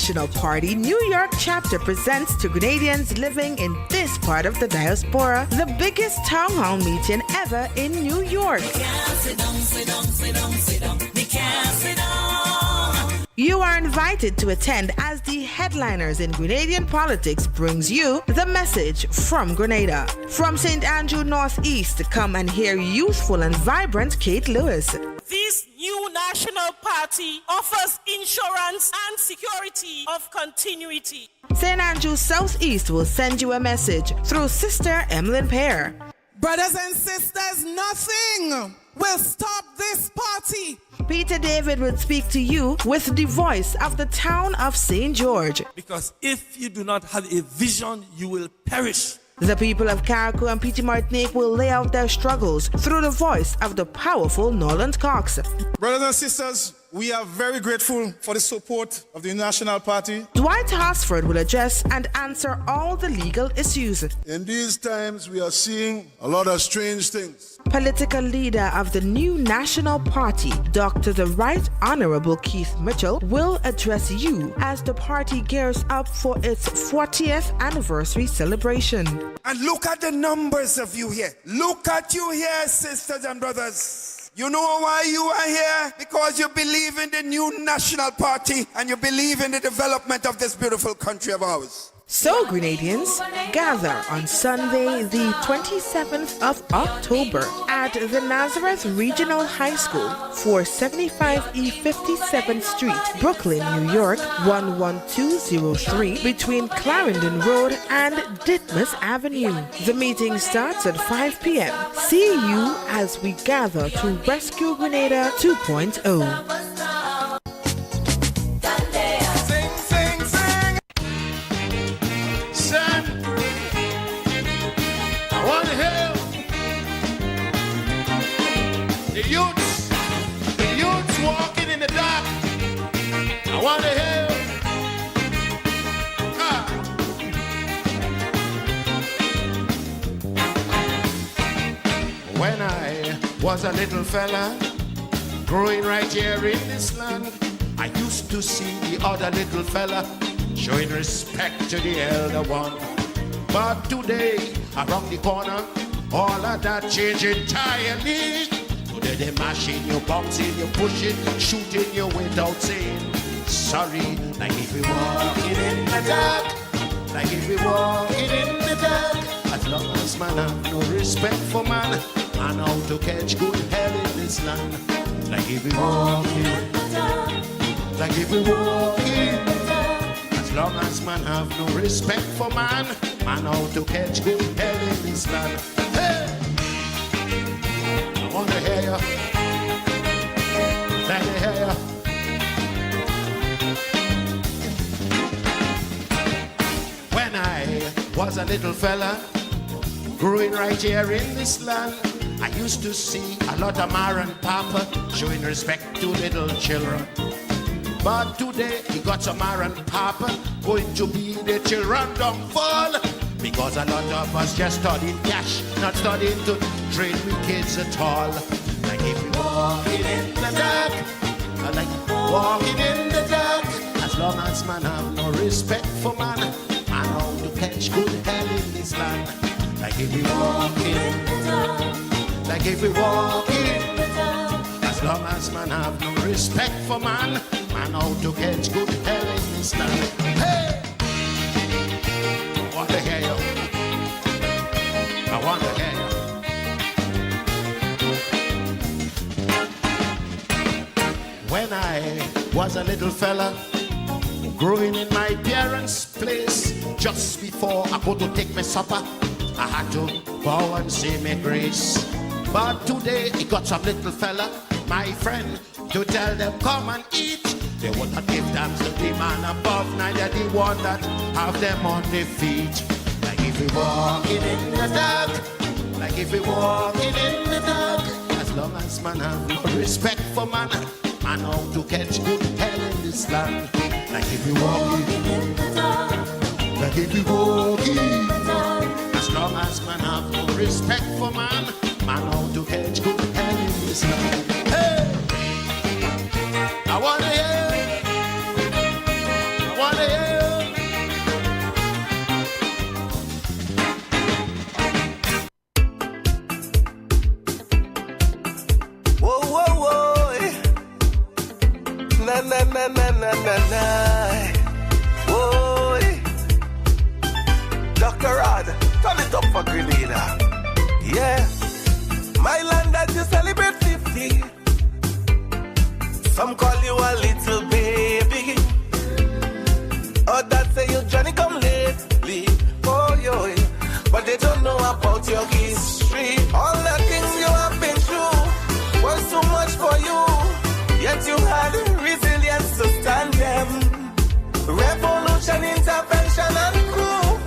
National Party New York chapter presents to Grenadians living in this part of the diaspora the biggest town hall meeting ever in New York. You are invited to attend as the headliners in Grenadian politics brings you the message from Grenada. From St. Andrew Northeast, come and hear youthful and vibrant Kate Lewis. This new national party offers insurance and security of continuity. St. Andrew Southeast will send you a message through Sister Emlyn Pear. Brothers and sisters, nothing will stop this party. Peter David will speak to you with the voice of the town of St. George. Because if you do not have a vision, you will perish. The people of Carriacou and Petit Martinique will lay out their struggles through the voice of the powerful Norland Cox. Brothers and sisters, we are very grateful for the support of the National Party. Dwight Hosford will address and answer all the legal issues. In these times, we are seeing a lot of strange things. Political leader of the new National Party, Dr. the Right Honorable Keith Mitchell, will address you as the party gears up for its 40th anniversary celebration. And look at the numbers of you here. Look at you here, sisters and brothers. You know why you are here? Because you believe in the new National Party and you believe in the development of this beautiful country of ours. So, Grenadians, gather on Sunday, the 27th of October at the Nazareth Regional High School, 475 E 57th Street, Brooklyn, New York, 11203, between Clarendon Road and Ditmas Avenue. The meeting starts at 5 p.m. See you as we gather to rescue Grenada 2.0. The youths walking in the dark. I want to hear. When I was a little fella, growing right here in this land, I used to see the other little fella showing respect to the elder one. But today, around the corner, all of that changed entirely. Today they mashing you, boxing you, pushing, shooting you without saying sorry. Like if we walking in the dark, like if we walking in the dark. As long as man have no respect for man, man how to catch good hell in this land. Like if we walking in the dark, like if we walking in the dark. As long as man have no respect for man, man how to catch good hell in this land. Hey! I wanna hear ya. Let me hear ya. When I was a little fella, growing right here in this land, I used to see a lot of ma and papa showing respect to little children. But today, he got some ma and papa going to be the children downfall. Because a lot of us just studying cash, not studying to train with kids at all. Like if we walking in the dark, I like walking in the dark. As long as man have no respect for man, man how to catch good hell in this land. Like if we walking in the dark, like if we walking in the dark. As long as man have no respect for man, man how to catch good hell in this land. Hey! I want to hear you. I want to hear you. When I was a little fella, growing in my parents' place, just before I go to take my supper, I had to bow and say my grace. But today, he got some little fella, my friend, to tell them come and eat. They would not give thanks to the man above, neither the one that have them on their feet. Like if we walking in the dark, like if we walking in the dark. As long as man have no respect for man, man how to catch good hell in this land. Like if we walking in the dark, like if we walking in the dark. As long as man have no respect for man, man how to catch good hell in this land. Hey! I wanna hear. Whoa, whoa, whoa. Na, na, na, na, na, na, na. Whoa. Dr. Rod, turn it up for Grenada. Yeah. My land that you celebrate 50. Some call you a little baby. Others say you Johnny come lately. Oh, yo. But they don't know about your history. All the things you have been through was too much for you. Yet you had resilience to stand them. Revolution, intervention, and coup.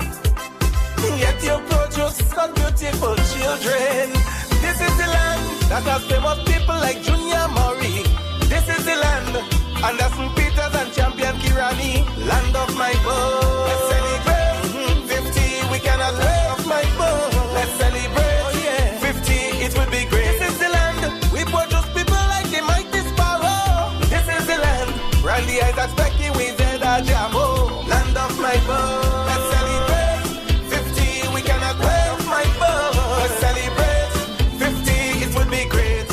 Yet you produce some beautiful children. This is the land that has famous people like Junior Murray. This is the land, Anderson Peters and Champion Kirani. Land of my birth. Let's celebrate 50, we cannot let off my birth. Let's celebrate 50, it will be great. This is the land, we produce people like the mighty sparrow. This is the land, Randy Isaac Becky, we did a jamo. Land of my birth. Let's celebrate 50, we cannot let off my birth. Let's celebrate 50, it will be great.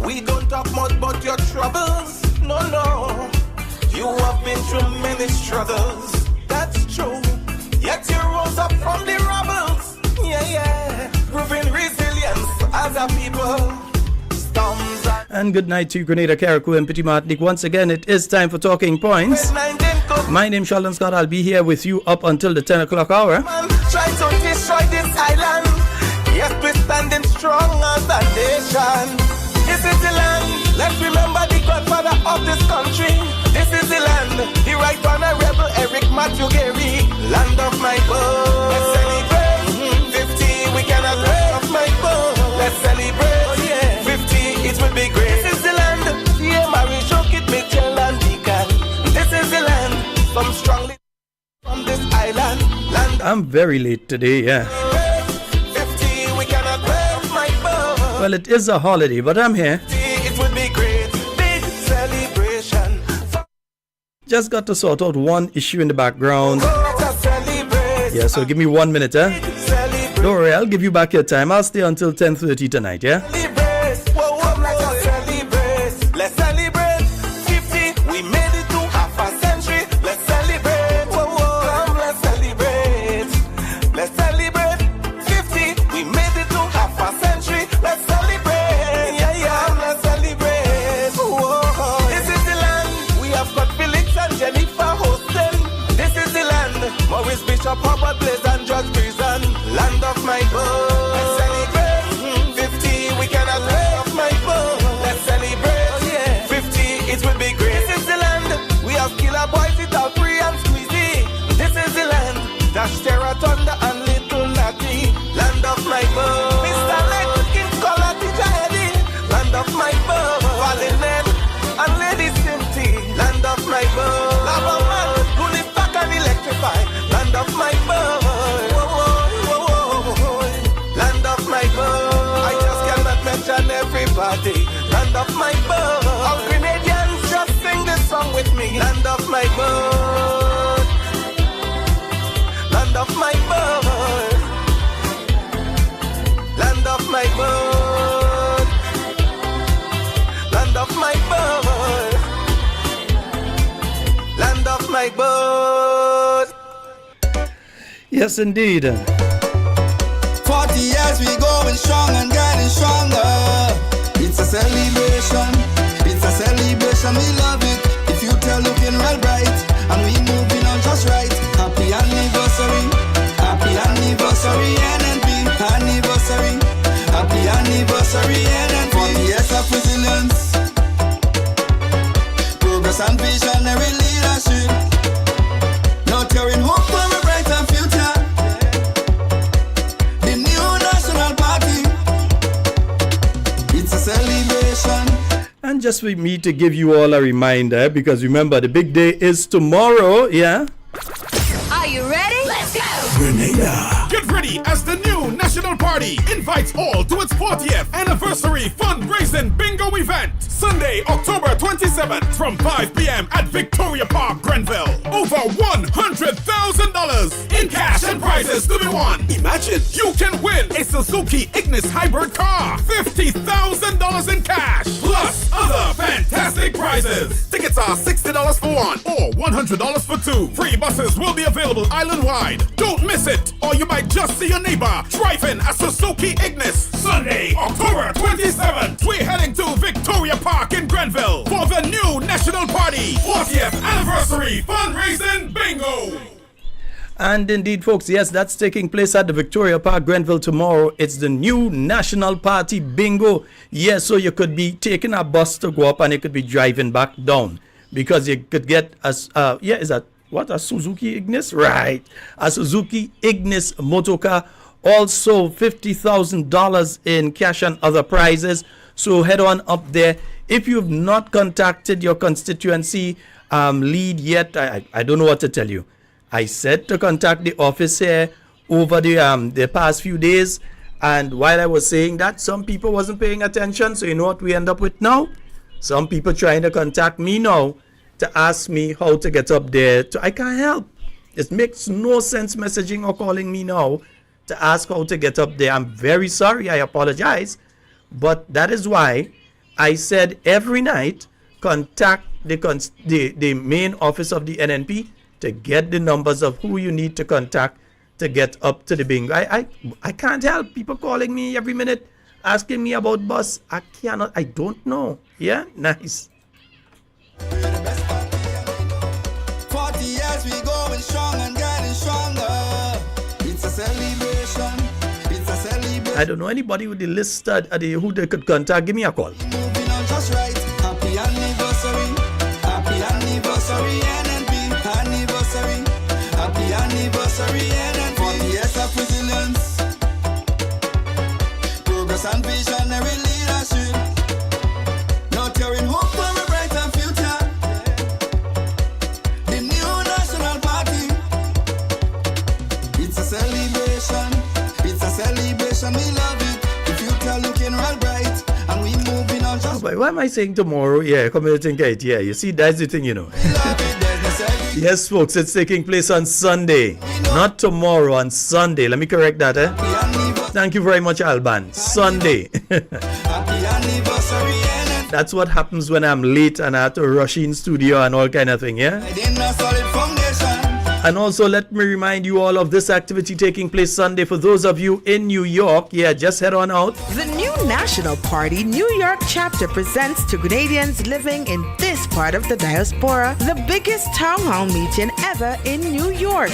We don't talk much about your troubles, no, no. You have been through many struggles, that's true. Yet you rose up from the rubbles, yeah, yeah. Proving resilience as a people. Storms and good night to Grenada, Carriacou, and Petit Martinique. Once again, it is time for Talking Points. My name is Sheldon Scott. I'll be here with you up until the 10 o'clock hour. Try to destroy this island. Yes, we're standing strong as a nation. This is the land, let's remember the godfather of this country. This is the land, the right honorable Eric Matthew Gary. Land of my birth. Let's celebrate 50, we cannot let off my birth. Let's celebrate 50, it will be great. This is the land, yeah, Mary Shokit, Mitchell and Deacon. This is the land, some strongly from this island. Land I'm very late today, yeah. 50, we cannot let off my birth. Well, it is a holiday, but I'm here. It would be great, big celebration. Just got to sort out one issue in the background. Celebrate. Yeah, so give me 1 minute, Celebrate. Don't worry, I'll give you back your time. I'll stay until 10:30 tonight, yeah? Celebrate. Whoa, whoa, let's celebrate. Let's celebrate. 50, we made it to half a century. Let's celebrate. Whoa, whoa, come, let's celebrate. Let's celebrate. 50, we made it to half a century. Let's celebrate. Yeah, yeah, let's celebrate. Whoa, this is the land. We have got Felix and Jennifer hosting. This is the land. Maurice Bishop, Howard Blaze and George Prison. Land of my birth. Let's celebrate 50, we cannot let off my birth. Let's celebrate 50, it will be great. This is the land, we have Killer Boys, it all free and squeezy. This is the land, Dash Terra Thunder and Little Natty. Land of my birth. Mr. Lake, King Scholar, Teacher Eddie. Land of my birth. Fallen Ned and Lady Simpty. Land of my birth. Lava Man, who live back and electrify. Land of my birth. I just cannot mention everybody. Land of my birth. All Grenadians just sing this song with me. Land of my birth. Land of my birth. Land of my birth. Land of my birth. Land of my birth. Yes, indeed. 40 years we going strong and getting stronger. It's a celebration, it's a celebration, we love it. The future looking real bright, and we moving on just right. Happy anniversary, NNP. Anniversary, happy anniversary, NNP. 40 years of resilience, progress and visionary leadership. Nurturing hope for a brighter future. Celebration. And just for me to give you all a reminder, because remember the big day is tomorrow, yeah? Are you ready? Let's go! Grenada. Get ready as the new National Party invites all to its 40th anniversary fundraising bingo event. Sunday, October 27th from 5 p.m. at Victoria Park, Grenville. $100,000 in cash and prizes to be won. Imagine you can win a Suzuki Ignis hybrid car, $50,000 in cash, plus other fantastic prizes. Tickets are $60 for one or $100 for two. Free buses will be available island-wide. Don't miss it, or you might just see your neighbor driving a Suzuki Ignis. Sunday, October 27th, we're heading to Victoria Park in Grenville for the new National Party 40th Anniversary Fundraising Bingo. And indeed, folks, yes, that's taking place at the Victoria Park, Grenville tomorrow. It's the new National Party Bingo. Yes, so you could be taking a bus to go up and you could be driving back down because you could get a, is that what, a Suzuki Ignis? Right. A Suzuki Ignis motorcar. Also, $50,000 in cash and other prizes. So head on up there. If you've not contacted your constituency lead yet, I don't know what to tell you. I said to contact the office here over the past few days. And while I was saying that, some people wasn't paying attention. So you know what we end up with now? Some people trying to contact me now to ask me how to get up there. I can't help. It makes no sense messaging or calling me now to ask how to get up there. I'm very sorry. I apologize. But that is why I said every night contact the main office of the NNP to get the numbers of who you need to contact to get up to the bingo. I can't help people calling me every minute asking me about bus. I don't know. Yeah, nice. 40 years we going strong and getting stronger. It's a celebration. It's a celebration. I don't know anybody with the list who they could contact. Give me a call. Moving on just right. Happy anniversary. Happy anniversary NNP. Anniversary. Happy anniversary NNP. 40 years of resilience. Progress and visionary leadership. Nurturing hope for a brighter future. The new National Party. It's a celebration. It's a celebration. We love it. The future looking real bright. And we moving on just Why am I saying tomorrow? Yeah, community gate. Yeah, you see, that's the thing, you know. Yes, folks, it's taking place on Sunday. Not tomorrow, on Sunday. Let me correct that, eh? Thank you very much, Alban. Sunday. That's what happens when I'm late and I have to rush in studio and all kind of thing, yeah? And also, let me remind you all of this activity taking place Sunday. For those of you in New York, yeah, just head on out. The new National Party New York chapter presents to Grenadians living in this part of the diaspora the biggest town hall meeting ever in New York.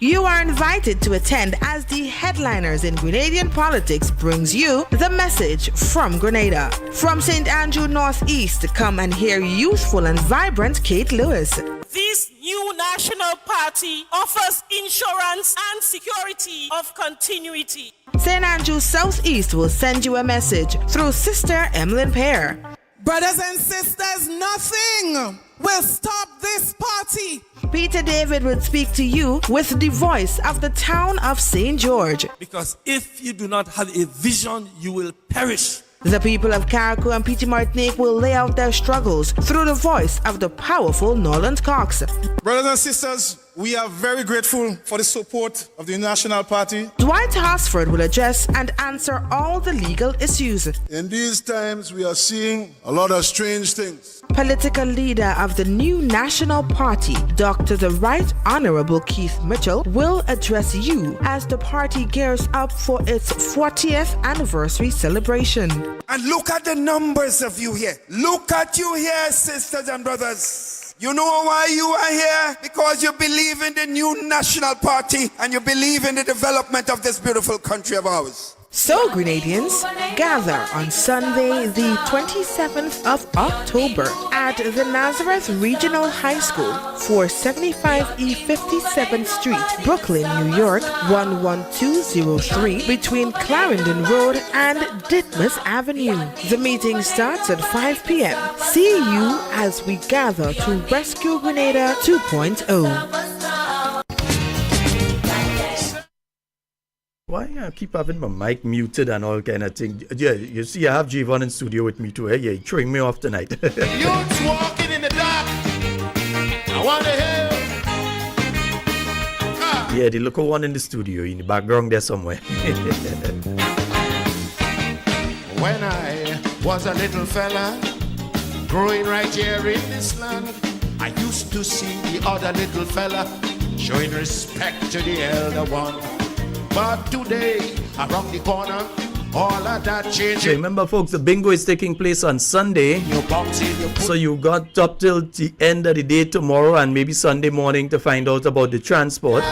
You are invited to attend as the headliners in Grenadian politics brings you the message from Grenada. From St. Andrew Northeast, come and hear youthful and vibrant Kate Lewis. This new National Party offers insurance and security of continuity. St. Andrew Southeast will send you a message through Sister Emlyn Pear. Brothers and sisters, nothing will stop this party. Peter David would speak to you with the voice of the town of St. George. Because if you do not have a vision, you will perish. The people of Carriacou and Petit Martinique will lay out their struggles through the voice of the powerful Noland Cox. Brothers and sisters, we are very grateful for the support of the National Party. Dwight Hosford will address and answer all the legal issues. In these times, we are seeing a lot of strange things. Political leader of the new National Party, Dr. the Right Honorable Keith Mitchell, will address you as the party gears up for its 40th anniversary celebration. And look at the numbers of you here. Look at you here, sisters and brothers. You know why you are here? Because you believe in the new National Party and you believe in the development of this beautiful country of ours. So, Grenadians, gather on Sunday, the 27th of October at the Nazareth Regional High School, 475 E 57th Street, Brooklyn, New York, 11203, between Clarendon Road and Ditmas Avenue. The meeting starts at 5 p.m. See you as we gather to rescue Grenada 2.0. Why I keep having my mic muted and all kind of thing. Yeah, you see, I have Javon in studio with me too. Eh? Yeah, he's throwing me off tonight. Youths walking in the dark. I want to hear. Yeah, the local one in the studio, in the background there somewhere. When I was a little fella, growing right here in this land, I used to see the other little fella showing respect to the elder one. But today, around the corner, all of that changed. So remember, folks, the bingo is taking place on Sunday. So you got up till the end of the day tomorrow and maybe Sunday morning to find out about the transport.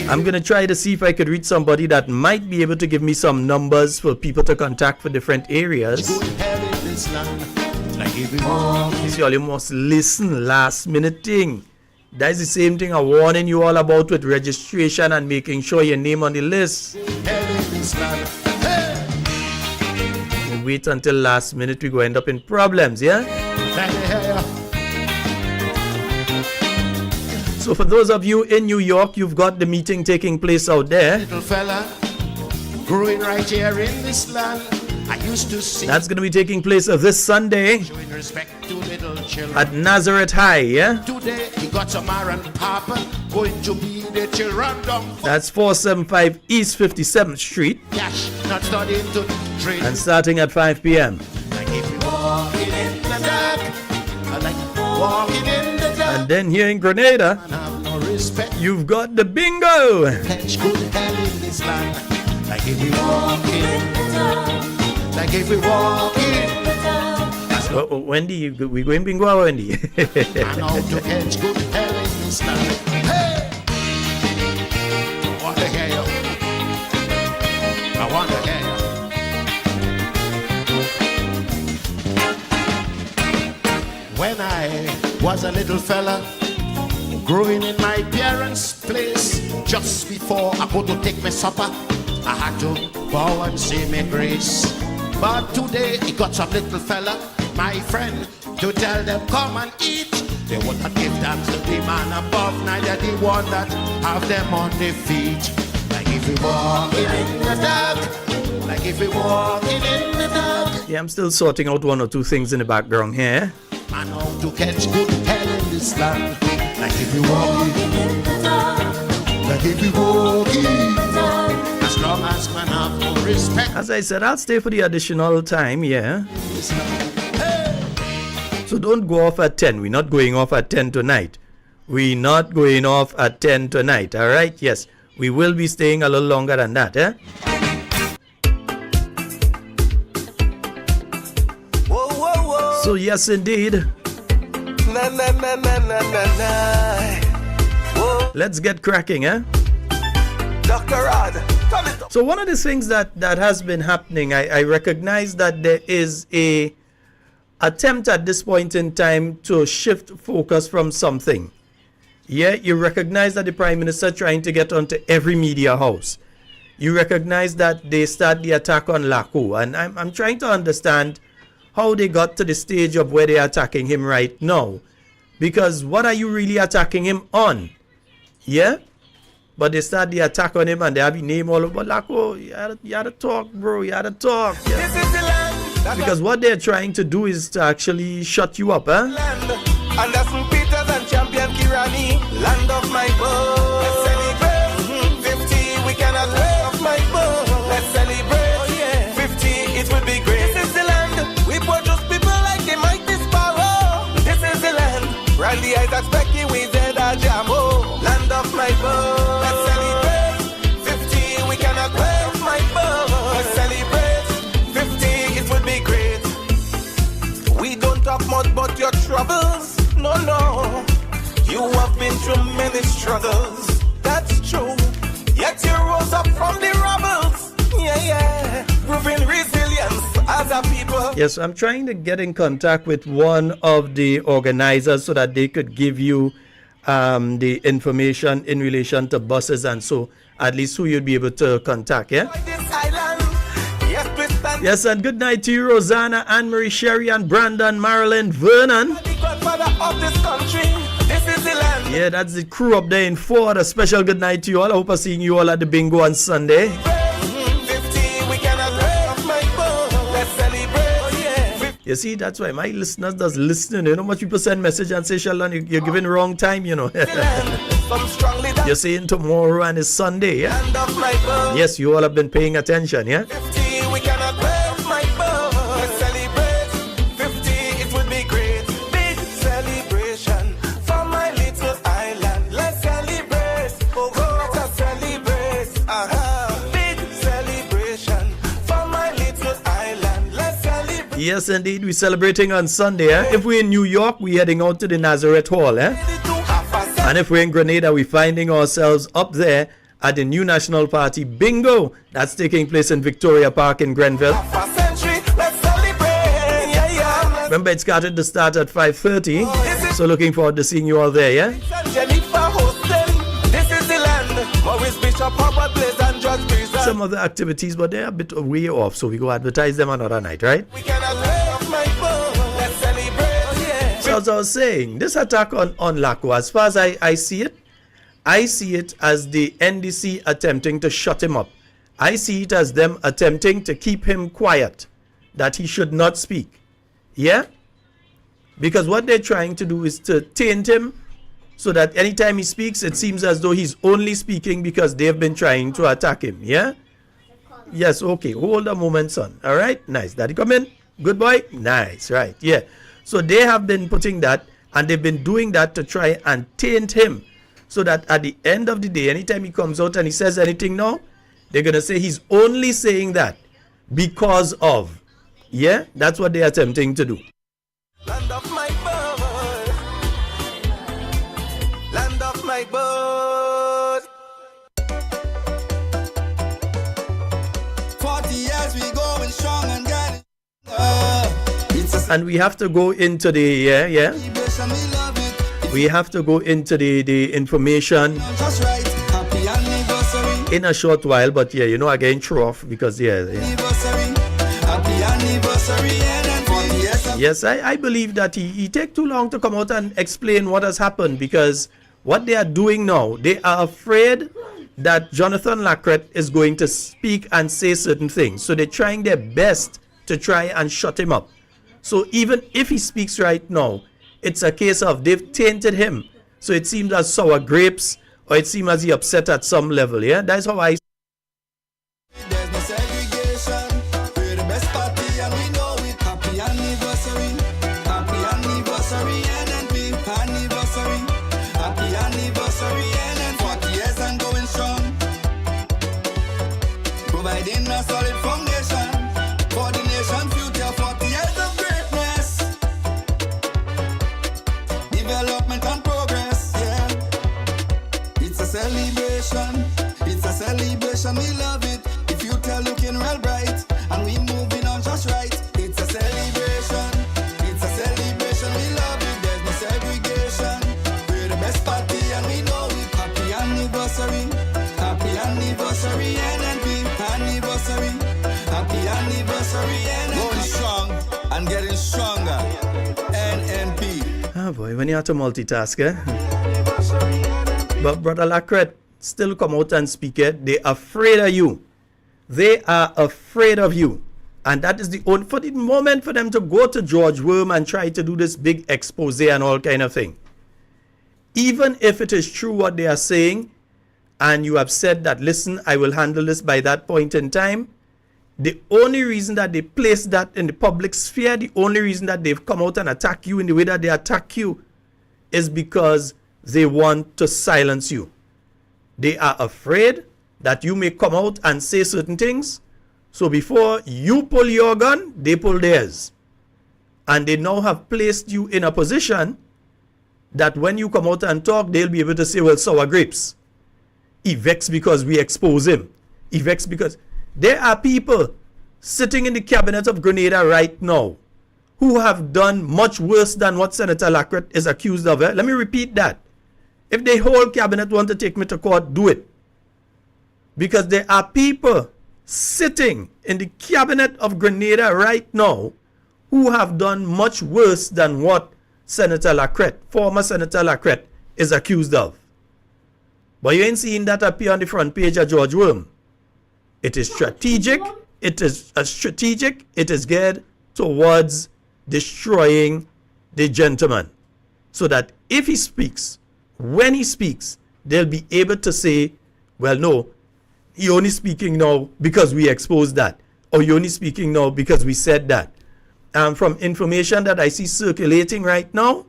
I'm going to try to see if I could reach somebody that might be able to give me some numbers for people to contact for different areas. You see, all you must listen, last minute thing. That's the same thing I'm warning you all about with registration and making sure your name on the list. Wait until last minute, we go end up in problems, yeah? So for those of you in New York, you've got the meeting taking place out there. Little fella, growing right here in this land. I used to see. That's going to be taking place this Sunday at Nazareth High, yeah? Today he got some iron papa going to be the children dumb. That's 475 East 57th Street. Cash, not starting to trade. And starting at 5 p.m. Like if you walking in the dark, I like walking in the dark. And then here in Grenada, you've got the bingo. Catch good hell in this land. Like if we walk in the dark. Like if we walk in the dark. Wendy, we going bingo or Wendy? I know to catch good hell in this land. Hey! I want to hear you. I want to hear you. When I was a little fella, growing in my parents' place, just before I go to take my supper, I had to bow and say my grace. But today, he got some little fella, my friend, to tell them, come and eat. They would not give thanks to the man above, neither the one that have them on their feet. Like if we walking in the dark, like if we walking in the dark. Yeah, I'm still sorting out one or two things in the background here. I know to catch good hell in this land. Like if we walking in the dark, like if we walking in the dark. As long as man have no respect. As I said, I'll stay for the additional time, yeah. So don't go off at 10. We're not going off at 10 tonight. We're not going off at 10 tonight, all right? Yes, we will be staying a little longer than that, eh? Whoa, whoa, whoa. So yes, indeed. Na, na, na, na, na, na, na. Whoa. Let's get cracking, eh? Dr. Rod. So one of the things that has been happening, I recognize that there is a attempt at this point in time to shift focus from something. Yeah, you recognize that the Prime Minister trying to get onto every media house. You recognize that they start the attack on Laco, and I'm trying to understand how they got to the stage of where they are attacking him right now. Because what are you really attacking him on? Yeah? But they start the attack on him and they have his name all over. Laco, you had to talk, bro. You had to talk. Yeah. This is the land. Because what they're trying to do is to actually shut you up, huh? Land. And that's St. Peter's and Champion Kirani. Land of my birth. Let's celebrate. 50, we cannot let off my birth. Let's celebrate. Oh, yeah. 50, it will be great. This is the land. We produce people like the mighty sparrow. This is the land. Randy Isaac, Becky, we said a jammo. Land of my birth. But your troubles, no, you have been through many struggles, that's true, yet you rose up from the rubbles, yeah, proving resilience as a people. Yes, I'm trying to get in contact with one of the organizers so that they could give you the information in relation to buses and so at least who you'd be able to contact, yeah? Yes, and good night to you, Rosanna, Anne-Marie, Sherry, and Brandon, Marilyn, Vernon. Yeah, that's the crew up there in Ford. A special good night to you all. I hope I'm seeing you all at the bingo on Sunday. You see, that's why my listeners does listening. You know much people send message and say, Sheldon, you're giving wrong time, you know. You're saying tomorrow and it's Sunday, yeah? Yes, you all have been paying attention, yeah? 50, we cannot wait my birth. Let's celebrate. 50, it would be great. Big celebration for my little island. Let's celebrate. Oh, let us celebrate. Big celebration for my little island. Let's celebrate. Yes, indeed, we're celebrating on Sunday, eh? If we're in New York, we're heading out to the Nazareth Hall, eh? And if we're in Grenada, we're finding ourselves up there at the new National Party Bingo that's taking place in Victoria Park in Grenville. Remember, it started to start at 5:30, so looking forward to seeing you all there, yeah? Some of the activities, but they're a bit way off, so we go advertise them another night, right? So as I was saying, this attack on Laco, as far as I see it as the NDC attempting to shut him up. I see it as them attempting to keep him quiet, that he should not speak. Yeah? Because what they're trying to do is to taint him so that anytime he speaks, it seems as though he's only speaking because they've been trying to attack him. Yeah? Yes, okay. Hold a moment, son. All right? Nice. Daddy, come in. Good boy. Nice. Right. Yeah. So they have been putting that, and they've been doing that to try and taint him, so that at the end of the day, anytime he comes out and he says anything now, they're going to say he's only saying that because of. Yeah, that's what they're attempting to do. Land of my birth. Land of my birth. 40 years we going strong and getting And we have to go into the we have to go into the information in a short while, but yeah, you know, again, throw off because yes, I believe that he take too long to come out and explain what has happened, because what they are doing now, they are afraid that Jonathan Lacrette is going to speak and say certain things, so they're trying their best to try and shut him up. So even if he speaks right now, it's a case of they've tainted him. So it seems as sour grapes, or it seems as he upset at some level. Yeah, that's how I. There's no segregation. We're the best party and we know it. Happy anniversary. Happy anniversary NNP. Anniversary. Happy anniversary NNP. 40 years and going strong. Providing a solid foundation for the nation future. 40 years of greatness. Development and progress, yeah. It's a celebration. It's a celebration, we love it. The future looking real bright, and we moving on just right. It's a celebration. It's a celebration, we love it. There's no segregation. We're the best party, and we know it. Happy anniversary. Happy anniversary, NNP. Anniversary. Happy anniversary, NNP. Going strong and getting stronger. NNP. Ah boy, when you have to multitask, eh? But Brother Lacrette still come out and speak it. They're afraid of you. They are afraid of you. And that is the only, for the moment, for them to go to George Worm and try to do this big expose and all kind of thing. Even if it is true what they are saying, and you have said that, listen, I will handle this by that point in time, the only reason that they place that in the public sphere, the only reason that they've come out and attack you in the way that they attack you, is because they want to silence you. They are afraid that you may come out and say certain things. So before you pull your gun, they pull theirs. And they now have placed you in a position that when you come out and talk, they'll be able to say, well, sour grapes. He vexed because we expose him. He vexed because there are people sitting in the cabinet of Grenada right now who have done much worse than what Senator Lacrette is accused of. Let me repeat that. If the whole cabinet want to take me to court, do it. Because there are people sitting in the cabinet of Grenada right now who have done much worse than what Senator Lacrette, former Senator Lacrette, is accused of. But you ain't seeing that appear on the front page of George Worm. It is strategic. It is geared towards destroying the gentleman, so that if he speaks, when he speaks, they'll be able to say, well, no, he only speaking now because we exposed that, or he only speaking now because we said that. From information that I see circulating right now,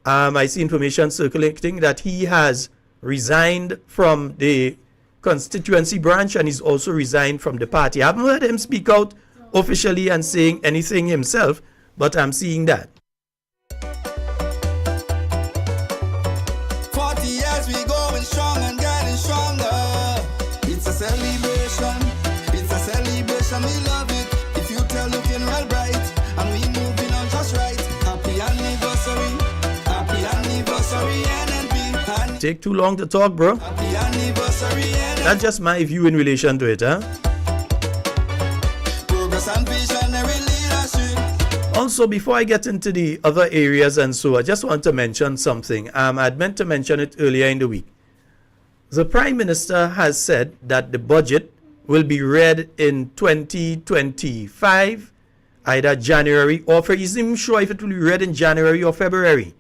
I see information circulating that he has resigned from the constituency branch and he's also resigned from the party. I haven't heard him speak out officially and saying anything himself, but I'm seeing that. 40 years we going strong and getting stronger. It's a celebration. It's a celebration. We love it. The future looking well bright, and we moving on just right. Happy anniversary. Happy anniversary, NNP. Take too long to talk, bro. Happy anniversary, NNP. That's just my view in relation to it, huh? Progress and visionary leadership. Also, before I get into the other areas and so, I just want to mention something. I'd meant to mention it earlier in the week. The Prime Minister has said that the budget will be read in 2025, either January or February. He's not even sure if it will be read in January or February.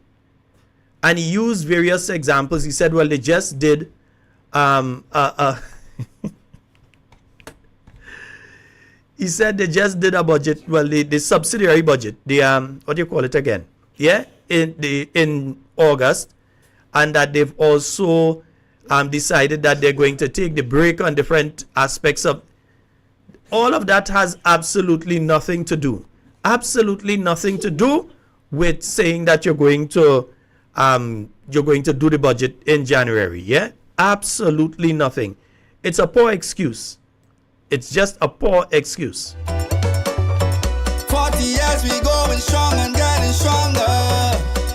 And he used various examples. He said, well, they just did he said they just did a budget, well, the subsidiary budget, the what do you call it again? Yeah, in August, and that they've also decided that they're going to take the break on different aspects of. All of that has absolutely nothing to do with saying that you're going to do the budget in January. Yeah, absolutely nothing. It's a poor excuse. It's just a poor excuse. 40 years we going strong and getting stronger.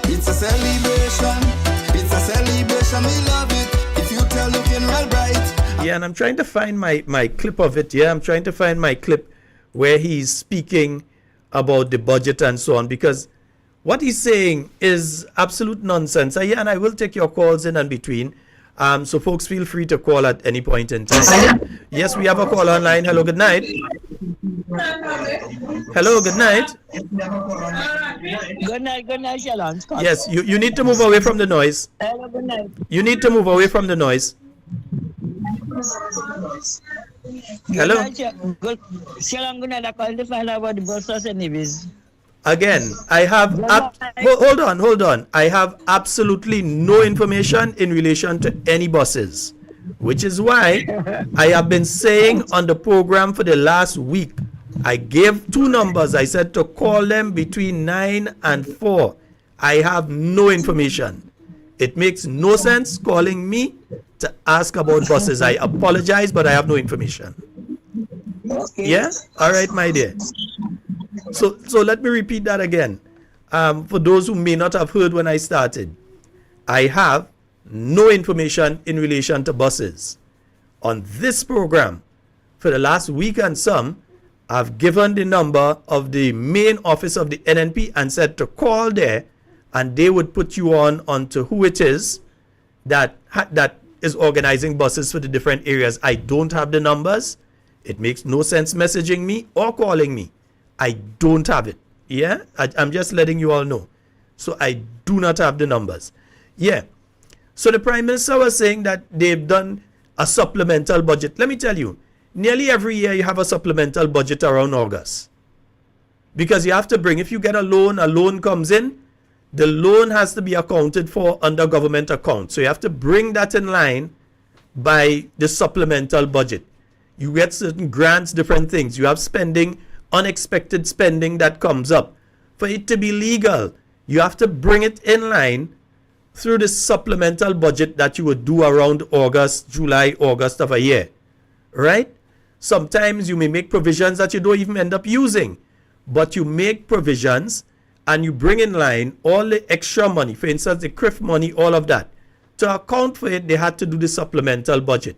It's a celebration. It's a celebration. We love it. The future looking well bright. Yeah, and I'm trying to find my clip of it. Yeah, I'm trying to find my clip where he's speaking about the budget and so on, because what he's saying is absolute nonsense. Yeah, and I will take your calls in and between. So folks, feel free to call at any point in time. Yes, we have a call online. Hello, good night. Hello, good night. Good night, Sheldon. Yes, you need to move away from the noise. Hello, good night. You need to move away from the noise. Hello. Sheldon, good night. I called to find out about the buses and the Again, I have hold on. I have absolutely no information in relation to any buses, which is why I have been saying on the program for the last week, I gave two numbers. I said to call them between 9 and 4. I have no information. It makes no sense calling me to ask about buses. I apologize, but I have no information. Okay. Yeah? All right, my dear. So let me repeat that again. For those who may not have heard when I started, I have no information in relation to buses. On this program, for the last week and some, I've given the number of the main office of the NNP and said to call there, and they would put you onto who it is that is organizing buses for the different areas. I don't have the numbers. It makes no sense messaging me or calling me. I don't have it. Yeah, I'm just letting you all know. So I do not have the numbers. Yeah. So the Prime Minister was saying that they've done a supplemental budget. Let me tell you, nearly every year you have a supplemental budget around August. Because you have to bring, if you get a loan comes in, the loan has to be accounted for under government account. So you have to bring that in line by the supplemental budget. You get certain grants, different things. You have spending, unexpected spending that comes up. For it to be legal, you have to bring it in line through the supplemental budget that you would do around August, July, August of a year. Right? Sometimes you may make provisions that you don't even end up using. But you make provisions and you bring in line all the extra money, for instance, the CRIF money, all of that. To account for it, they had to do the supplemental budget.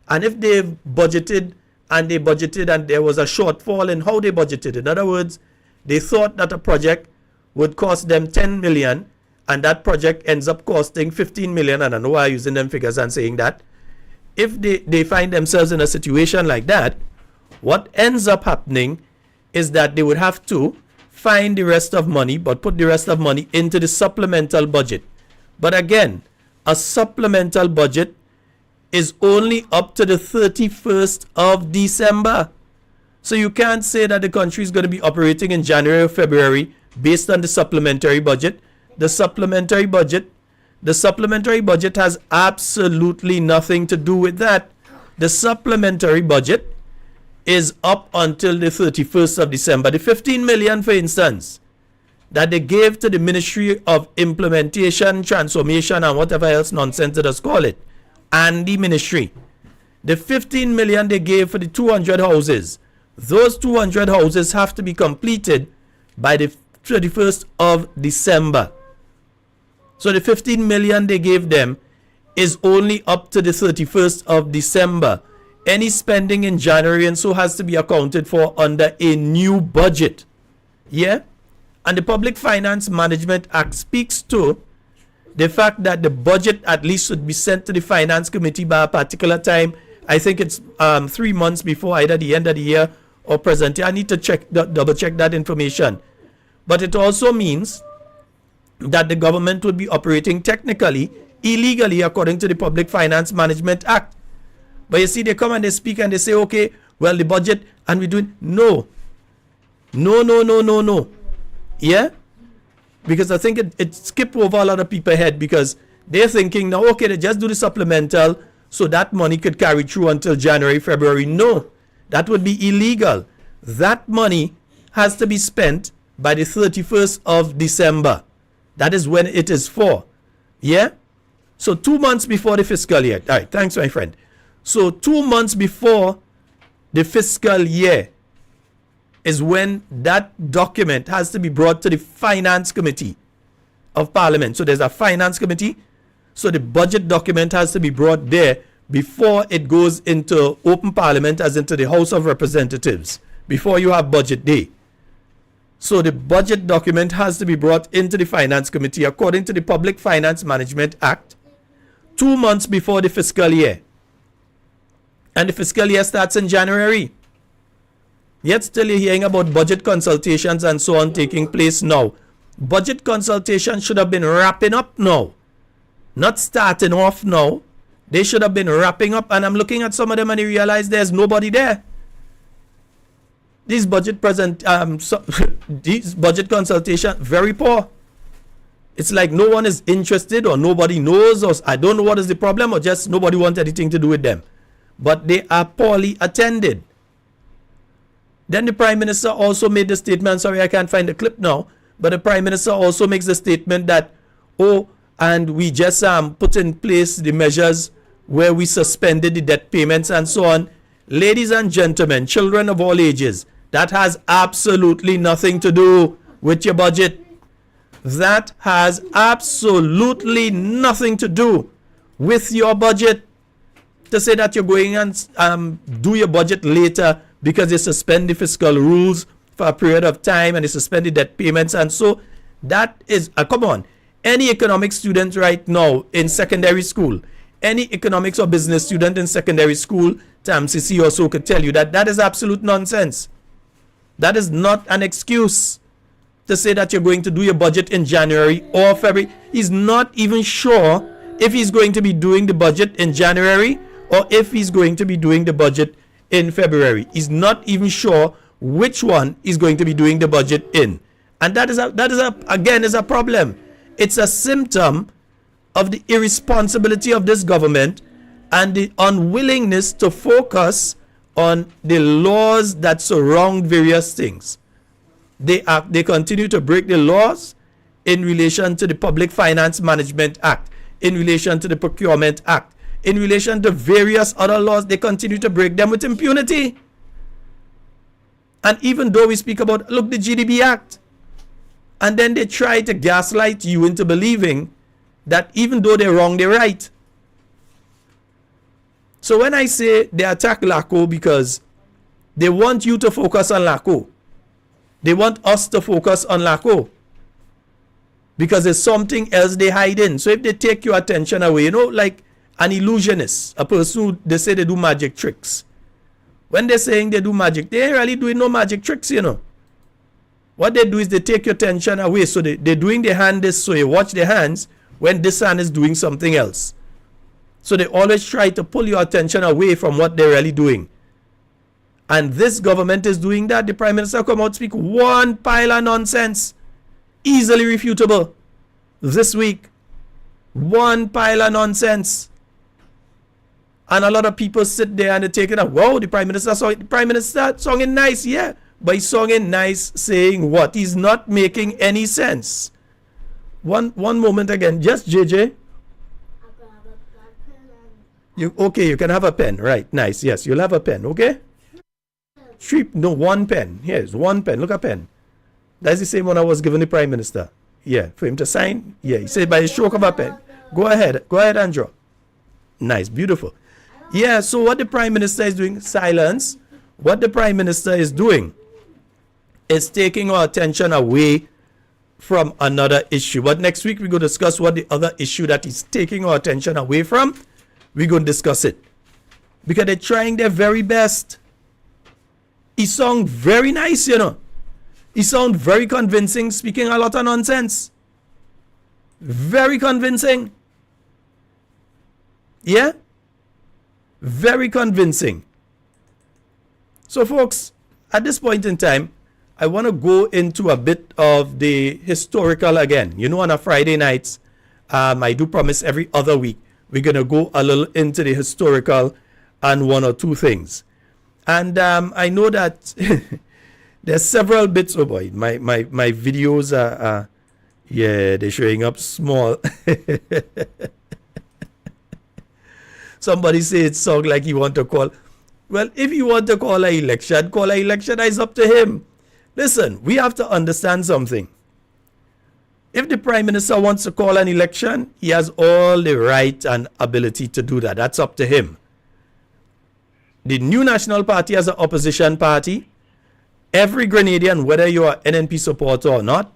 And if they've budgeted and there was a shortfall in how they budgeted, in other words, they thought that a project would cost them 10 million and that project ends up costing 15 million, and I know why I'm using them figures and saying that. If they find themselves in a situation like that, what ends up happening is that they would have to find the rest of money, but put the rest of money into the supplemental budget. But again, a supplemental budget is only up to the 31st of December. So you can't say that the country is going to be operating in January or February based on the supplementary budget. The supplementary budget has absolutely nothing to do with that. The supplementary budget is up until the 31st of December. The 15 million, for instance, that they gave to the Ministry of Implementation, Transformation, and whatever else nonsense let us call it, and the ministry. The 15 million they gave for the 200 houses, those 200 houses have to be completed by the 31st of December. So the 15 million they gave them is only up to the 31st of December. Any spending in January and so has to be accounted for under a new budget. Yeah? And the Public Finance Management Act speaks to the fact that the budget at least should be sent to the Finance Committee by a particular time. I think it's 3 months before either the end of the year or present year. I need to double check that information. But it also means that the government would be operating technically illegally according to the Public Finance Management Act. But you see, they come and they speak and they say, okay, well, the budget, and we do it. No. Yeah? Because I think it skipped over a lot of people's head because they're thinking now, okay, they just do the supplemental so that money could carry through until January, February. No, that would be illegal. That money has to be spent by the 31st of December. That is when it is for. Yeah? So 2 months before the fiscal year. All right, thanks, my friend. So 2 months before the fiscal year is when that document has to be brought to the Finance Committee of Parliament. So there's a Finance Committee. So the budget document has to be brought there before it goes into open Parliament, as into the House of Representatives, before you have budget day. So the budget document has to be brought into the Finance Committee according to the Public Finance Management Act 2 months before the fiscal year. And the fiscal year starts in January. Yet still you're hearing about budget consultations and so on taking place now. Budget consultations should have been wrapping up now. Not starting off now. They should have been wrapping up. And I'm looking at some of them and I realize there's nobody there. These budget these budget consultations, very poor. It's like no one is interested or nobody knows, or I don't know what is the problem, or just nobody wants anything to do with them. But they are poorly attended. Then the Prime Minister also made the statement, sorry I can't find the clip now, but the Prime Minister also makes the statement that, oh, and we just put in place the measures where we suspended the debt payments and so on. Ladies and gentlemen, children of all ages, that has absolutely nothing to do with your budget. That has absolutely nothing to do with your budget. To say that you're going and do your budget later because they suspend the fiscal rules for a period of time and they suspend the debt payments, and so that is come on. Any economics student right now in secondary school, any economics or business student in secondary school, TAMCC or so, could tell you that that is absolute nonsense. That is not an excuse to say that you're going to do your budget in January or February. He's not even sure if he's going to be doing the budget in January or if he's going to be doing the budget in February. He's not even sure which one he's going to be doing the budget in. And that is a problem. It's a symptom of the irresponsibility of this government and the unwillingness to focus on the laws that surround various things. They continue to break the laws in relation to the Public Finance Management Act, in relation to the Procurement Act, in relation to various other laws. They continue to break them with impunity. And even though we speak about, look, the GDP Act, and then they try to gaslight you into believing that even though they're wrong, they're right. So when I say they attack LACO because they want you to focus on LACO, they want us to focus on LACO because there's something else they hide in. So if they take your attention away, like an illusionist, a person who they say they do magic tricks. When they're saying they do magic, they ain't really doing no magic tricks, What they do is they take your attention away. So they're doing the hand this, so you watch the hands when this hand is doing something else. So they always try to pull your attention away from what they're really doing. And this government is doing that. The Prime Minister come out speak one pile of nonsense, easily refutable. This week, one pile of nonsense. And a lot of people sit there and they take it up. Wow, the Prime Minister songing nice, yeah. But he's songing nice, saying what? He's not making any sense. One moment again. Just JJ. You can have a pen. Right, nice. Yes, you'll have a pen, okay? One pen. Here's one pen. Look at pen. That's the same one I was giving the Prime Minister. Yeah, for him to sign. Yeah, he said by a stroke of a pen. Go ahead, Andrew. Nice, beautiful. Yeah, so what the Prime Minister is doing, silence. What the Prime Minister is doing is taking our attention away from another issue. But next week we're going to discuss what the other issue that is taking our attention away from. We're going to discuss it. Because they're trying their very best. He sound very nice, you know. He sound very convincing, speaking a lot of nonsense. Very convincing. Yeah? Very convincing. So folks, at this point in time, I want to go into a bit of the historical again. You know, on a Friday nights, I do promise every other week, we're going to go a little into the historical and one or two things. And I know that there's several bits. Oh boy, my videos are yeah, they're showing up small. Somebody say it sound like you want to call. Well, if you want to call an election, it's up to him. Listen, we have to understand something. If the Prime Minister wants to call an election, he has all the right and ability to do that. That's up to him. The New National Party as an opposition party, every Grenadian, whether you are NNP supporter or not,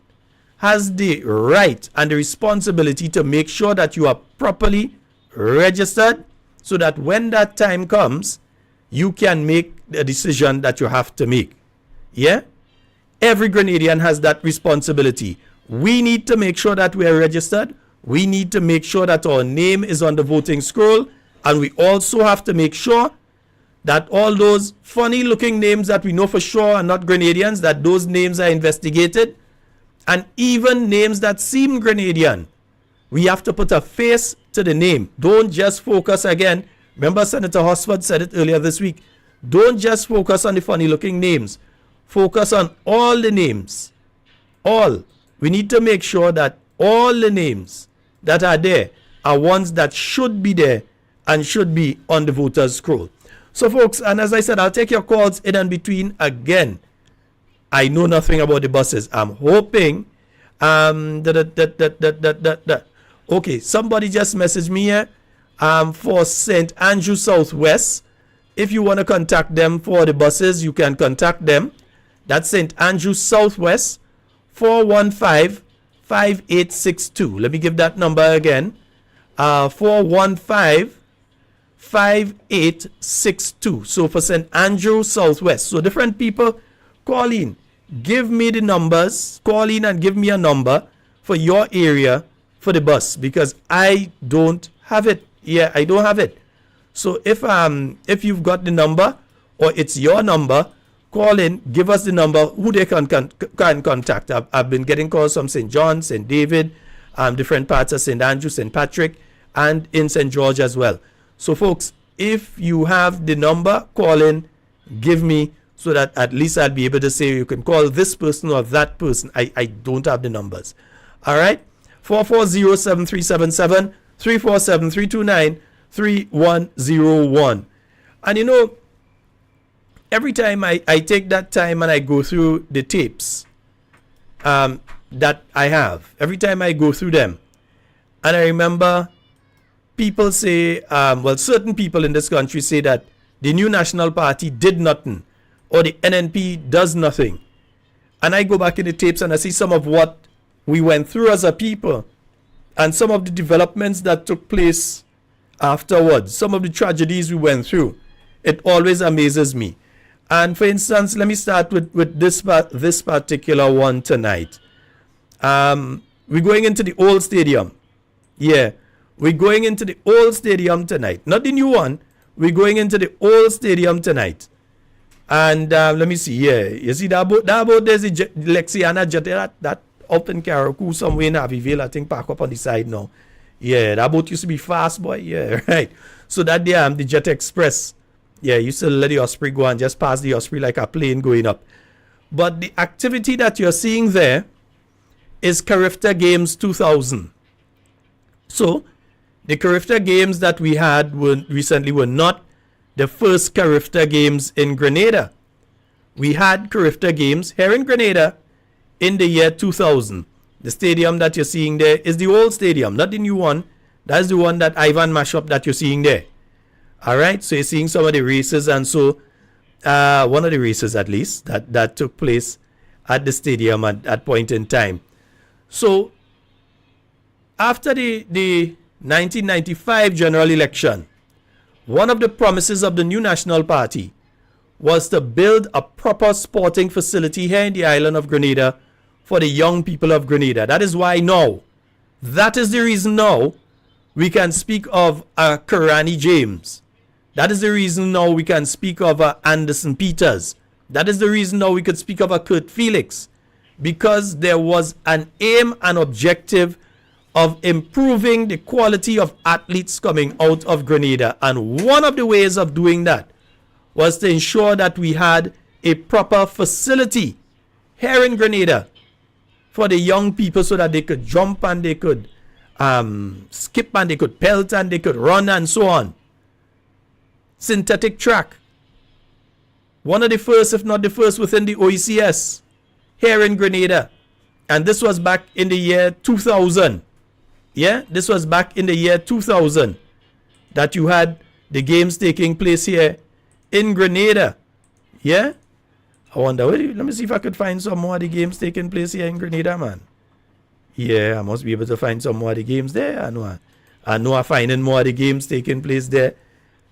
has the right and the responsibility to make sure that you are properly registered so that when that time comes, you can make the decision that you have to make. Yeah? Every Grenadian has that responsibility. We need to make sure that we are registered. We need to make sure that our name is on the voting scroll. And we also have to make sure that all those funny looking names that we know for sure are not Grenadians, that those names are investigated. And even names that seem Grenadian, we have to put a face to the name. Don't just focus again. Remember Senator Hosford said it earlier this week. Don't just focus on the funny looking names. Focus on all the names. All. We need to make sure that all the names that are there are ones that should be there and should be on the voters scroll. So folks, and as I said, I'll take your calls in and between. Again, I know nothing about the buses. I'm hoping okay, somebody just messaged me here for St. Andrew Southwest. If you want to contact them for the buses, you can contact them. That's St. Andrew Southwest, 415-5862. Let me give that number again. 415-5862. So for St. Andrew Southwest. So different people, call in. Give me the numbers. Call in and give me a number for your area for the bus, because I don't have it. Yeah, I don't have it. So if you've got the number or it's your number, call in, give us the number, who they can contact. I've been getting calls from St. John, St. David, different parts of St. Andrew, St. Patrick, and in St. George as well. So folks, if you have the number, call in, give me, so that at least I'll be able to say you can call this person or that person. I don't have the numbers. All right? 440-7377, 347-329-3101. And you know, every time I take that time and I go through the tapes that I have, every time I go through them, and I remember people say, certain people in this country say that the New National Party did nothing, or the NNP does nothing. And I go back in the tapes and I see some of what we went through as a people, and some of the developments that took place afterwards, some of the tragedies we went through. It always amazes me. And for instance, let me start with this particular one tonight. We're going into the old stadium. Yeah, we're going into the old stadium tonight. Not the new one. We're going into the old stadium tonight. And let me see. Yeah, you see that boat there's the Lexiana jet that up in Carriacou somewhere in Abbeville, I think, park up on the side now. Yeah, that boat used to be fast, boy. Yeah, right. So that day, the Jet Express. Yeah, you still let the Osprey go and just pass the Osprey like a plane going up. But the activity that you're seeing there is Carifta Games 2000. So, the Carifta Games that we had recently were not the first Carifta Games in Grenada. We had Carifta Games here in Grenada in the year 2000. The stadium that you're seeing there is the old stadium, not the new one. That's the one that Ivan mashed up that you're seeing there. All right, so you're seeing some of the races, and so one of the races at least that took place at the stadium at that point in time. So after the 1995 general election, one of the promises of the new National Party was to build a proper sporting facility here in the island of Grenada for the young people of Grenada. That is why now, that is the reason now we can speak of Karani James. That is the reason now we can speak of Anderson Peters. That is the reason now we could speak of Kurt Felix. Because there was an aim and objective of improving the quality of athletes coming out of Grenada. And one of the ways of doing that was to ensure that we had a proper facility here in Grenada for the young people so that they could jump and they could skip and they could pelt and they could run and so on. Synthetic track. One of the first, if not the first, within the OECS here in Grenada. And this was back in the year 2000. Yeah, this was back in the year 2000 that you had the games taking place here in Grenada. Yeah? I wonder, let me see if I could find some more of the games taking place here in Grenada, man. Yeah, I must be able to find some more of the games there. I know I'm finding more of the games taking place there.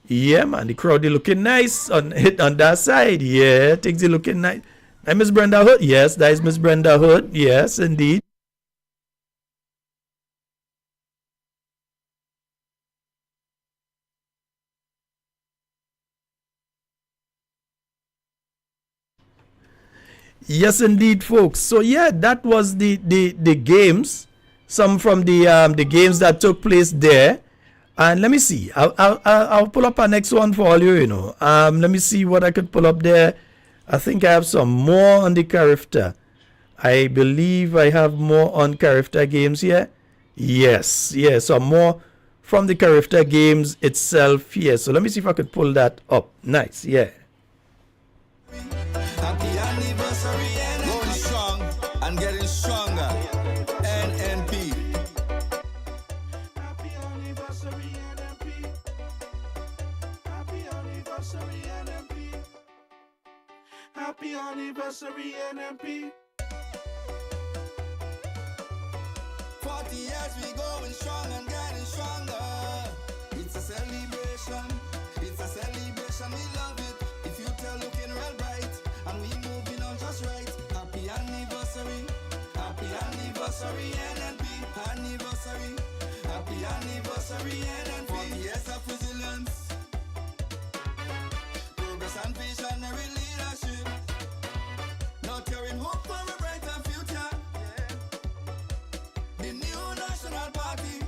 Yeah, man, the crowd, they looking nice on that side. Yeah, things are looking nice. And Miss Brenda Hood. Yes, that is Miss Brenda Hood. Yes, indeed. Yes, indeed, folks. So yeah, that was the games. Some from the games that took place there. And let me see. I'll pull up our next one for all you. You know. Let me see what I could pull up there. I think I have some more on the Carifta. I believe I have more on Carifta games here. Yes, some more from the Carifta games itself here. So let me see if I could pull that up. Nice, yeah. Happy anniversary, going strong and getting stronger. NNP. Happy anniversary, NNP. Happy anniversary, NNP. Happy anniversary, NNP. 40 years we going strong and getting stronger. It's a celebration. It's a celebration. We love it. The future looking real bright, and we moving on just right. Happy anniversary. Happy anniversary, NNP. Anniversary. Happy anniversary, NNP. 40 years of resilience. Progress and visionary leadership. Nurturing hope for a brighter future. The new National Party.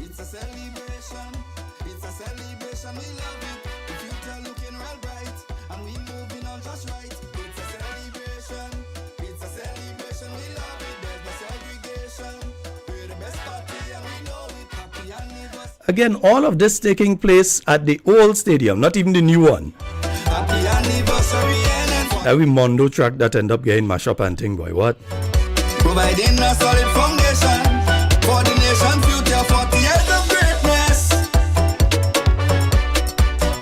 It's a celebration. It's a celebration. We love it. The future looking real bright, and we moving on just right. It's a celebration. It's a celebration. We love it. There's no segregation. We're the best party, and we know it. Happy anniversary. Again, all of this taking place at the old stadium, not even the new one. Happy anniversary, NNP. Every Mondo track that end up getting mashed up and thing, boy, what? Providing a solid foundation for the nation's future. 40 years of greatness,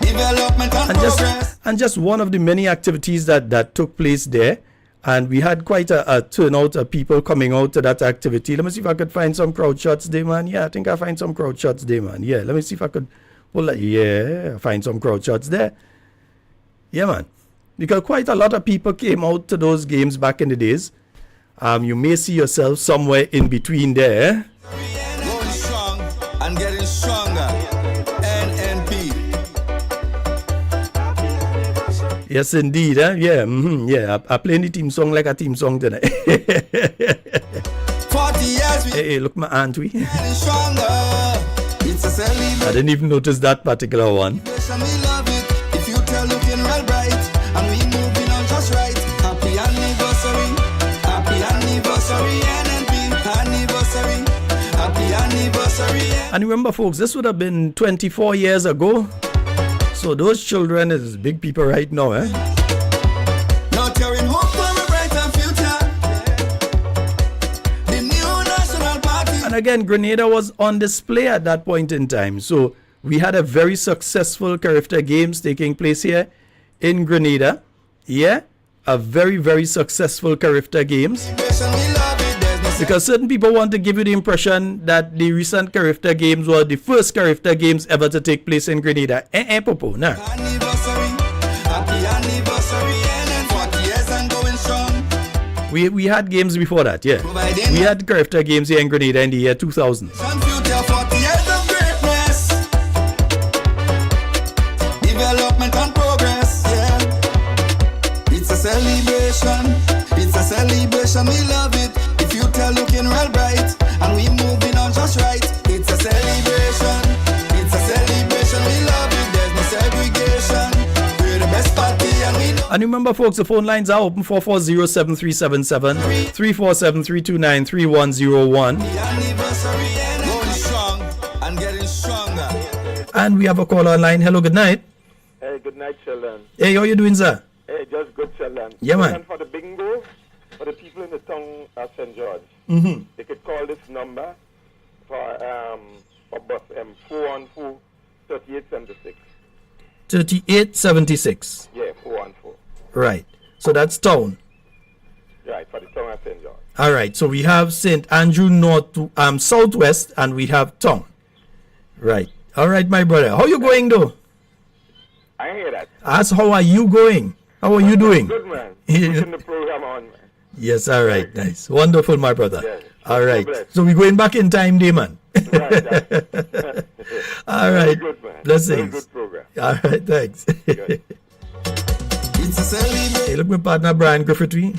development and progress. And just one of the many activities that took place there. And we had quite a turnout of people coming out to that activity. Let me see if I could find some crowd shots there, man. Yeah, I think I find some crowd shots there, man. Yeah, let me see if I could pull that. Yeah, find some crowd shots there. Yeah, man. Because quite a lot of people came out to those games back in the days. You may see yourself somewhere in between there. Going strong and getting stronger. NNP. Yes, indeed. Yeah, yeah. I'm playing the team song like a team song tonight. 40 years we Hey, look, my aunt, we. getting stronger. It's a celebration. I didn't even notice that particular one. We love it. The future looking real bright. And we moving on just right. Happy anniversary. Happy anniversary, NNP. Anniversary. Happy anniversary. And remember, folks, this would have been 24 years ago. So those children is big people right now, eh? Now carrying hope for a brighter future. The new national party. And again, Grenada was on display at that point in time. So we had a very successful Carifta Games taking place here in Grenada. Yeah, a very, very successful Carifta Games. Because certain people want to give you the impression that the recent Carifta Games were the first Carifta Games ever to take place in Grenada. Popo, nah. Anniversary. Happy anniversary. And 40 years and going strong. We had games before that, yeah. We had Carifta Games here in Grenada in the year 2000. Some future 40 years of greatness. Development and progress, yeah. It's a celebration. It's a celebration. We love it. The future looking real bright. And we moving on just right. It's a celebration. It's a celebration. We love it. There's no segregation. We're the best party and we know. And remember, folks, the phone lines are open 440-7377, 347-329-3101. The anniversary and going strong and getting stronger. And we have a call online. Hello, good night. Hey, good night, Sheldon. Hey, how you doing, sir? Hey, just good, Sheldon. Yeah, man. And for the bingo, for the people in the town of St. George, they could call this number for bus 414-3876. 3876. Yeah, 414. Right. So that's town. Right, for the town of St. George. All right. So we have St. Andrew North to Southwest, and we have town. Right. All right, my brother. How you going, though? I hear that. Ask how are you going? How are you doing? Good, man. Putting the program on, man. Yes, all right. Nice. Wonderful, my brother. Yes. All right. bless. So we're going back in time, day, man. Right, All Very right. good, man. Blessings. Very good program. All right, thanks. It's a celebration. Hey, look, my partner, Brian Griffith. We love it.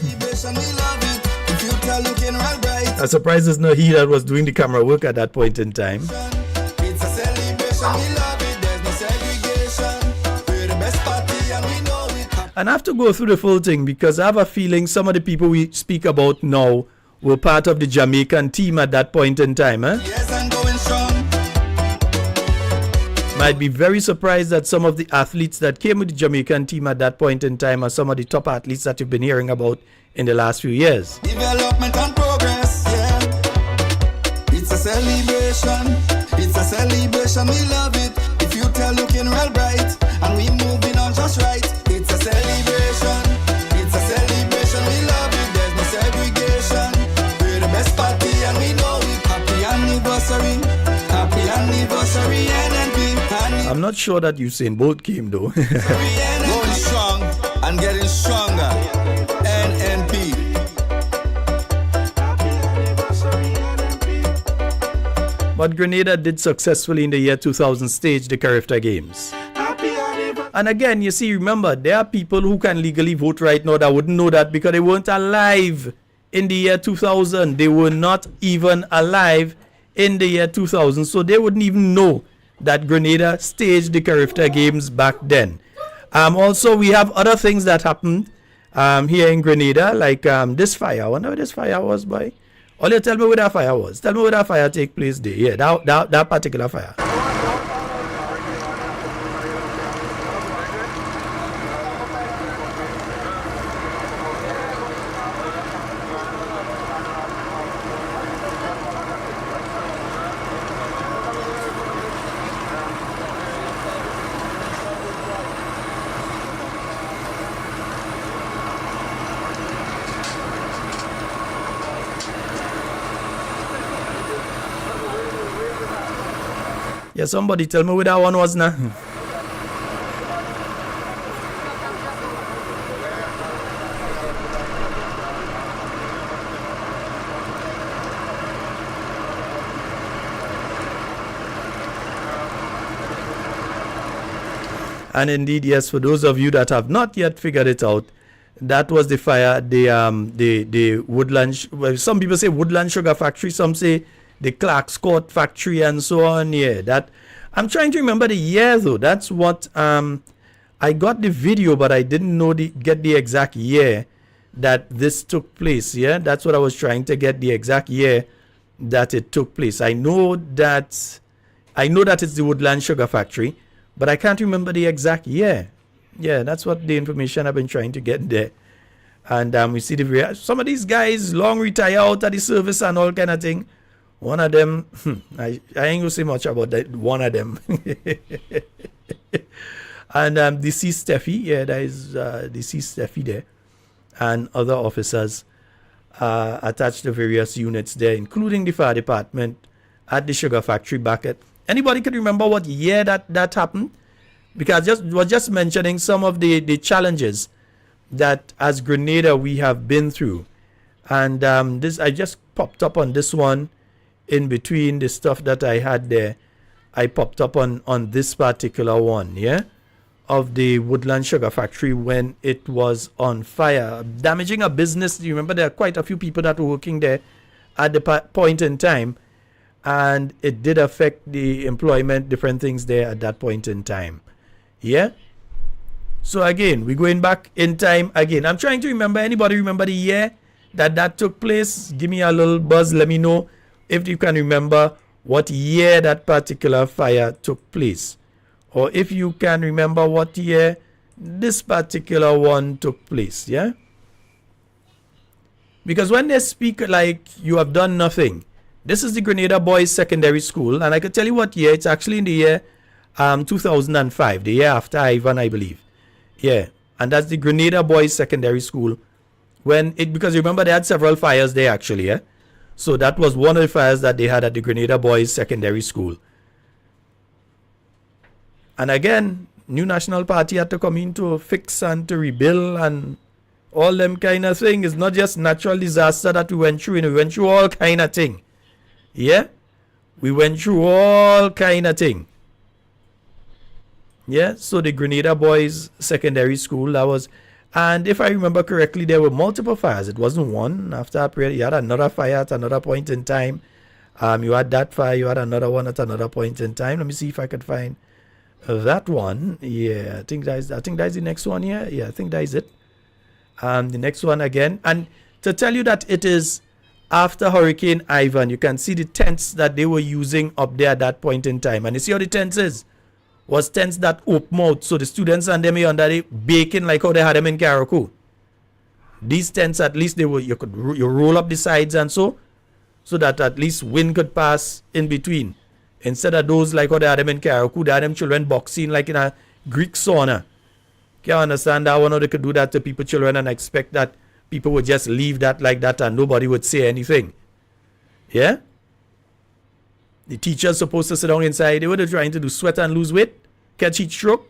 The future looking real bright. I'm surprised it's not he that was doing the camera work at that point in time. It's a celebration. We love it. There's no segregation. We're the best party and we know it. And I have to go through the full thing because I have a feeling some of the people we speak about now were part of the Jamaican team at that point in time. Yes, and going strong. Might be very surprised that some of the athletes that came with the Jamaican team at that point in time are some of the top athletes that you've been hearing about in the last few years. Development and progress, yeah. It's a celebration. It's a celebration. We love it. The future looking real bright. And we moving on just right. It's a celebration. It's a celebration. We love it. There's no segregation. We're the best party and we know it. Happy anniversary. Happy anniversary, NNP. I'm not sure that Usain Bolt came though. Going strong and getting stronger. NNP. But Grenada did successfully in the year 2000 stage the Carifta Games. And again, you see, remember, there are people who can legally vote right now that wouldn't know that because they weren't alive in the year 2000. They were not even alive in the year 2000. So they wouldn't even know that Grenada staged the Carifta Games back then. Also, we have other things that happened here in Grenada, like this fire. I wonder where this fire was, boy. Only tell me where that fire was. Tell me where that fire take place there. Yeah, that particular fire. Yeah, somebody tell me where that one was now. And indeed, yes, for those of you that have not yet figured it out, that was the fire, the Woodland, well, some people say Woodland Sugar Factory, some say the Clark's Court Factory and so on. Yeah, that, I'm trying to remember the year though. That's what, I got the video, but I didn't know get the exact year that this took place. Yeah, that's what I was trying to get, the exact year that it took place. I know that it's the Woodland Sugar Factory, but I can't remember the exact year. Yeah, that's what the information I've been trying to get there. And we see some of these guys long retire out of the service and all kind of thing. One of them, I ain't gonna say much about that. One of them. And deceased Steffi, yeah, there is deceased Steffi there, and other officers attached to various units there, including the fire department at the sugar factory back at. Anybody can remember what year that happened? Because was just mentioning some of the challenges that as Grenada we have been through. And this, I just popped up on this one in between the stuff that I had there. I popped up on this particular one, yeah, of the Woodland Sugar Factory when it was on fire, damaging a business. You remember there are quite a few people that were working there at the point in time, and it did affect the employment, different things there at that point in time. Yeah. So again, we're going back in time again. I'm trying to remember. Anybody remember the year that took place? Give me a little buzz. Let me know if you can remember what year that particular fire took place, or if you can remember what year this particular one took place. Yeah. Because when they speak like you have done nothing, this is the Grenada Boys Secondary School, and I can tell you what year. It's actually in the year 2005, the year after Ivan, I believe. Yeah, and that's the Grenada Boys Secondary School. Because remember they had several fires there actually, yeah? So that was one of the fires that they had at the Grenada Boys Secondary School. And again, New National Party had to come in to fix and to rebuild and all them kind of thing. It's not just natural disaster that we went through, we went through all kind of thing. Yeah? We went through all kind of thing. Yeah, so the Grenada Boys Secondary School, that was, and if I remember correctly, there were multiple fires. It wasn't one. After a period, you had another fire at another point in time. You had that fire, you had another one at another point in time. Let me see if I could find that one. Yeah, I think that's the next one here. Yeah, I think that is it. The next one again. And to tell you that it is after Hurricane Ivan, you can see the tents that they were using up there at that point in time. And you see how the tents was tents that open out, so the students and them under the baking like how they had them in Carriacou. These tents, at least you roll up the sides and so that at least wind could pass in between. Instead of those like how they had them in Carriacou, they had them children boxing like in a Greek sauna. Can't understand that one, how they could do that to children and expect that people would just leave that like that and nobody would say anything. Yeah? The teachers supposed to sit down inside. They were trying to do sweat and lose weight, catch heat stroke.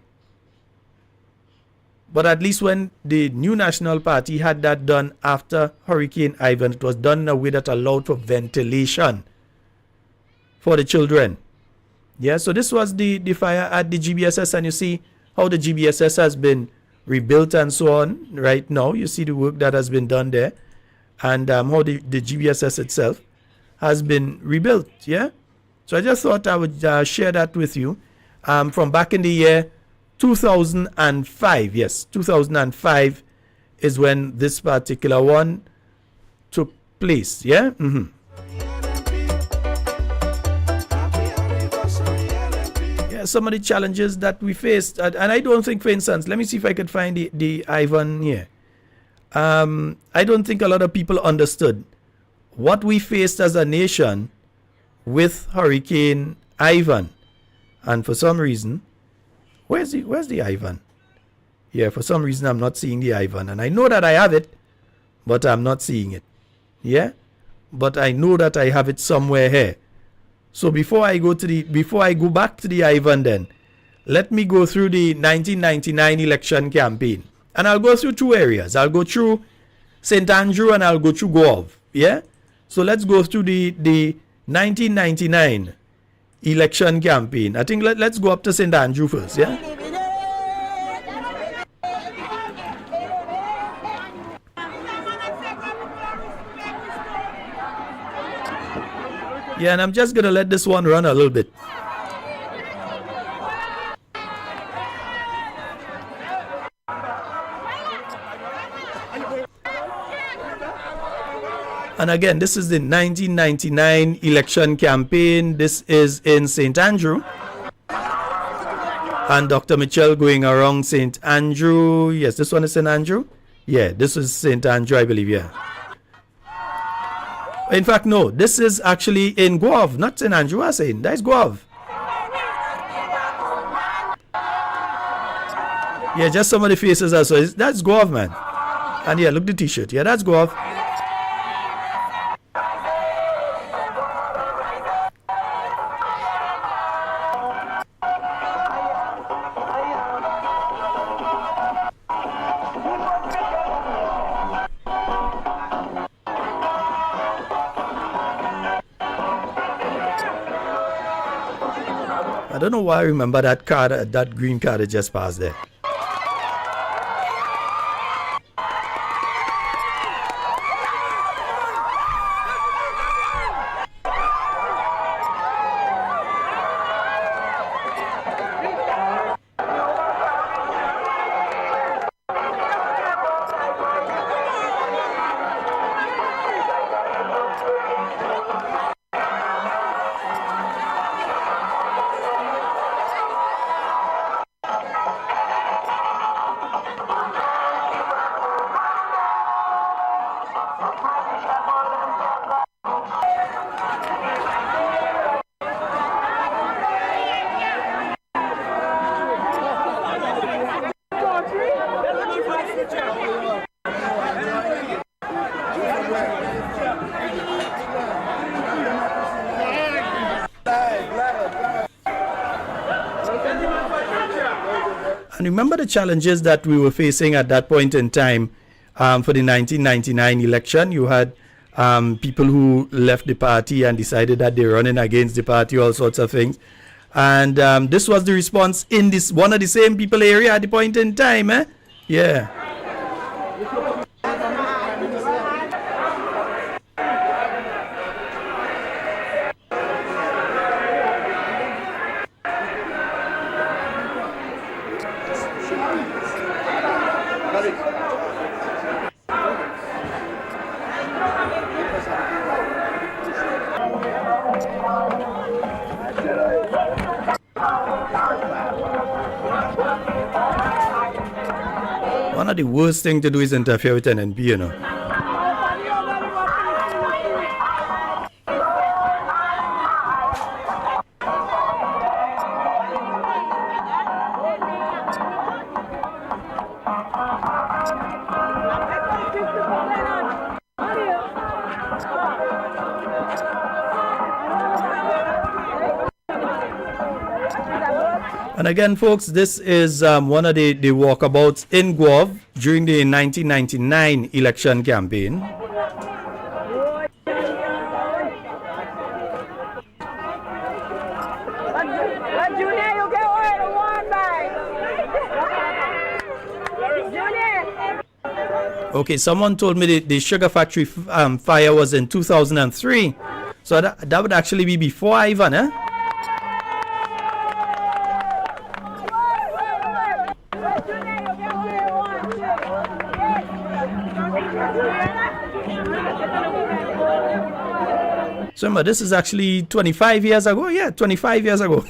But at least when the New National Party had that done after Hurricane Ivan, it was done in a way that allowed for ventilation for the children. Yeah, so this was the fire at the GBSS, and you see how the GBSS has been rebuilt and so on right now. You see the work that has been done there, and how the GBSS itself has been rebuilt. Yeah. So I just thought I would share that with you from back in the year 2005. Yes, 2005 is when this particular one took place. Yeah. Mm-hmm. Yeah, some of the challenges that we faced, and I don't think, for instance, let me see if I could find the Ivan here. I don't think a lot of people understood what we faced as a nation with Hurricane Ivan. And for some reason, where's the Ivan? Yeah, for some reason I'm not seeing the Ivan, and I know that I have it, but I'm not seeing it. Yeah, but I know that I have it somewhere here. So before I go back to the Ivan, then let me go through the 1999 election campaign, and I'll go through two areas. I'll go through St. Andrew and I'll go through Gove. Yeah, so let's go through the 1999 election campaign. I think let's go up to St. Andrew first, yeah? Yeah, and I'm just going to let this one run a little bit. And again, this is the 1999 election campaign. This is in St. Andrew. And Dr. Mitchell going around St. Andrew. Yes, this one is St. Andrew. Yeah, this is St. Andrew, I believe, yeah. In fact, no, this is actually in Guave, not St. Andrew, I'm saying. That's Guave. Yeah, just some of the faces also. That's Guave, man. And yeah, look the t-shirt. Yeah, that's Guave. I don't know why I remember that card, that green card that just passed there. And remember the challenges that we were facing at that point in time for the 1999 election. You had people who left the party and decided that they're running against the party, all sorts of things. And this was the response in this one of the same people area at the point in time. Yeah. One of the worst things to do is interfere with an NP, you know. And again, folks, this is one of the walkabouts in Guave during the 1999 election campaign. Okay, someone told me the sugar factory fire was in 2003. So that would actually be before Ivan, eh? So remember, this is actually 25 years ago. Yeah, 25 years ago.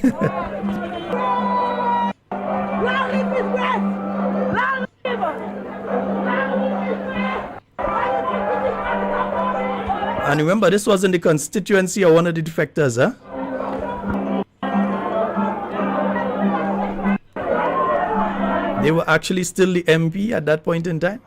And remember, this was in the constituency of one of the defectors, huh? They were actually still the MP at that point in time.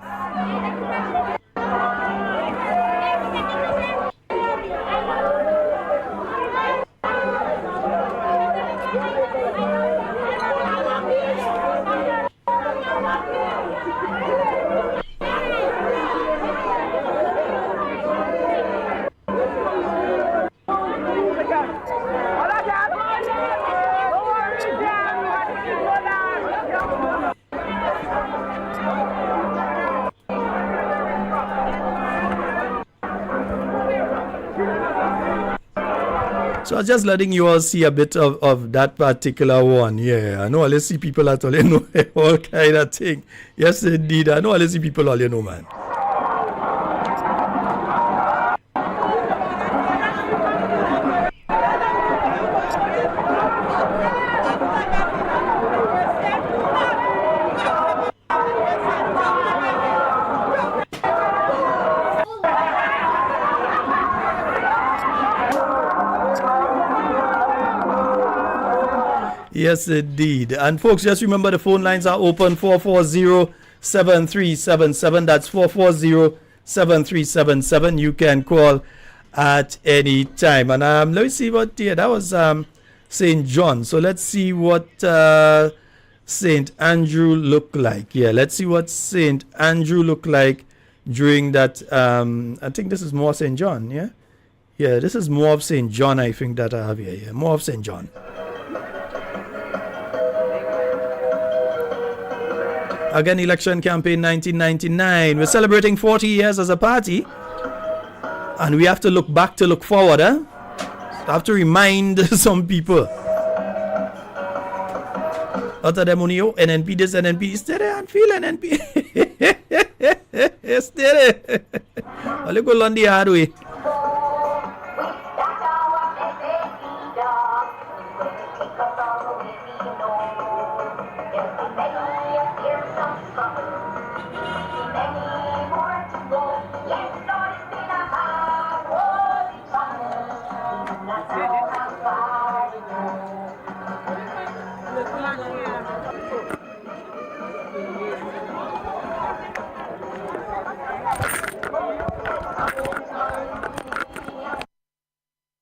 So I was just letting you all see a bit of that particular one. Yeah, I know all you see people at all, you know, all kind of thing. Yes, indeed. I know all you see people all, you know, man. Yes, indeed. And folks, just remember the phone lines are open 440-7377. That's 440-7377. You can call at any time. And let me see what, that was St. John. So let's see what St. Andrew looked like. Yeah, let's see what St. Andrew looked like during that. I think this is more St. John, yeah? Yeah, this is more of St. John, I think, that I have here. Yeah, more of St. John. Again, election campaign 1999. We're celebrating 40 years as a party. And we have to look back to look forward, eh? I have to remind some people. Other than money, NNP this, NNP stay there and feel NNP. Stay there. I'll go on the hard way.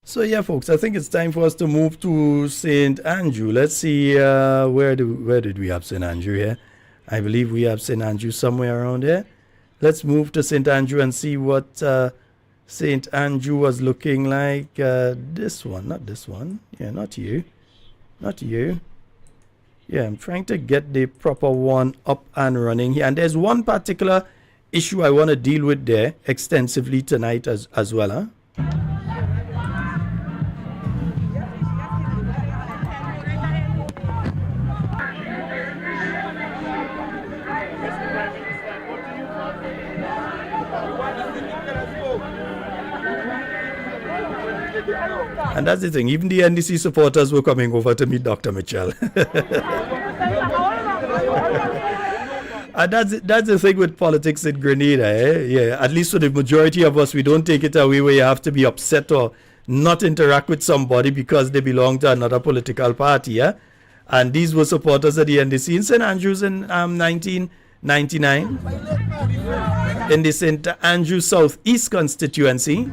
So yeah, folks, I think it's time for us to move to St. Andrew. Let's see, where did we have St. Andrew here? I believe we have St. Andrew somewhere around here. Let's move to St. Andrew and see what St. Andrew was looking like. This one, not this one. Yeah, not you. Not you. Yeah, I'm trying to get the proper one up and running here. And there's one particular issue I want to deal with there extensively tonight as well, huh? And that's the thing, even the NDC supporters were coming over to meet Dr. Mitchell. And that's the thing with politics in Grenada, eh? Yeah, at least for the majority of us, we don't take it away where you have to be upset or not interact with somebody because they belong to another political party, yeah? And these were supporters of the NDC in St. Andrews in 1999, in the St. Andrews Southeast constituency.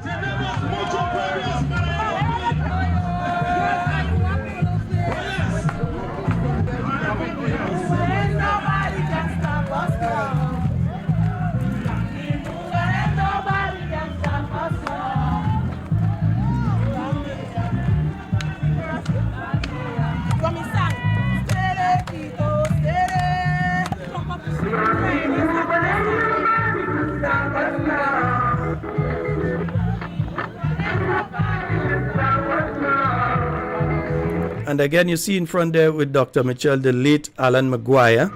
And again, you see in front there with Dr. Mitchell, the late Alan Maguire.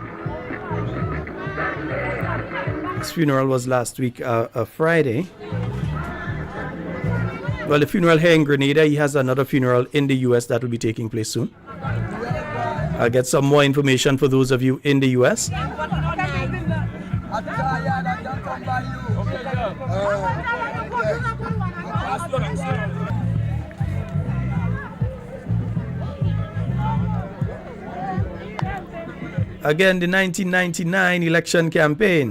His funeral was last week, Friday. Well, the funeral here in Grenada, he has another funeral in the US that will be taking place soon. I'll get some more information for those of you in the US. Again, the 1999 election campaign.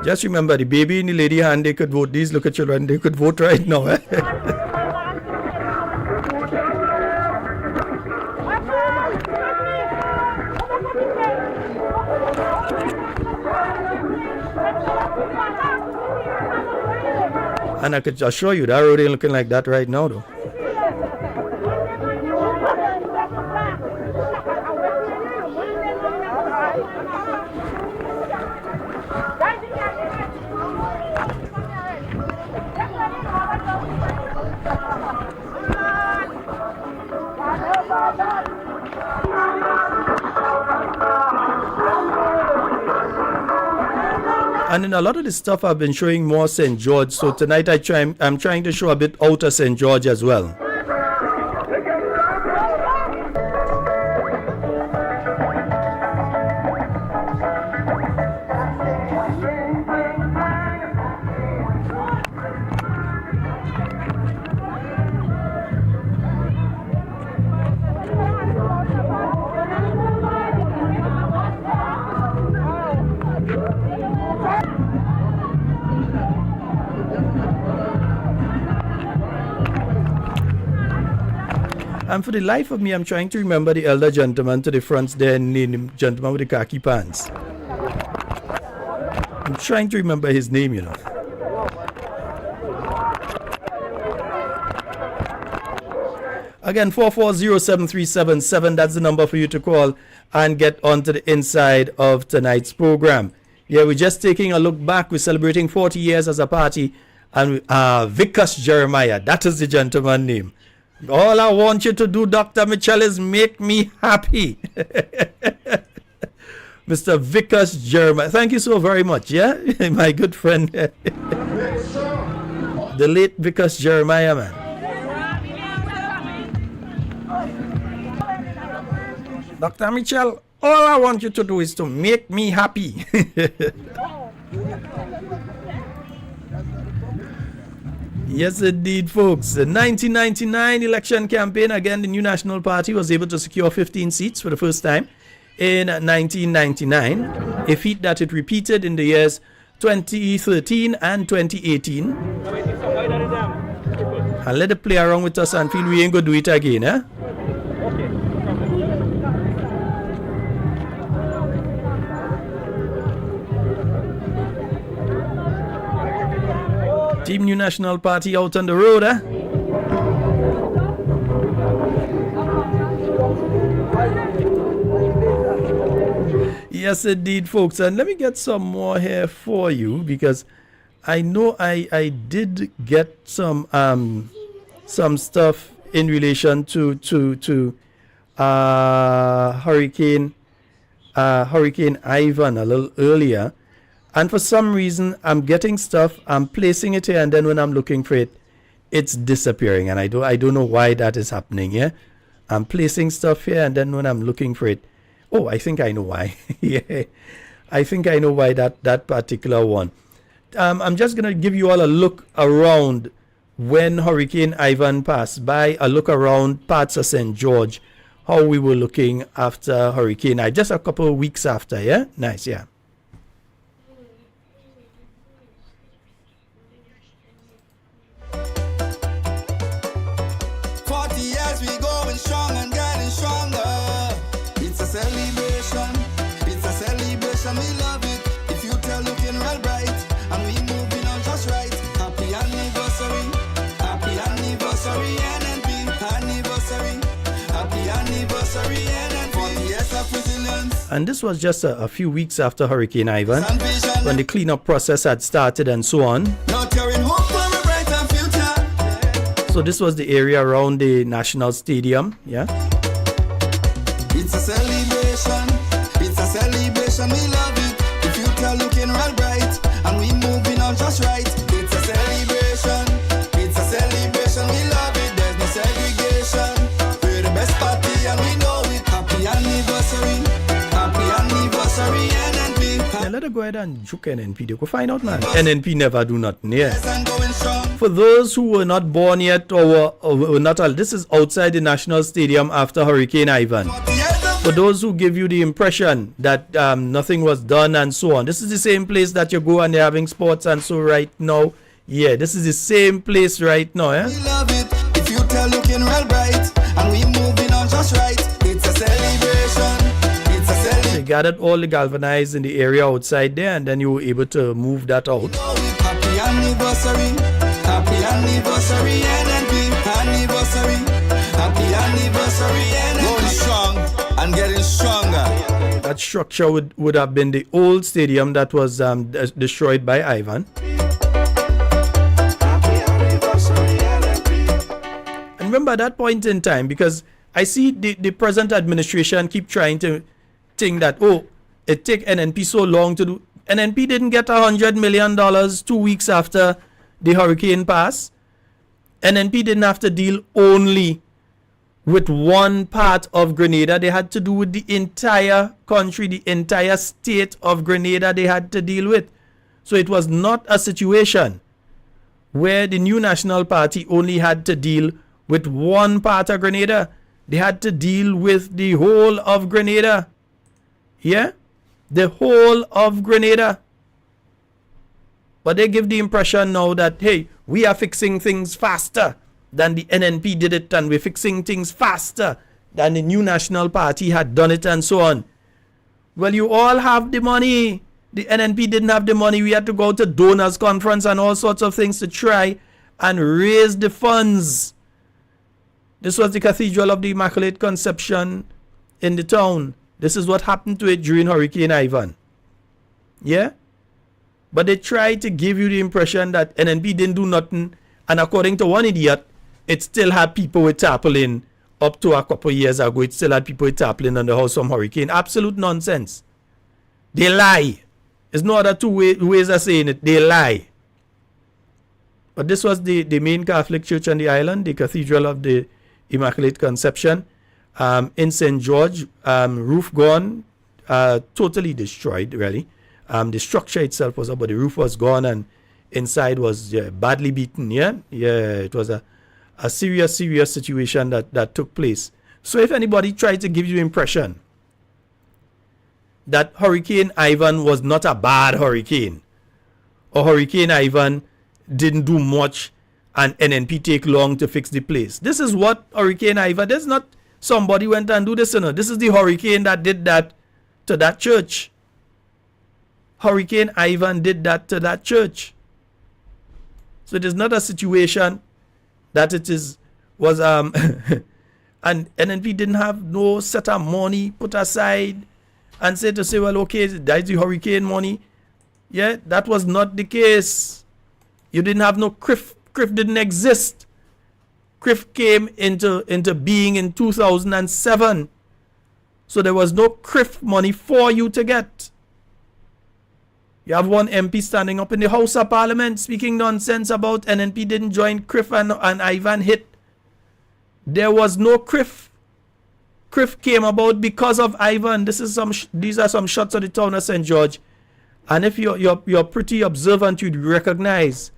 Just remember, the baby in the lady hand, they could vote. These little children, they could vote right now. Eh? And I could assure you that road ain't looking like that right now, though. And in a lot of the stuff I've been showing more St. George. So tonight I'm trying to show a bit outer St. George as well. And for the life of me, I'm trying to remember the elder gentleman to the front there, the gentleman with the khaki pants. I'm trying to remember his name, you know. Again, 4407377, that's the number for you to call and get onto the inside of tonight's program. Yeah, we're just taking a look back. We're celebrating 40 years as a party. And Vikas Jeremiah, that is the gentleman's name. All I want you to do, Dr. Mitchell, is make me happy. Mr. Vikas Jeremiah. Thank you so very much, yeah? My good friend. The late Vikas Jeremiah, man. Dr. Mitchell, all I want you to do is to make me happy. Yes, indeed, folks. The 1999 election campaign, again, the New National Party was able to secure 15 seats for the first time in 1999, a feat that it repeated in the years 2013 and 2018. And let it play around with us and feel we ain't going to do it again, eh? Team New National Party out on the road, eh? Yes, indeed, folks. And let me get some more here for you, because I know I did get some stuff in relation to Hurricane Ivan a little earlier. And for some reason, I'm getting stuff, I'm placing it here, and then when I'm looking for it, it's disappearing. And I don't know why that is happening, yeah? I'm placing stuff here, and then when I'm looking for it, oh, I think I know why. Yeah, I think I know why that particular one. I'm just going to give you all a look around when Hurricane Ivan passed by, a look around parts of St. George, how we were looking after Hurricane Ivan, just a couple of weeks after, yeah? Nice, yeah. Celebration, it's a celebration, we love it. The future looking real bright, and we moving on just right. Happy anniversary, NNP, anniversary, happy anniversary, NNP. 40 years of resilience. And this was just a few weeks after Hurricane Ivan, when the cleanup process had started and so on. So this was the area around the National Stadium, yeah. It's a celebration, we love it. The future looking real bright, and we moving on just right. It's a celebration, we love it. There's no segregation, we're the best party and we know it. Happy anniversary, NNP. Yeah, let her go ahead and juke NNP. They go find out, man. NNP never do nothing, yeah. For those who were not born yet or were not, this is outside the National Stadium after Hurricane Ivan. For those who give you the impression that nothing was done and so on, this is the same place that you go and they're having sports and so right now. Yeah, this is the same place right now, eh? We love it, the future looking real bright, and we moving on just right. It's a celebration, They gathered all the galvanized in the area outside there, and then you were able to move that out. Happy anniversary, NNP, happy anniversary, NNP. Going strong and getting stronger. That structure would have been the old stadium that was destroyed by Ivan. And remember that point in time, because I see the present administration keep trying to think that, oh, it take NNP so long to do. NNP didn't get $100 million 2 weeks after the hurricane passed. NNP didn't have to deal only with one part of Grenada. They had to do with the entire country, the entire state of Grenada they had to deal with. So it was not a situation where the New National Party only had to deal with one part of Grenada. They had to deal with the whole of Grenada. Yeah? The whole of Grenada. But they give the impression now that, hey, we are fixing things faster than the NNP did it, and we're fixing things faster than the New National Party had done it, and so on. Well, you all have the money. The NNP didn't have the money. We had to go to donors conference and all sorts of things to try and raise the funds. This was the Cathedral of the Immaculate Conception in the town. This is what happened to it during Hurricane Ivan. Yeah? But they tried to give you the impression that NNP didn't do nothing, and according to one idiot, it still had people with tarpaulin up to a couple years ago. It still had people with tarpaulin on the house from hurricane. Absolute nonsense. They lie. There's no other two ways of saying it. They lie. But this was the main Catholic church on the island, the Cathedral of the Immaculate Conception. In St. George, roof gone, totally destroyed, really. The structure itself was up, but the roof was gone, and inside was badly beaten. Yeah, it was a serious situation that took place. So if anybody tried to give you the impression that Hurricane Ivan was not a bad hurricane, or Hurricane Ivan didn't do much and NNP take long to fix the place, this is what Hurricane Ivan, there's not somebody went and do this, you know. This is the hurricane that did that to that church. Hurricane Ivan did that to that church. So it is not a situation that was and NNP didn't have no set of money put aside and say, well, okay, that's the hurricane money. Yeah, that was not the case. You didn't have no CRIF. CRIF didn't exist. CRIF came into being in 2007. So there was no CRIF money for you to get. You have one MP standing up in the House of Parliament speaking nonsense about NNP didn't join CRIF and Ivan hit. There was no CRIF. CRIF came about because of Ivan. These are some shots of the town of St. George. And if you're pretty observant, you'd recognize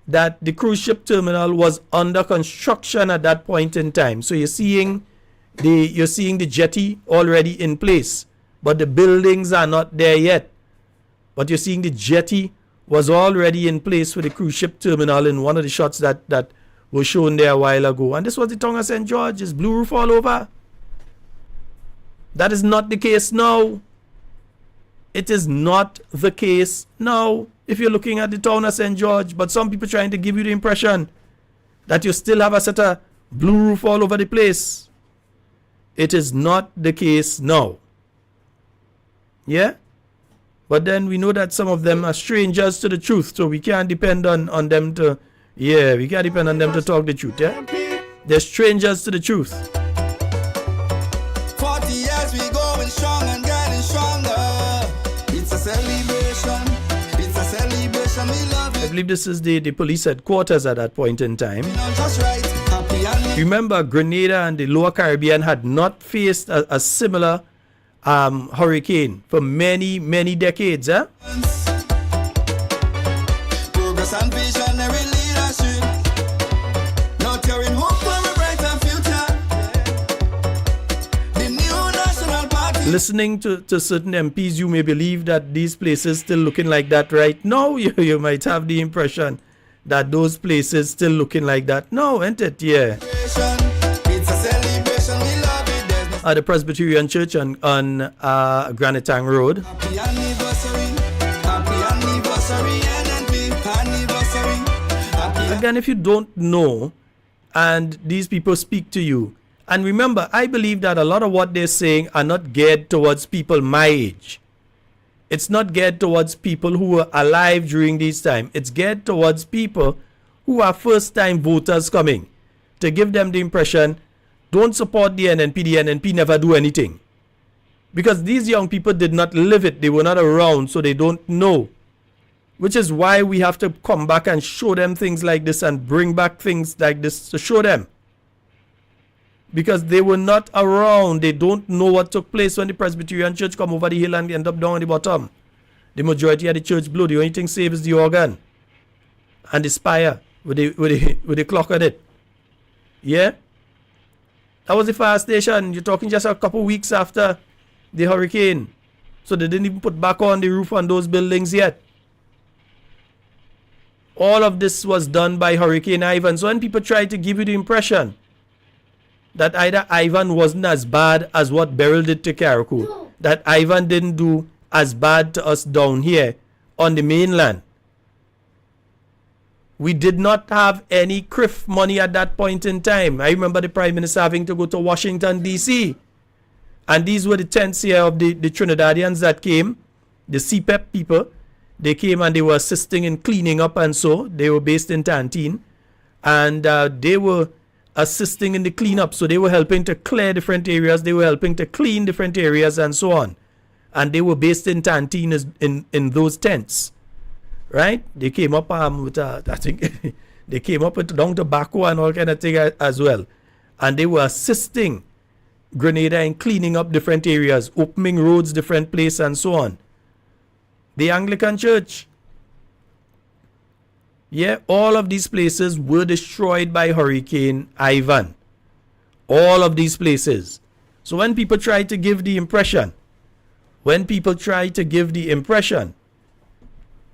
that the cruise ship terminal was under construction at that point in time. So you're seeing the jetty already in place, but the buildings are not there yet. But you're seeing the jetty was already in place for the cruise ship terminal in one of the shots that was shown there a while ago. And this was the town of St. George. It's blue roof all over. That is not the case now. It is not the case now if you're looking at the town of St. George. But some people trying to give you the impression that you still have a set of blue roof all over the place. It is not the case now. Yeah? But then we know that some of them are strangers to the truth, so we can't depend on them to, we can't depend on them to talk the truth, yeah? They're strangers to the truth. 40 years we going strong and getting stronger. It's a celebration. It's a celebration. We love it. I believe this is the police headquarters at that point in time. Just right. Remember, Grenada and the Lower Caribbean had not faced a similar hurricane for many decades. Progress and visionary leadership. Not carrying hope for a brighter future. The new national party. Listening to certain MPs, you may believe that these places still looking like that right now. You might have the impression that those places still looking like that. No, ain't it? Yeah. It's a celebration. We love it. At the Presbyterian Church on Granitang Road. Happy anniversary, NNP, anniversary. Again, if you don't know and these people speak to you, and remember, I believe that a lot of what they're saying are not geared towards people my age. It's not geared towards people who were alive during this time. It's geared towards people who are first-time voters coming to give them the impression, don't support the NNP never do anything. Because these young people did not live it. They were not around, so they don't know. Which is why we have to come back and show them things like this and bring back things like this to show them. Because they were not around. They don't know what took place when the Presbyterian Church come over the hill and end up down at the bottom. The majority of the church blew. The only thing saved is the organ and the spire with the clock on it. Yeah? That was the fire station. You're talking just a couple weeks after the hurricane. So they didn't even put back on the roof on those buildings yet. All of this was done by Hurricane Ivan. So when people try to give you the impression that either Ivan wasn't as bad as what Beryl did to Carriacou, that Ivan didn't do as bad to us down here on the mainland. We did not have any CRIF money at that point in time. I remember the Prime Minister having to go to Washington, D.C. And these were the tents here of the Trinidadians that came, the CPEP people. They came and they were assisting in cleaning up, and so they were based in Tantine. And they were assisting in the cleanup. So they were helping to clear different areas. They were helping to clean different areas and so on. And they were based in Tantine in those tents. Right? They came up with, I think, they came up with long tobacco and all kind of thing as well. And they were assisting Grenada in cleaning up different areas, opening roads, different places and so on. The Anglican Church. Yeah, all of these places were destroyed by Hurricane Ivan. All of these places. So when people try to give the impression,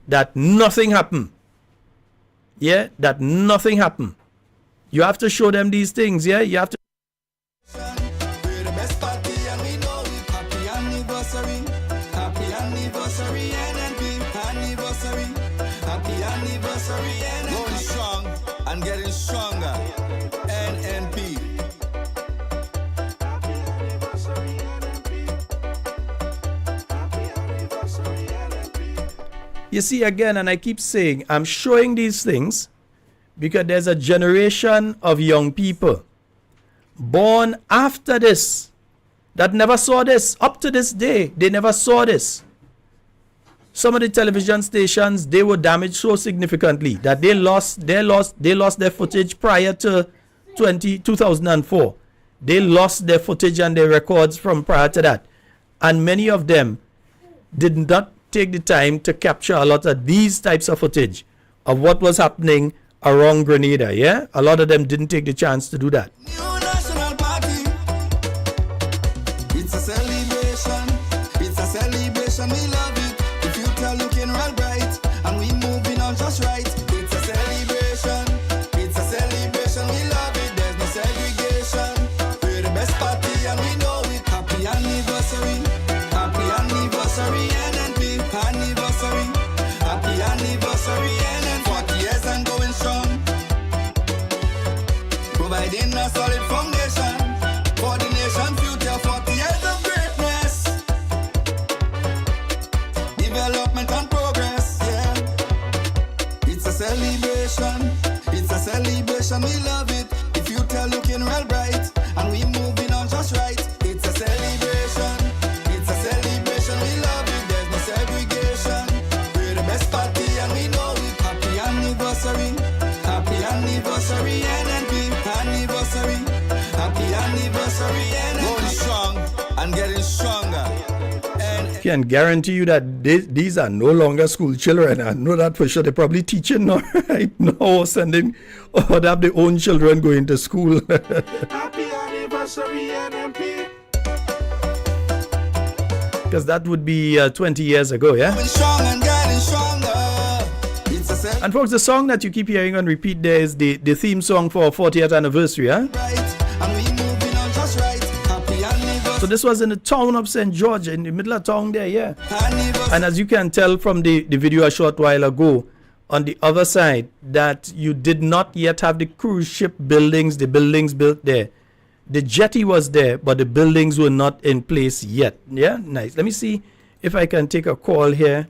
that nothing happened, yeah, that nothing happened, you have to show them these things, yeah, you have to. Going strong and getting stronger. NNP. You see, again, and I keep saying, I'm showing these things because there's a generation of young people born after this that never saw this. Up to this day, they never saw this. Some of the television stations, they were damaged so significantly that they lost their footage prior to 2004. They lost their footage and their records from prior to that. And many of them did not take the time to capture a lot of these types of footage of what was happening around Grenada. Yeah, a lot of them didn't take the chance to do that. New national party. It's a celebration. It's a celebration. We love it. The future looking real bright, and we moving on just right. It's a celebration. It's a celebration. We love it. There's no segregation. We're the best party, and we know it. Happy anniversary. Happy anniversary. Anniversary, happy anniversary, and 40 years and going strong. Providing a solid foundation for the nation's future. 40 years of greatness, development and progress. Yeah, it's a celebration. It's a celebration. We love it. The future looking real bright, and we moving on just right. It's a celebration. It's a celebration. We love it. Segregation, we're the best party and we know it. Happy anniversary, NNP, anniversary, happy anniversary, NNP. Going strong and getting stronger. And can guarantee you that these are no longer school children. I know that for sure. They're probably teaching now, right now, sending or have their own children going to school. happy anniversary, NNP. Because that would be 20 years ago, yeah? And folks, the song that you keep hearing on repeat there is the theme song for our 40th anniversary, huh? So this was in the town of St. George, in the middle of town there, yeah? And as you can tell from the video a short while ago, on the other side, that you did not yet have the cruise ship buildings, the buildings built there. The jetty was there, but the buildings were not in place yet. Yeah, nice. Let me see if I can take a call here.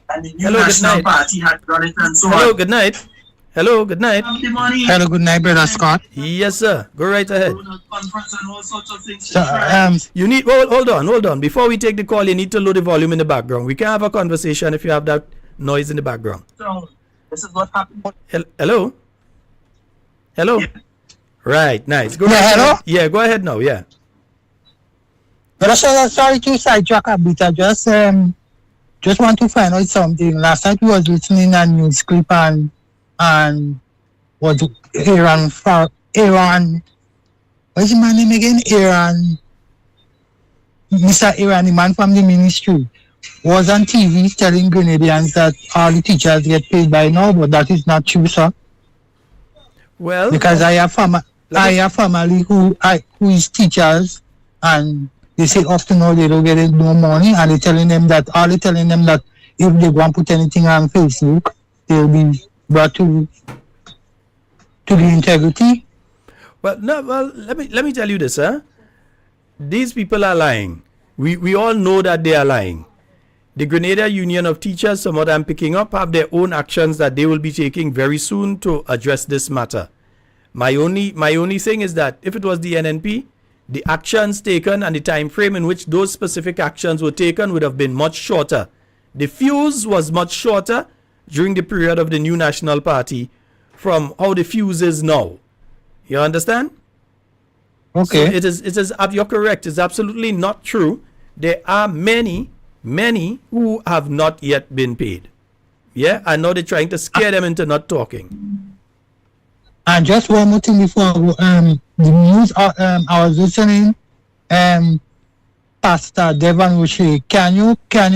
And the new National Party had done it and so on. Hello, good night. Hello, good night. Hello, good night, Brother Scott. Yes, sir. Go right ahead. So, you need hold on. Before we take the call, you need to lower the volume in the background. We can have a conversation if you have that noise in the background. this is what happened. Hello? Hello? Yeah. Right, nice. Go yeah, right hello? ahead. Yeah, go ahead now, yeah. But sorry to sidetrack a bit. I just want to find out something. Last night we was listening to news clip and was Iran, what's my name again? Mr. Iran, the man from the ministry, was on TV telling Grenadians that all the teachers get paid by now, but that is not true, sir. Well, because I have family who is teachers, and they say often now they don't get no money, and they're telling them that if they go and put anything on Facebook, they'll be brought to the integrity. Well, no. Well, let me tell you this, huh? These people are lying. We all know that they are lying. The Grenada Union of Teachers, from what I'm picking up, have their own actions that they will be taking very soon to address this matter. My only thing is that if it was the NNP, the actions taken and the time frame in which those specific actions were taken would have been much shorter. The fuse was much shorter during the period of the new National Party from how the fuse is now. You understand? Okay. So it is, you're correct. It's absolutely not true. There are many who have not yet been paid. Yeah, and now they're trying to scare them into not talking. And just one more thing before the news. I was listening. Pastor Devon Roche, can you when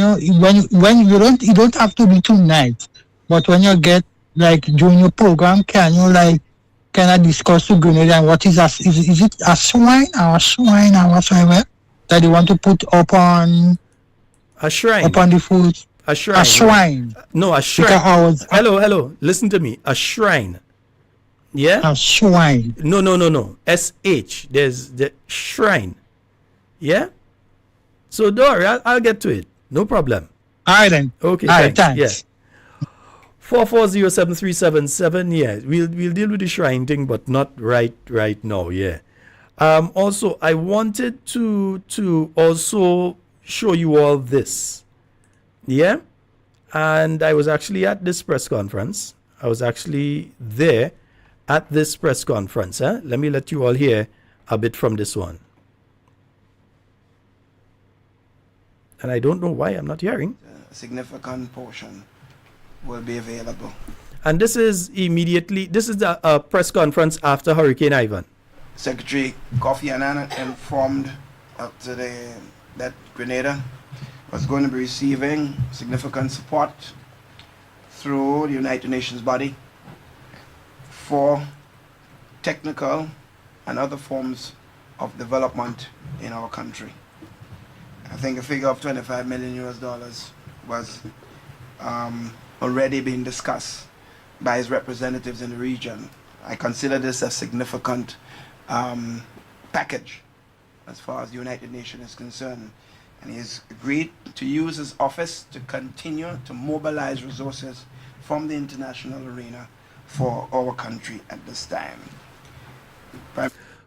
you don't have to be tonight, but when you get like during your program, can I discuss to Grenada what is it a swine or whatsoever that they want to put up on a shrine upon the food? A shrine. A shrine. No, a shrine. Hello. Listen to me. A shrine. Yeah? A shrine. No. SH. There's the shrine. Yeah? So, Dory, I'll get to it. No problem. All right, then. Okay, all right, thanks. Yeah. 4407377. Yeah, we'll deal with the shrine thing, but not right now. Yeah. Also, I wanted to also show you all this. Yeah. And I was actually at this press conference. I was actually there at this press conference. Let me let you all hear a bit from this one. And I don't know why I'm not hearing. A significant portion will be available. And this is the press conference after Hurricane Ivan. Secretary Kofi Annan informed today that Grenada was going to be receiving significant support through the United Nations body for technical and other forms of development in our country. I think a figure of $25 million was already being discussed by his representatives in the region. I consider this a significant package as far as the United Nations is concerned. And he has agreed to use his office to continue to mobilize resources from the international arena for our country at this time.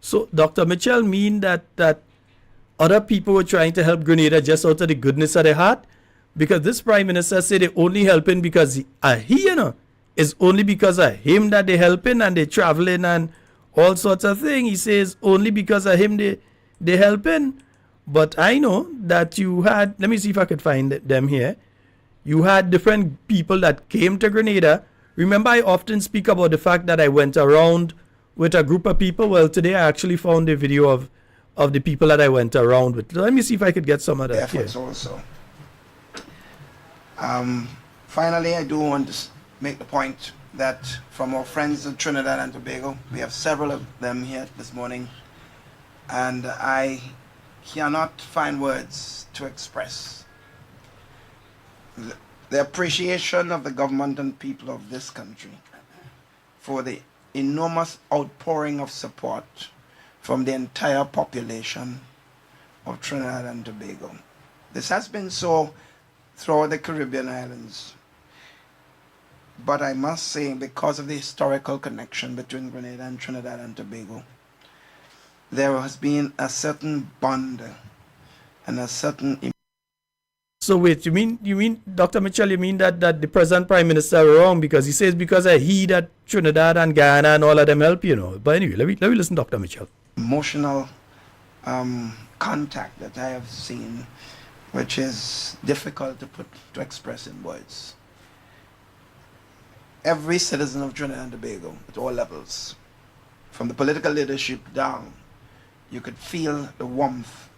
So, Dr. Mitchell, mean that other people were trying to help Grenada just out of the goodness of their heart? Because this Prime Minister said they're only helping because it's only because of him that they're helping and they're traveling and all sorts of things. He says only because of him they're helping. But I know that you had, let me see if I could find them here. You had different people that came to Grenada. Remember, I often speak about the fact that I went around with a group of people. Well, today I actually found a video of the people that I went around with. Let me see if I could get some of that efforts here. Also. Finally, I do want to make the point that from our friends in Trinidad and Tobago, we have several of them here this morning, and I cannot find words to express the appreciation of the government and people of this country for the enormous outpouring of support from the entire population of Trinidad and Tobago. This has been so throughout the Caribbean islands. But I must say, because of the historical connection between Grenada and Trinidad and Tobago, there has been a certain bond and a certain... So wait, you mean, Dr. Mitchell, you mean that the present Prime Minister wrong because he says because he that Trinidad and Guyana and all of them help, But anyway, let me listen to Dr. Mitchell. Emotional contact that I have seen, which is difficult to express in words. Every citizen of Trinidad and Tobago, at all levels, from the political leadership down, you could feel the warmth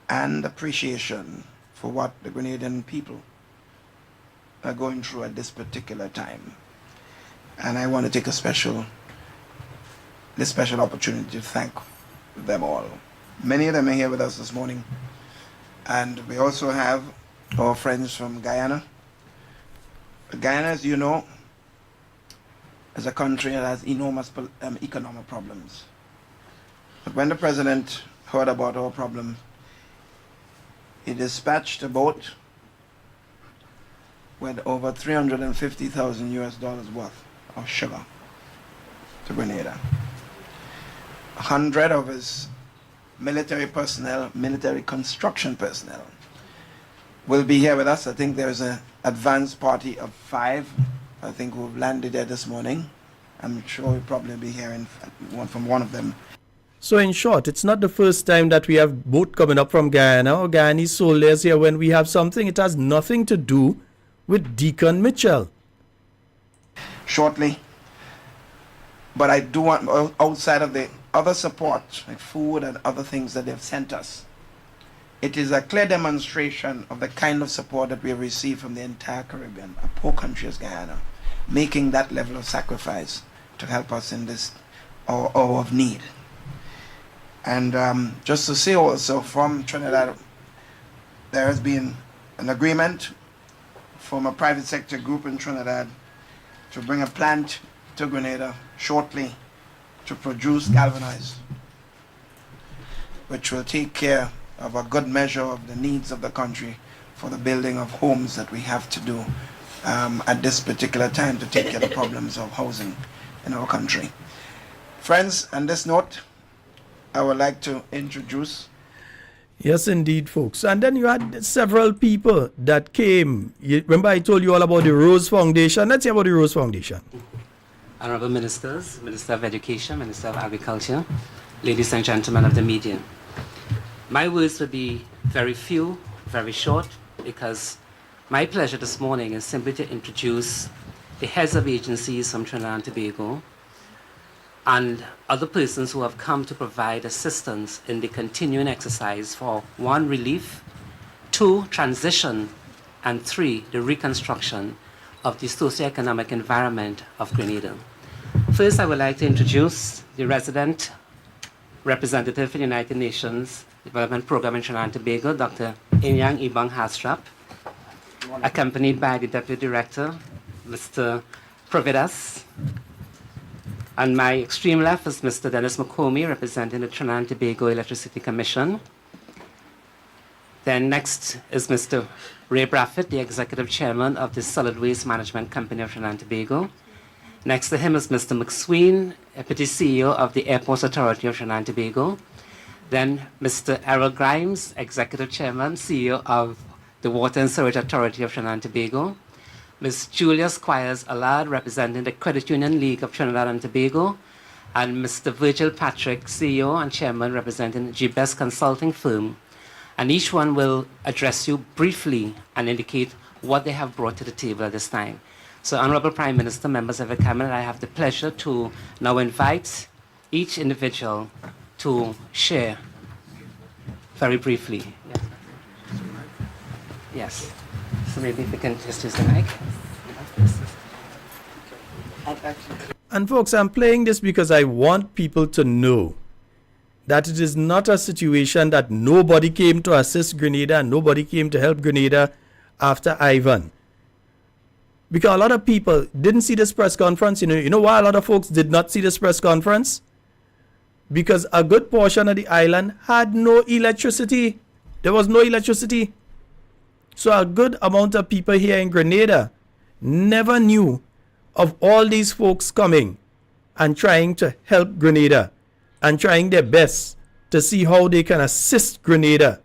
and appreciation for what the Grenadian people are going through at this particular time. And I want to take this special opportunity to thank them all. Many of them are here with us this morning. And we also have our friends from Guyana. Guyana, as you know, is a country that has enormous economic problems. But when the president heard about our problem, he dispatched a boat with over $350,000 worth of sugar to Grenada. 100 of his military personnel, military construction personnel, will be here with us. I think there's an advance party of 5, I think, who've landed there this morning. I'm sure we'll probably be hearing from one of them. So in short, it's not the first time that we have boat coming up from Guyana or Guyanese soldiers here when we have something. It has nothing to do with Deacon Mitchell. Shortly. But I do want, outside of the other support, like food and other things that they've sent us, it is a clear demonstration of the kind of support that we have received from the entire Caribbean, a poor country as Guyana, making that level of sacrifice to help us in this hour of need. And just to say also, from Trinidad, there has been an agreement from a private sector group in Trinidad to bring a plant to Grenada shortly to produce galvanized, which will take care of a good measure of the needs of the country for the building of homes that we have to do at this particular time to take care of the problems of housing in our country. Friends, on this note, I would like to introduce. Yes, indeed, folks. And then you had several people that came. Remember I told you all about the Rose Foundation? Let's hear about the Rose Foundation. Honorable Ministers, Minister of Education, Minister of Agriculture, ladies and gentlemen of the media. My words will be very few, very short, because my pleasure this morning is simply to introduce the heads of agencies from Trinidad and Tobago and other persons who have come to provide assistance in the continuing exercise for 1, relief, 2, transition, and 3, the reconstruction of the socioeconomic environment of Grenada. First, I would like to introduce the resident representative for the United Nations Development Program in Trinidad and Tobago, Dr. Inyang Ibang Hastrap, accompanied by the Deputy Director, Mr. Providas. On my extreme left is Mr. Dennis McComey, representing the Trinidad and Tobago Electricity Commission. Then next is Mr. Ray Braffett, the Executive Chairman of the Solid Waste Management Company of Trinidad and Tobago. Next to him is Mr. McSween, Deputy CEO of the Airports Authority of Trinidad and Tobago. Then Mr. Errol Grimes, Executive Chairman, CEO of the Water and Sewerage Authority of Trinidad and Tobago. Ms. Julia Squires Allard, representing the Credit Union League of Trinidad and Tobago, and Mr. Virgil Patrick, CEO and Chairman, representing GBEST Consulting Firm. And each one will address you briefly and indicate what they have brought to the table at this time. So, Honorable Prime Minister, members of the Cabinet, I have the pleasure to now invite each individual to share very briefly. Yes. So maybe if we can just use the mic. And folks, I'm playing this because I want people to know that it is not a situation that nobody came to assist Grenada and nobody came to help Grenada after Ivan. Because a lot of people didn't see this press conference. You know why a lot of folks did not see this press conference? Because a good portion of the island had no electricity. There was no electricity. So a good amount of people here in Grenada never knew of all these folks coming and trying to help Grenada and trying their best to see how they can assist Grenada.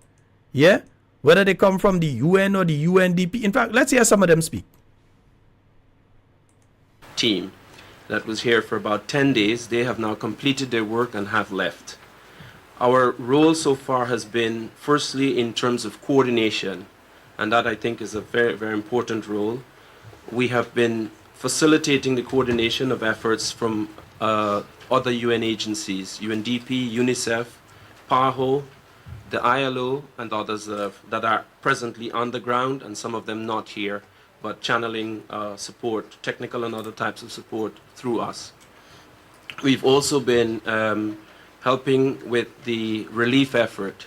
Yeah? Whether they come from the UN or the UNDP. In fact, let's hear some of them speak. Team that was here for about 10 days, they have now completed their work and have left. Our role so far has been, firstly, in terms of coordination, and that I think is a very, very important role. We have been facilitating the coordination of efforts from other UN agencies, UNDP, UNICEF, PAHO, the ILO, and others that are presently on the ground, and some of them not here, but channeling support, technical and other types of support through us. We've also been helping with the relief effort.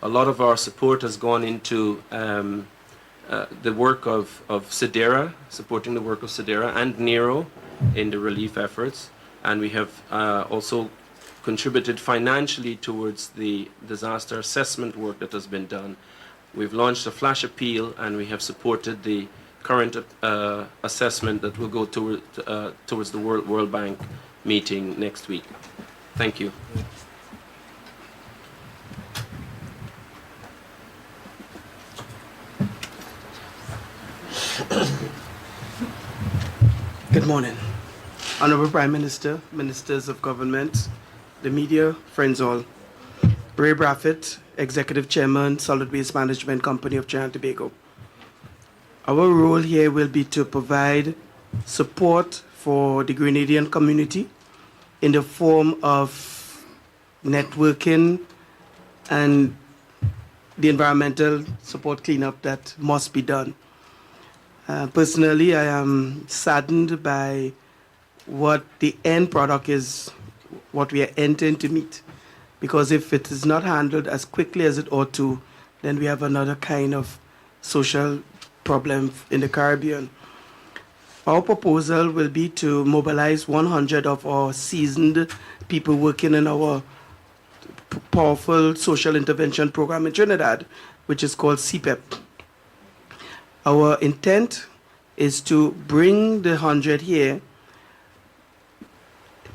A lot of our support has gone into the work of SEDERA, supporting the work of SEDERA and NERO in the relief efforts. And we have also contributed financially towards the disaster assessment work that has been done. We've launched a flash appeal, and we have supported the current assessment that will go towards the World Bank meeting next week. Thank you. Good morning. Honorable Prime Minister, Ministers of Government, the media, friends all. Ray Braffett, Executive Chairman, Solid Waste Management Company of Trinidad and Tobago. Our role here will be to provide support for the Grenadian community in the form of networking and the environmental support cleanup that must be done. Personally, I am saddened by what the end product is, what we are entering to meet. Because if it is not handled as quickly as it ought to, then we have another kind of social problem in the Caribbean. Our proposal will be to mobilize 100 of our seasoned people working in our powerful social intervention program in Trinidad, which is called CPEP. Our intent is to bring the 100 here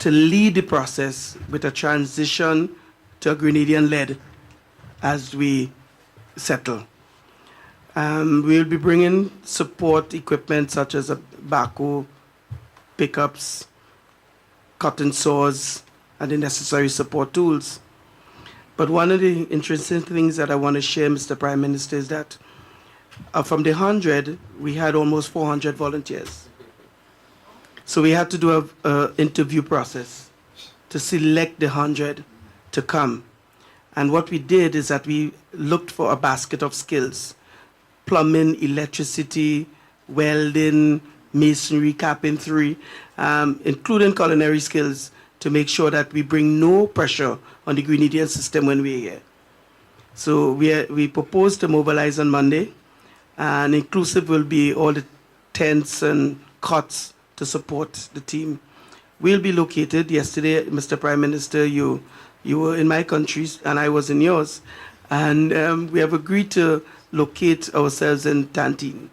to lead the process with a transition to a Grenadian-led as we settle. We'll be bringing support equipment such as a backhoe, pickups, cotton saws, and the necessary support tools. But one of the interesting things that I want to share, Mr. Prime Minister, is that from the 100, we had almost 400 volunteers. So we had to do an interview process to select the 100 to come. And what we did is that we looked for a basket of skills: plumbing, electricity, welding, masonry, carpentry, including culinary skills, to make sure that we bring no pressure on the Grenadian system when we're here. So we propose to mobilize on Monday, and inclusive will be all the tents and cots to support the team. We'll be located. Yesterday, Mr. Prime Minister, you were in my country and I was in yours, and we have agreed to locate ourselves in Tantine.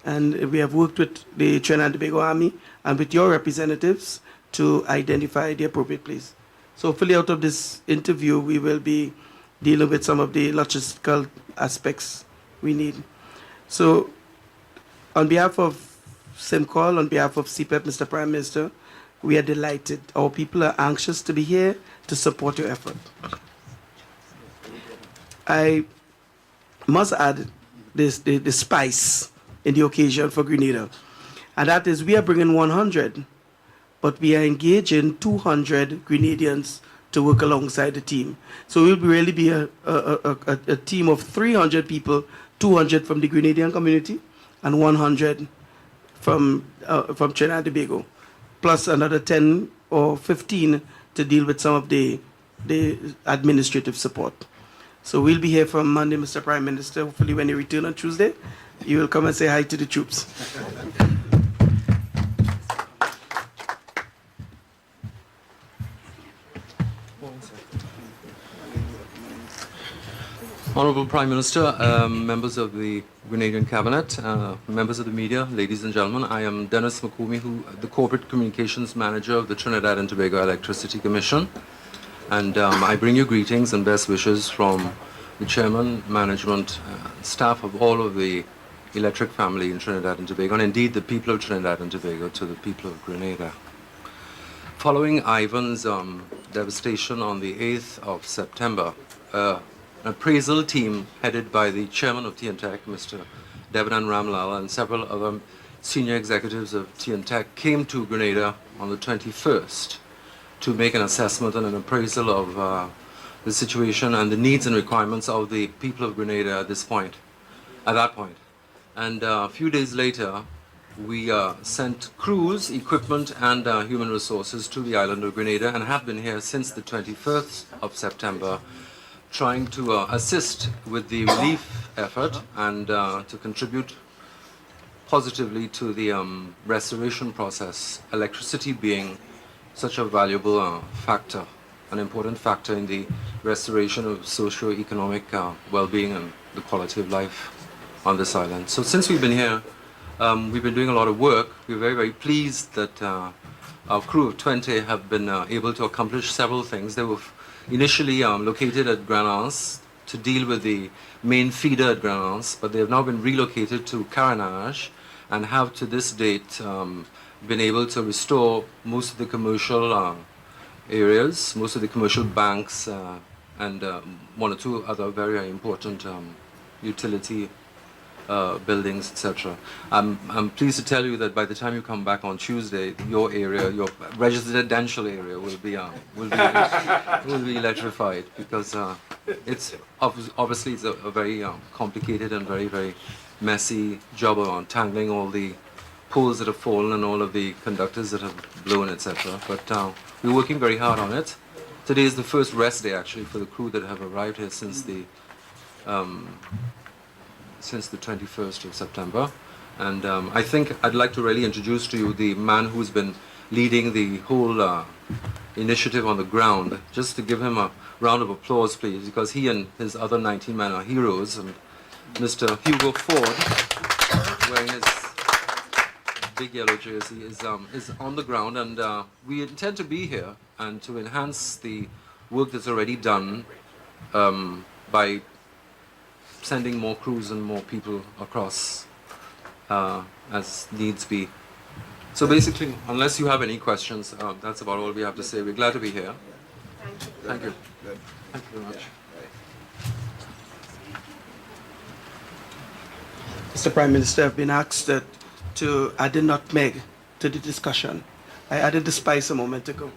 And we have worked with the Trinidad and Tobago Army and with your representatives to identify the appropriate place. So hopefully out of this interview, we will be dealing with some of the logistical aspects we need. So on behalf of SIMCOL, on behalf of CPEP, Mr. Prime Minister, we are delighted. Our people are anxious to be here to support your effort. I must add the spice in the occasion for Grenada. And that is, we are bringing 100, but we are engaging 200 Grenadians to work alongside the team. So it will really be a team of 300 people, 200 from the Grenadian community and 100 from Trinidad and Tobago, plus another 10 or 15 to deal with some of the administrative support. So we'll be here from Monday, Mr. Prime Minister. Hopefully when you return on Tuesday, you will come and say hi to the troops. Honorable Prime Minister, members of the Grenadian Cabinet, members of the media, ladies and gentlemen, I am Dennis Makumi, the Corporate Communications Manager of the Trinidad and Tobago Electricity Commission. And I bring you greetings and best wishes from the Chairman, management, staff of all of the electric family in Trinidad and Tobago, and indeed the people of Trinidad and Tobago to the people of Grenada. Following Ivan's devastation on the 8th of September, an appraisal team headed by the chairman of TNTEC, Mr. Devanan Ramlal, and several other senior executives of TNTEC came to Grenada on the 21st to make an assessment and an appraisal of the situation and the needs and requirements of the people of Grenada at that point. And a few days later, we sent crews, equipment, and human resources to the island of Grenada and have been here since the 21st of September, trying to assist with the relief effort and to contribute positively to the restoration process, electricity being such a valuable factor, an important factor in the restoration of socio-economic well-being and the quality of life on this island. So since we've been here, we've been doing a lot of work. We're very, very pleased that our crew of 20 have been able to accomplish several things. They were initially located at Grenada to deal with the main feeder at Grenada, but they have now been relocated to Carriacou and have to this date been able to restore most of the commercial areas, most of the commercial banks, and one or two other very, very important utility buildings, etc. I'm pleased to tell you that by the time you come back on Tuesday, your area, your residential area, will be electrified, because it's obviously it's a very complicated and very, very messy job of untangling all the poles that have fallen and all of the conductors that have blown, etc. But we're working very hard on it. Today is the first rest day actually for the crew that have arrived here since the 21st of September. And I think I'd like to really introduce to you the man who's been leading the whole initiative on the ground. Just to give him a round of applause, please, because he and his other 19 men are heroes. And Mr. Hugo Ford, wearing his big yellow jersey, is on the ground, and we intend to be here and to enhance the work that's already done by sending more crews and more people across as needs be. So basically, unless you have any questions, that's about all we have to say. We're glad to be here. Thank you. Thank you very much. Mr. Prime Minister, I've been asked to add a nutmeg to the discussion. I added the spice a moment ago.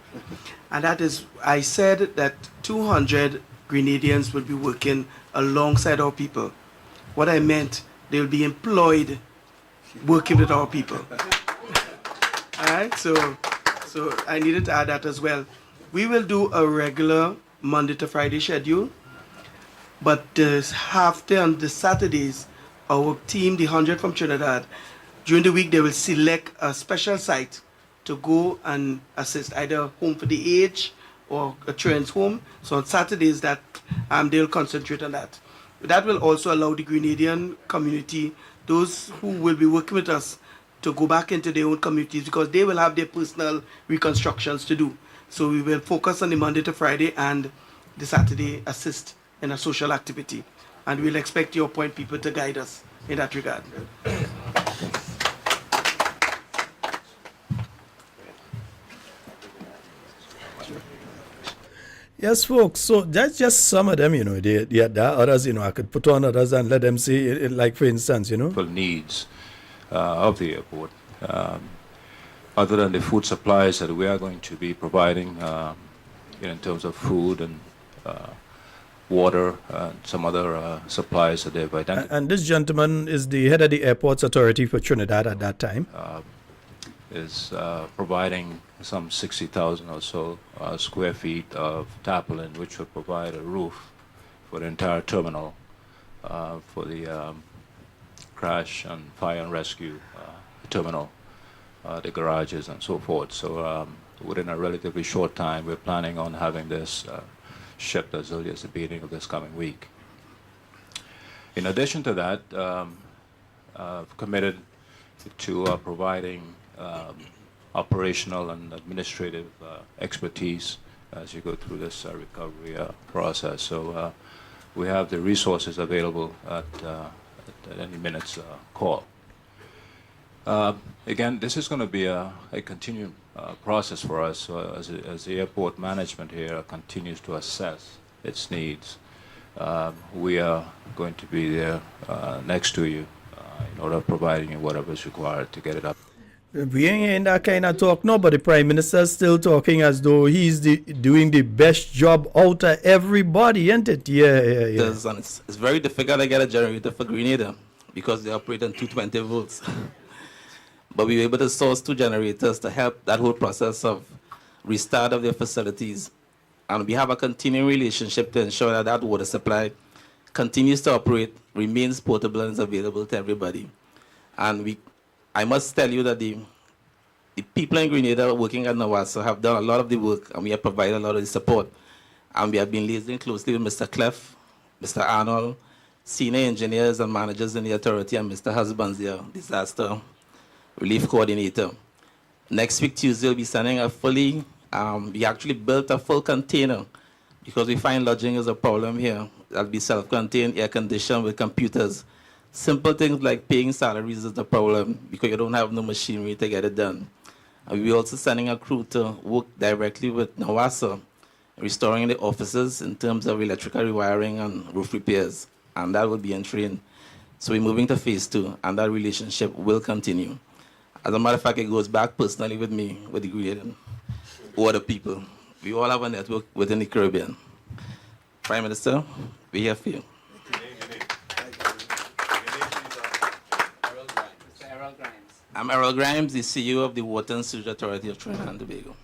And that is, I said that 200 Grenadians will be working alongside our people. What I meant, they will be employed working with our people. All right, so I needed to add that as well. We will do a regular Monday to Friday schedule, but half day on the Saturdays, our team, the 100 from Trinidad, during the week they will select a special site to go and assist, either home for the aged or a children's home. So on Saturdays that they'll concentrate on that. That will also allow the Grenadian community, those who will be working with us, to go back into their own communities, because they will have their personal reconstructions to do. So we will focus on the Monday to Friday and the Saturday assist in a social activity. And we'll expect your point people to guide us in that regard. Yes, folks. So that's just some of them, there are others, I could put on others and let them see it, like for instance, needs of the airport, other than the food supplies that we are going to be providing in terms of food and water and some other supplies that they've identified. And this gentleman is the head of the Airports Authority for Trinidad at that time. Is providing some 60,000 or so square feet of tarpaulin, which will provide a roof for the entire terminal for the crash and fire and rescue terminal, the garages and so forth. So within a relatively short time. We're planning on having this shipped as early as the beginning of this coming week. In addition to that, I've committed to providing operational and administrative expertise as you go through this recovery process. So we have the resources available at any minute's call. Again, this is going to be a continuing process for us. So as the airport management here continues to assess its needs, we are going to be there next to you in order of providing you whatever is required to get it up. We ain't in that kind of talk now, but the Prime Minister is still talking as though he's doing the best job out of everybody, isn't it? Yeah. It's very difficult to get a generator for Grenada because they operate on 220 volts. But we were able to source 2 generators to help that whole process of restart of their facilities. And we have a continuing relationship to ensure that that water supply continues to operate, remains portable, and is available to everybody. And I must tell you that the people in Grenada working at NOWASA have done a lot of the work, and we have provided a lot of the support. And we have been liaising closely with Mr. Clef, Mr. Arnold, senior engineers and managers in the authority, and Mr. Hasbanzia, disaster relief coordinator. Next week, Tuesday, we'll be sending a fully, we actually built a full container because we find lodging is a problem here. That'll be self-contained, air-conditioned with computers. Simple things like paying salaries is the problem because you don't have no machinery to get it done. And we're also sending a crew to work directly with NOWASA, restoring the offices in terms of electrical rewiring and roof repairs. And that will be in train. So we're moving to phase 2, and that relationship will continue. As a matter of fact, it goes back personally with me, with the Grenadian, other people. We all have a network within the Caribbean. Prime Minister, we're here for you. I'm Errol Grimes, the CEO of the Water and Sewage Authority of Trinidad and Tobago.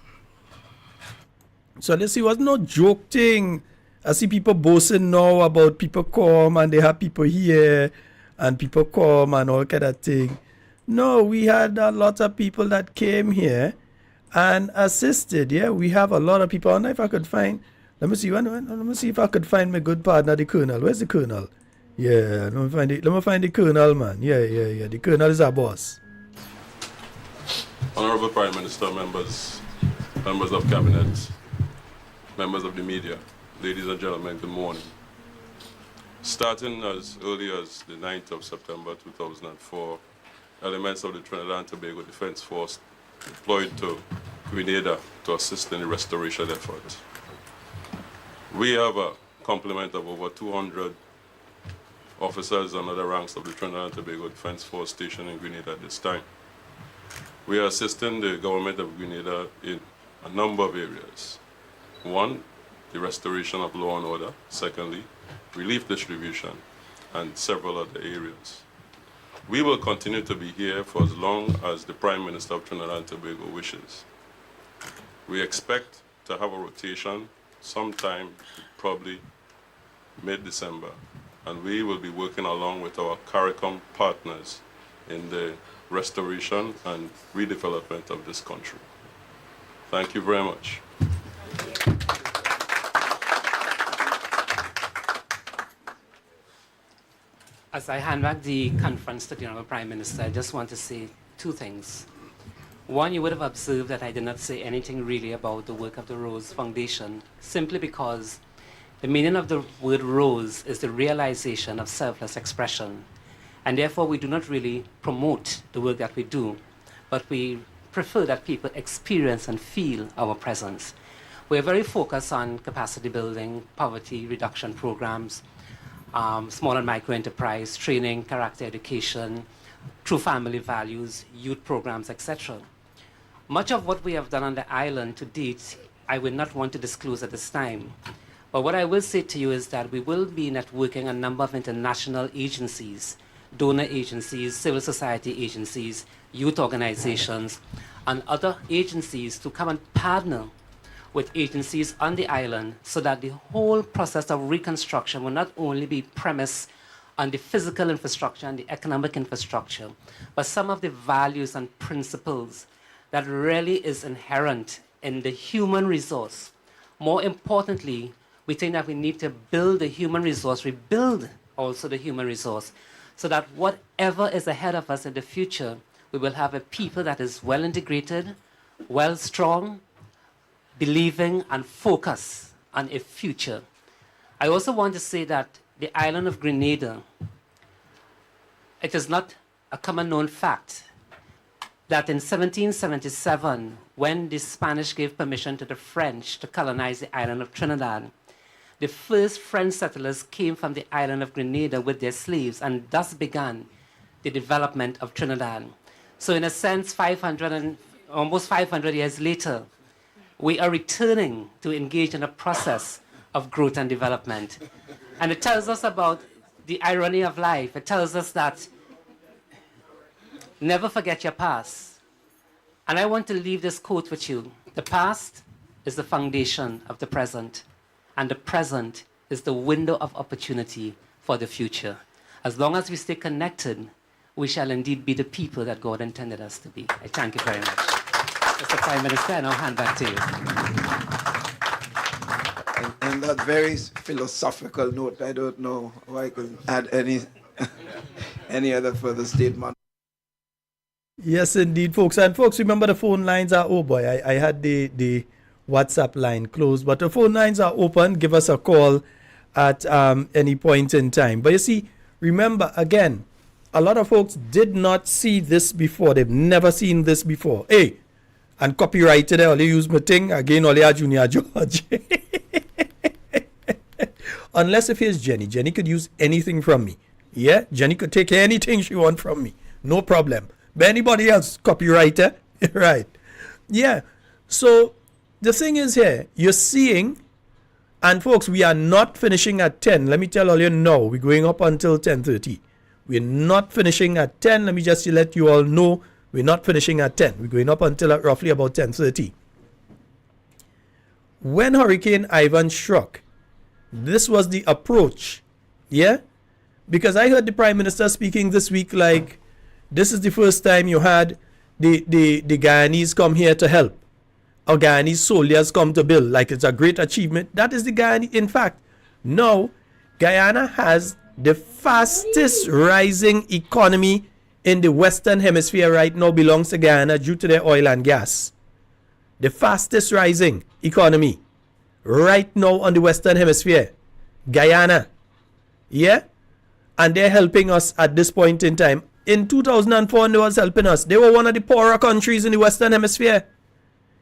So this was no joke thing. I see people boasting now about people come and they have people here and people come and all kind of thing. No, we had a lot of people that came here and assisted. Yeah, we have a lot of people. I don't know if I could find. Let me see if I could find my good partner, the Colonel. Where's the Colonel? Yeah, let me find the Colonel, man. Yeah. The Colonel is our boss. Honorable Prime Minister, members of Cabinet, members of the media, ladies and gentlemen, good morning. Starting as early as the 9th of September 2004, elements of the Trinidad and Tobago Defense Force deployed to Grenada to assist in the restoration effort. We have a complement of over 200 officers and other ranks of the Trinidad and Tobago Defense Force stationed in Grenada at this time. We are assisting the government of Grenada in a number of areas. One, the restoration of law and order. Secondly, relief distribution, and several other areas. We will continue to be here for as long as the Prime Minister of Trinidad and Tobago wishes. We expect to have a rotation sometime, probably mid-December, and we will be working along with our Carriacou partners in the restoration and redevelopment of this country. Thank you very much. As I hand back the conference to the Honorable Prime Minister, I just want to say 2 things. One, you would have observed that I did not say anything really about the work of the Rose Foundation, simply because the meaning of the word rose is the realization of selfless expression. And therefore, we do not really promote the work that we do, but we prefer that people experience and feel our presence. We're very focused on capacity building, poverty reduction programs, small and micro enterprise, training, character education, true family values, youth programs, etc. Much of what we have done on the island to date, I will not want to disclose at this time. But what I will say to you is that we will be networking a number of international agencies, donor agencies, civil society agencies, youth organizations, and other agencies to come and partner with agencies on the island so that the whole process of reconstruction will not only be premised on the physical infrastructure and the economic infrastructure, but some of the values and principles that really is inherent in the human resource. More importantly, we think that we need to build the human resource, rebuild also the human resource, so that whatever is ahead of us in the future, we will have a people that is well integrated, well strong, believing and focused on a future. I also want to say that the island of Grenada, it is not a common known fact that in 1777, when the Spanish gave permission to the French to colonize the island of Trinidad, the first French settlers came from the island of Grenada with their slaves, and thus began the development of Trinidad. So in a sense, almost 500 years later, we are returning to engage in a process of growth and development. And it tells us about the irony of life. It tells us that never forget your past. And I want to leave this quote with you. The past is the foundation of the present, and the present is the window of opportunity for the future. As long as we stay connected, we shall indeed be the people that God intended us to be. I thank you very much. Mr. Prime Minister, and I'll hand back to you. And that very philosophical note, I don't know if I can add any other further statement. Yes, indeed, folks. And folks, remember the phone lines are, oh boy, I had the WhatsApp line closed, but the phone lines are open. Give us a call at any point in time. But you see, remember, again, a lot of folks did not see this before. They've never seen this before. Hey, and copyrighted, only use my thing, again, only a Junior George. Unless if here's Jenny. Jenny could use anything from me. Yeah, Jenny could take anything she wants from me. No problem. But anybody else, copywriter, right? Yeah. So the thing is here, you're seeing, and folks, we are not finishing at 10. Let me tell all you now, we're going up until 10:30. We're not finishing at 10. Let me just let you all know, we're not finishing at 10. We're going up until roughly about 10:30. When Hurricane Ivan struck, this was the approach. Yeah? Because I heard the Prime Minister speaking this week like, this is the first time you had the Guyanese come here to help. Or Guyanese soldiers come to build. Like it's a great achievement. That is the Guyanese. In fact, now Guyana has the fastest rising economy in the Western Hemisphere right now belongs to Guyana due to their oil and gas. The fastest rising economy right now on the Western Hemisphere. Guyana. Yeah? And they're helping us at this point in time. In 2004, they was helping us. They were one of the poorer countries in the Western Hemisphere.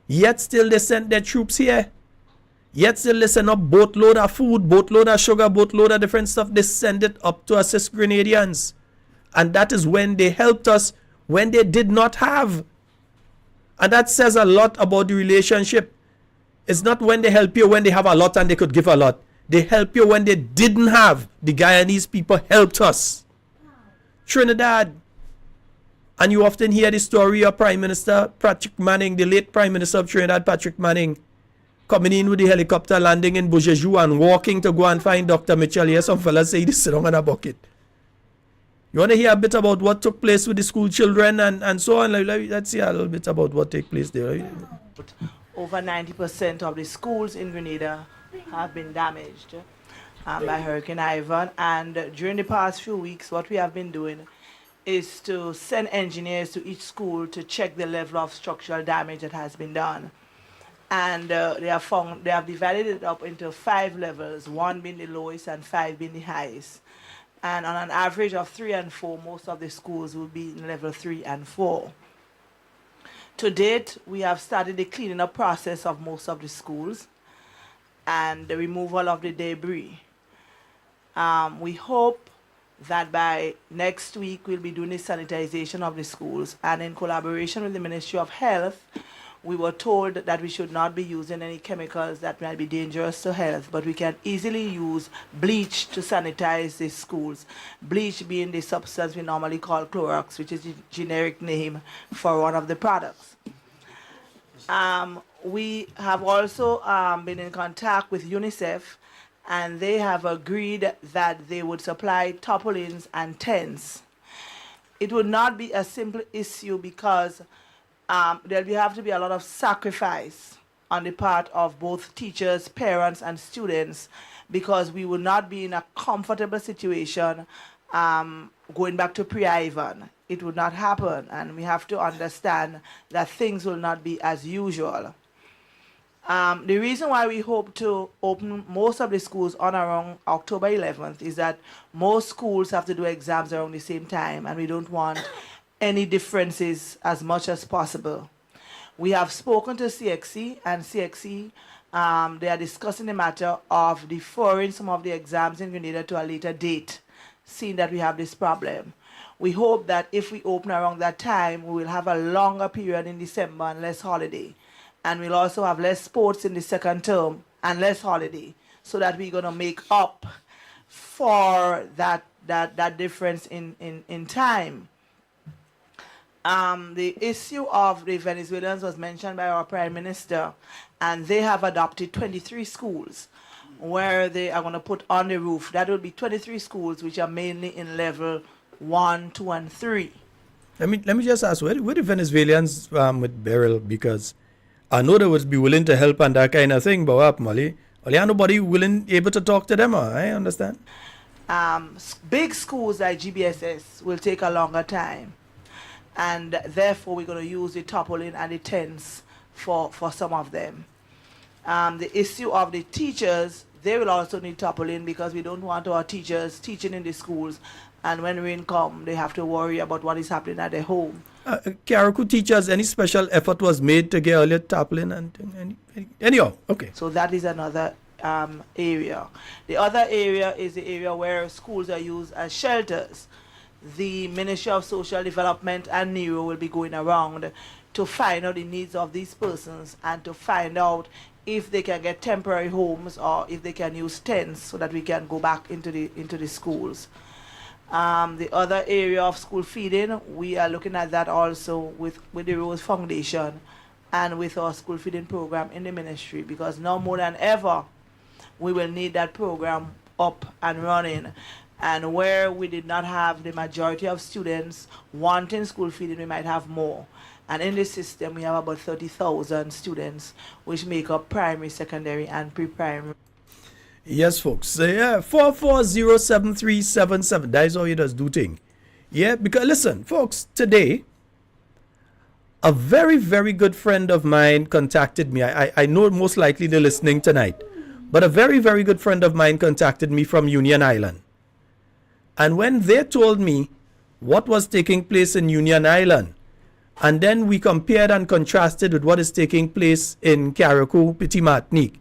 Yet still they sent their troops here. Yet still they send up boatload of food, boatload of sugar, boatload of different stuff. They send it up to assist Grenadians. And that is when they helped us when they did not have. And that says a lot about the relationship. It's not when they help you when they have a lot and they could give a lot. They help you when they didn't have. The Guyanese people helped us. Trinidad. And you often hear the story of Prime Minister Patrick Manning, the late Prime Minister of Trinidad, Patrick Manning, coming in with the helicopter, landing in Bujeju and walking to go and find Dr. Mitchell. Yes, some fellas say this sit down on a bucket. You want to hear a bit about what took place with the school children and so on? Let's hear a little bit about what took place there. Over 90% of the schools in Grenada have been damaged by Hurricane Ivan. And during the past few weeks, what we have been doing is to send engineers to each school to check the level of structural damage that has been done. And they have divided it up into 5 levels, 1 being the lowest and 5 being the highest. And on an average of 3 and 4, most of the schools will be in level 3 and 4. To date, we have started the cleaning up process of most of the schools and the removal of the debris. We hope that by next week we'll be doing the sanitization of the schools, and in collaboration with the Ministry of Health, we were told that we should not be using any chemicals that might be dangerous to health, but we can easily use bleach to sanitize the schools. Bleach being the substance we normally call Clorox, which is the generic name for one of the products. We have also been in contact with UNICEF, and they have agreed that they would supply tarpaulins and tents. It would not be a simple issue because there will have to be a lot of sacrifice on the part of both teachers, parents, and students, because we will not be in a comfortable situation going back to pre-Ivan. It would not happen, and we have to understand that things will not be as usual. The reason why we hope to open most of the schools on around October 11th is that most schools have to do exams around the same time, and we don't want any differences as much as possible. We have spoken to CXC, and CXC, they are discussing the matter of deferring some of the exams in Grenada to a later date, seeing that we have this problem. We hope that if we open around that time, we will have a longer period in December and less holiday. And we'll also have less sports in the second term and less holiday, so that we're going to make up for that difference in time. The issue of the Venezuelans was mentioned by our Prime Minister, and they have adopted 23 schools where they are going to put on the roof. That will be 23 schools which are mainly in level 1, 2, and 3. Let me just ask, where the Venezuelans with Beryl? Because I know they would be willing to help and that kind of thing, but what, Molly? Only nobody able to talk to them, I understand. Big schools like GBSS will take a longer time, and therefore we're going to use the toppling and the tens for some of them. The issue of the teachers, they will also need toppling, because we don't want our teachers teaching in the schools, and when rain comes, they have to worry about what is happening at their home. Carriacou teachers, any special effort was made to get earlier toppling and anyhow, okay. So that is another area. The other area is the area where schools are used as shelters. The Ministry of Social Development and NERO will be going around to find out the needs of these persons and to find out if they can get temporary homes or if they can use tents, so that we can go back into the schools. The other area of school feeding, we are looking at that also with the Rose Foundation and with our school feeding program in the ministry, because now more than ever we will need that program up and running. And where we did not have the majority of students wanting school feeding, we might have more. And in this system, we have about 30,000 students, which make up primary, secondary, and pre-primary. Yes, folks. Yeah, 4407377. That is how you just do thing. Yeah, because listen, folks, today, a very, very good friend of mine contacted me. I know most likely they're listening tonight, but a very, very good friend of mine contacted me from Union Island. And when they told me what was taking place in Union Island, and then we compared and contrasted with what is taking place in Carriacou, Petit Martinique,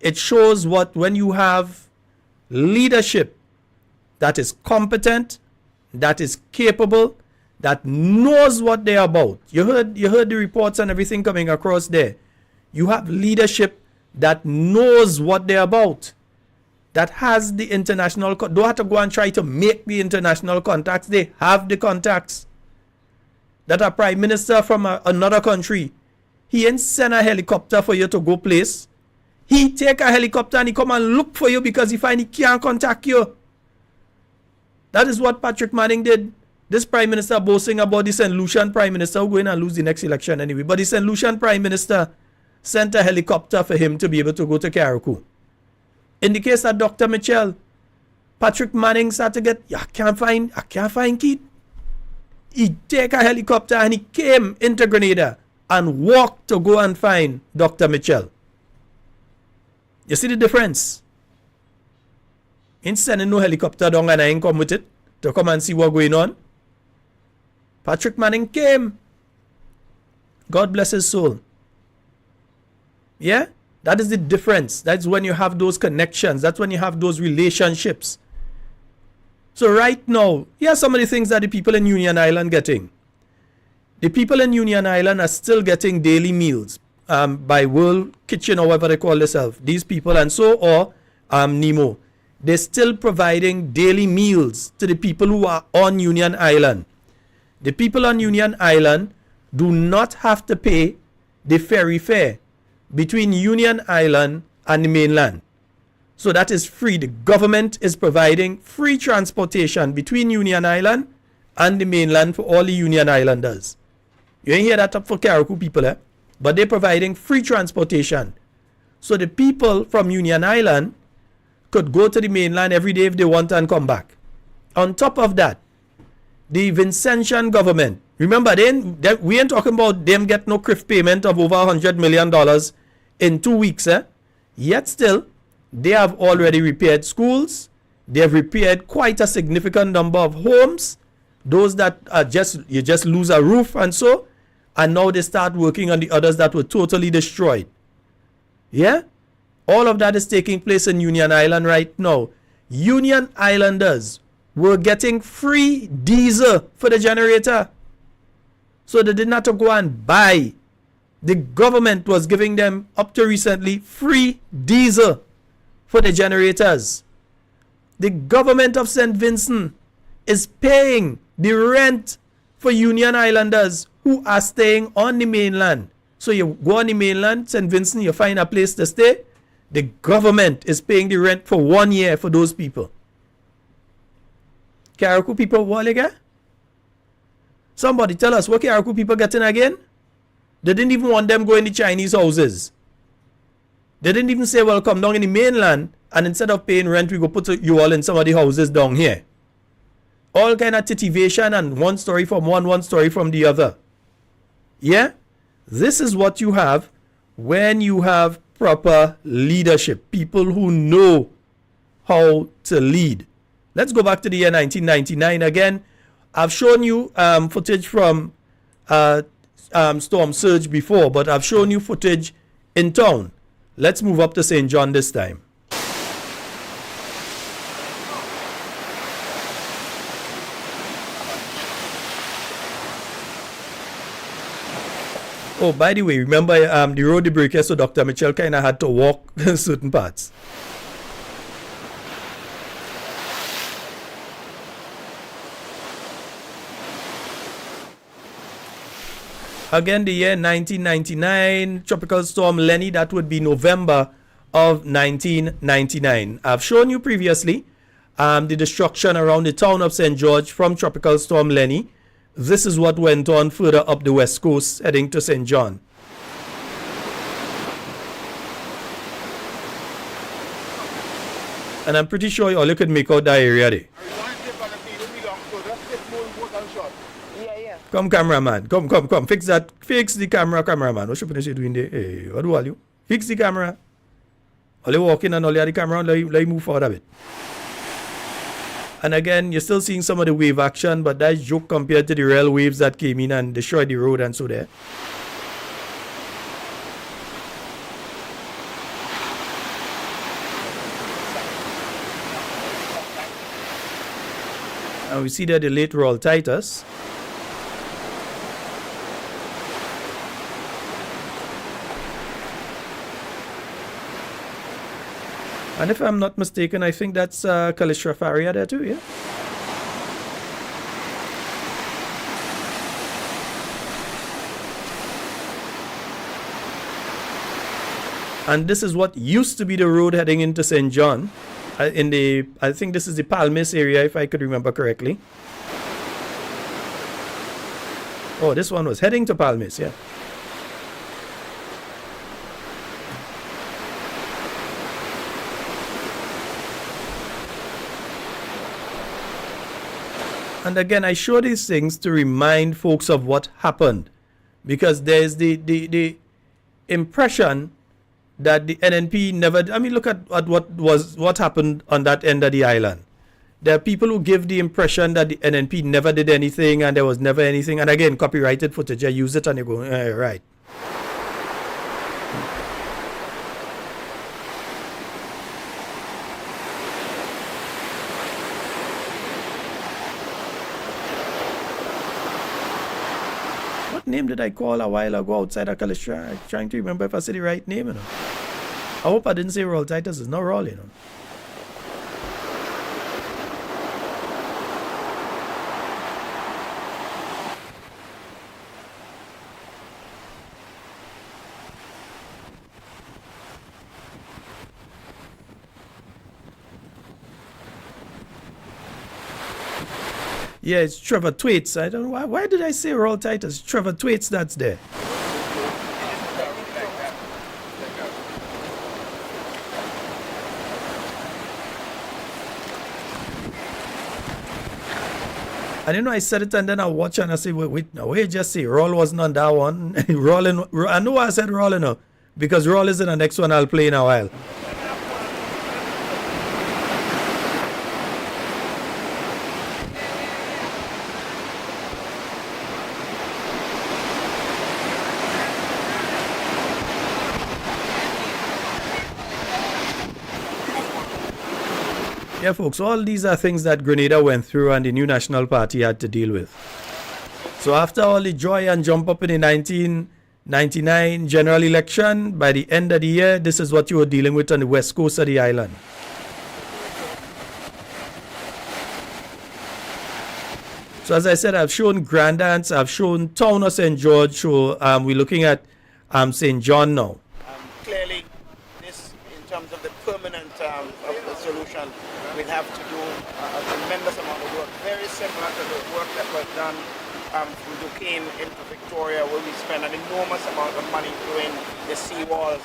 it shows what, when you have leadership that is competent, that is capable, that knows what they're about. You heard the reports and everything coming across there. You have leadership that knows what they're about, that has the international, don't have to go and try to make the international contacts. They have the contacts. That a prime minister from another country, he ain't send a helicopter for you to go place. He take a helicopter and he come and look for you because he find he can't contact you. That is what Patrick Manning did. This prime minister boasting about the St. Lucian prime minister who going to lose the next election anyway. But the St. Lucian prime minister sent a helicopter for him to be able to go to Carriacou. In the case of Dr. Mitchell, Patrick Manning started to get, I can't find Keith. He take a helicopter and he came into Grenada and walked to go and find Dr. Mitchell. You see the difference? Ain't sending no helicopter down and I ain't come with it to come and see what's going on. Patrick Manning came. God bless his soul. Yeah? That is the difference. That's when you have those connections. That's when you have those relationships. So right now, here are some of the things that the people in Union Island getting. The people in Union Island are still getting daily meals by World Kitchen or whatever they call themselves. These people and so, or Nemo. They're still providing daily meals to the people who are on Union Island. The people on Union Island do not have to pay the ferry fare between Union Island and the mainland. So that is free. The government is providing free transportation between Union Island and the mainland for all the Union Islanders. You ain't hear that up for Carriacou people, eh? but they're providing free transportation. So the people from Union Island could go to the mainland every day if they want and come back. On top of that, the Vincentian government, remember, we ain't talking about them get no CRIF payment of over $100 million in 2 weeks. Yet still, they have already repaired schools. They have repaired quite a significant number of homes. Those that are you just lose a roof and so. And now they start working on the others that were totally destroyed. Yeah? All of that is taking place in Union Island right now. Union Islanders were getting free diesel for the generator. So they did not have to go and buy. The government was giving them, up to recently, free diesel for the generators. The government of St. Vincent is paying the rent for Union Islanders who are staying on the mainland. So you go on the mainland, St. Vincent, you find a place to stay. The government is paying the rent for 1 year for those people. Carriacou people, what they get? Somebody tell us what Carriacou people getting again? They didn't even want them going to Chinese houses. They didn't even say, well, come down in the mainland, and instead of paying rent, we go put you all in some of the houses down here. All kind of titivation and one story from one story from the other. Yeah? This is what you have when you have proper leadership. People who know how to lead. Let's go back to the year 1999 again. I've shown you footage from storm surge before, but I've shown you footage in town. Let's move up to St. John this time. Oh, by the way, remember the road, the break here, so Dr. Mitchell kind of had to walk certain parts. Again, the year 1999, Tropical Storm Lenny, that would be November of 1999. I've shown you previously the destruction around the town of St. George from Tropical Storm Lenny. This is what went on further up the west coast heading to St. John. And I'm pretty sure all you could make out that area there. Come, cameraman. Come. Fix that. Fix the camera, cameraman. What you doing there? Hey, what do all you? Fix the camera. All you walking and all you have the camera, let you move forward a bit. And again, you're still seeing some of the wave action, but that's joke compared to the real waves that came in and destroyed the road and so there. And we see that the late Royal Titus. And if I'm not mistaken, I think that's Calistria Faria there too, yeah? And this is what used to be the road heading into St. John. I think this is the Palmis area, if I could remember correctly. Oh, this one was heading to Palmis, yeah. And again, I show these things to remind folks of what happened. Because there's the impression that the NNP never... I mean, look at what happened on that end of the island. There are people who give the impression that the NNP never did anything and there was never anything. And again, copyrighted footage. I use it and you go, right. Name did I call a while ago outside of Calistria? I'm trying to remember if I said the right name, you know. I hope I didn't say Royal Titus. It's not Royal, you know. Yeah, it's Trevor Twaits. I don't know why did I say Royal Titus? Trevor Twaits, that's there. And I said it and then I watch and I say, wait, no, wait, just see, Roll wasn't on that one. I know I said Roll, because Roll is in the next one I'll play in a while. Yeah, folks, all these are things that Grenada went through and the new National Party had to deal with. So after all the joy and jump up in the 1999 general election, by the end of the year, this is what you were dealing with on the west coast of the island. So as I said, I've shown Grandance, I've shown Town of St. George, so we're looking at St. John now. Clearly, this, in terms of the permanent of the solution, we'll have to do a tremendous amount of work, very similar to the work that was done from Duquesne into Victoria, where we spent an enormous amount of money doing the sea walls,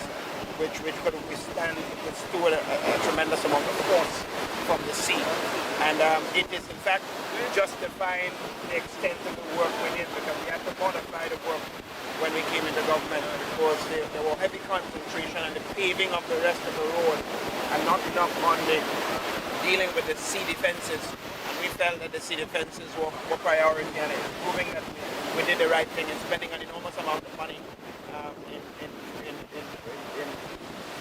which could withstood a tremendous amount of force from the sea. And it is in fact justifying the extent of the work we did, because we had to modify the work when we came into government, because there were heavy concentration on the paving of the rest of the road and not enough on the dealing with the sea defenses. And we felt that the sea defenses were priority, and proving that we did the right thing and spending an enormous amount of money in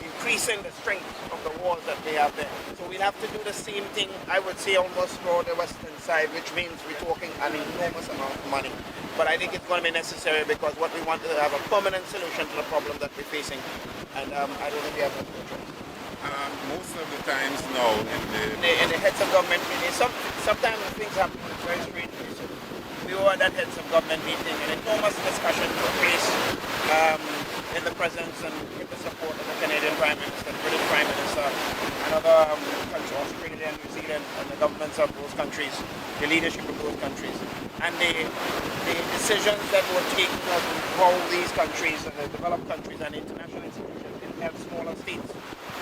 increasing the strength of the walls that we have there. So we'll have to do the same thing, I would say, almost for the western side, which means we're talking an enormous amount of money. But I think it's going to be necessary, because what we want to have a permanent solution to the problem that we're facing. And I don't think we have that solution. Most of the times now in the heads of government meetings, sometimes things happen very strangely. So we were at that heads of government meeting, an enormous discussion took place in the presence and with the support of the Canadian Prime Minister, the British Prime Minister, and other countries, Australia and New Zealand, and the governments of those countries, the leadership of those countries. And the decisions that were taken of how these countries, and the developed countries and international institutions, can help smaller states.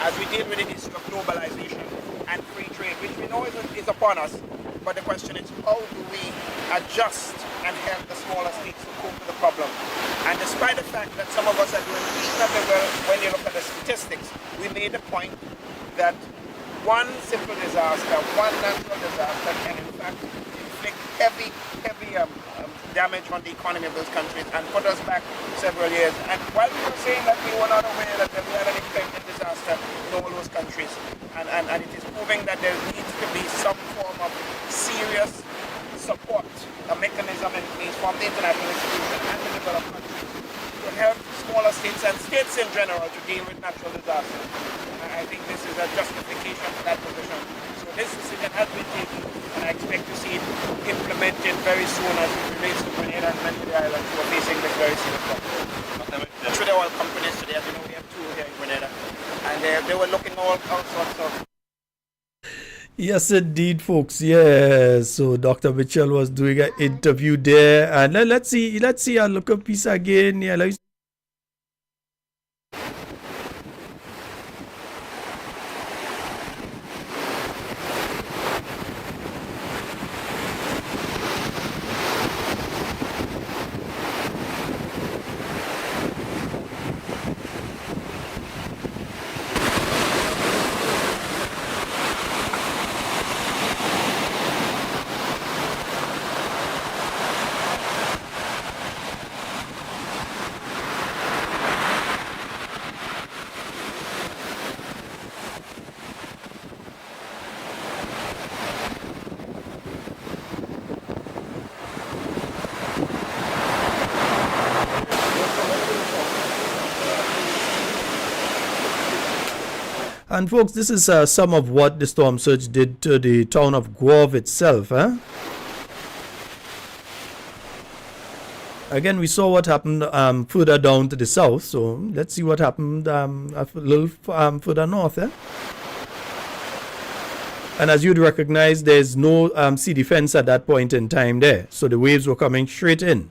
As we deal with the issue of globalization and free trade, which we know is upon us, but the question is, how do we adjust and help the smaller states to cope with the problem? And despite the fact that some of us are doing reasonably well, when you look at the statistics, we made the point that one simple disaster, one natural disaster can in fact inflict heavy damage on the economy of those countries and put us back several years. And while we were saying that we were not aware that we had an expected disaster in all those countries, and it is proving that there needs to be some form of serious support, a mechanism in place from the international institution and the developed countries to help smaller states and states in general to deal with natural disasters. And I think this is a justification for that position. So this decision has been taken, and I expect to see it implemented very soon as it relates to Grenada and many of the islands who are facing this very serious problem. Through the oil companies today, as you know, we have two here in Grenada, and they were looking all sorts of. Yes, indeed, folks. Yes. So Dr. Mitchell was doing an interview there, and let's see. I'll look up piece again. Yeah, let's. And folks, this is some of what the storm surge did to the town of Guave itself. Again, we saw what happened further down to the south, so let's see what happened a little further north. And as you'd recognize, there's no sea defense at that point in time there, so the waves were coming straight in.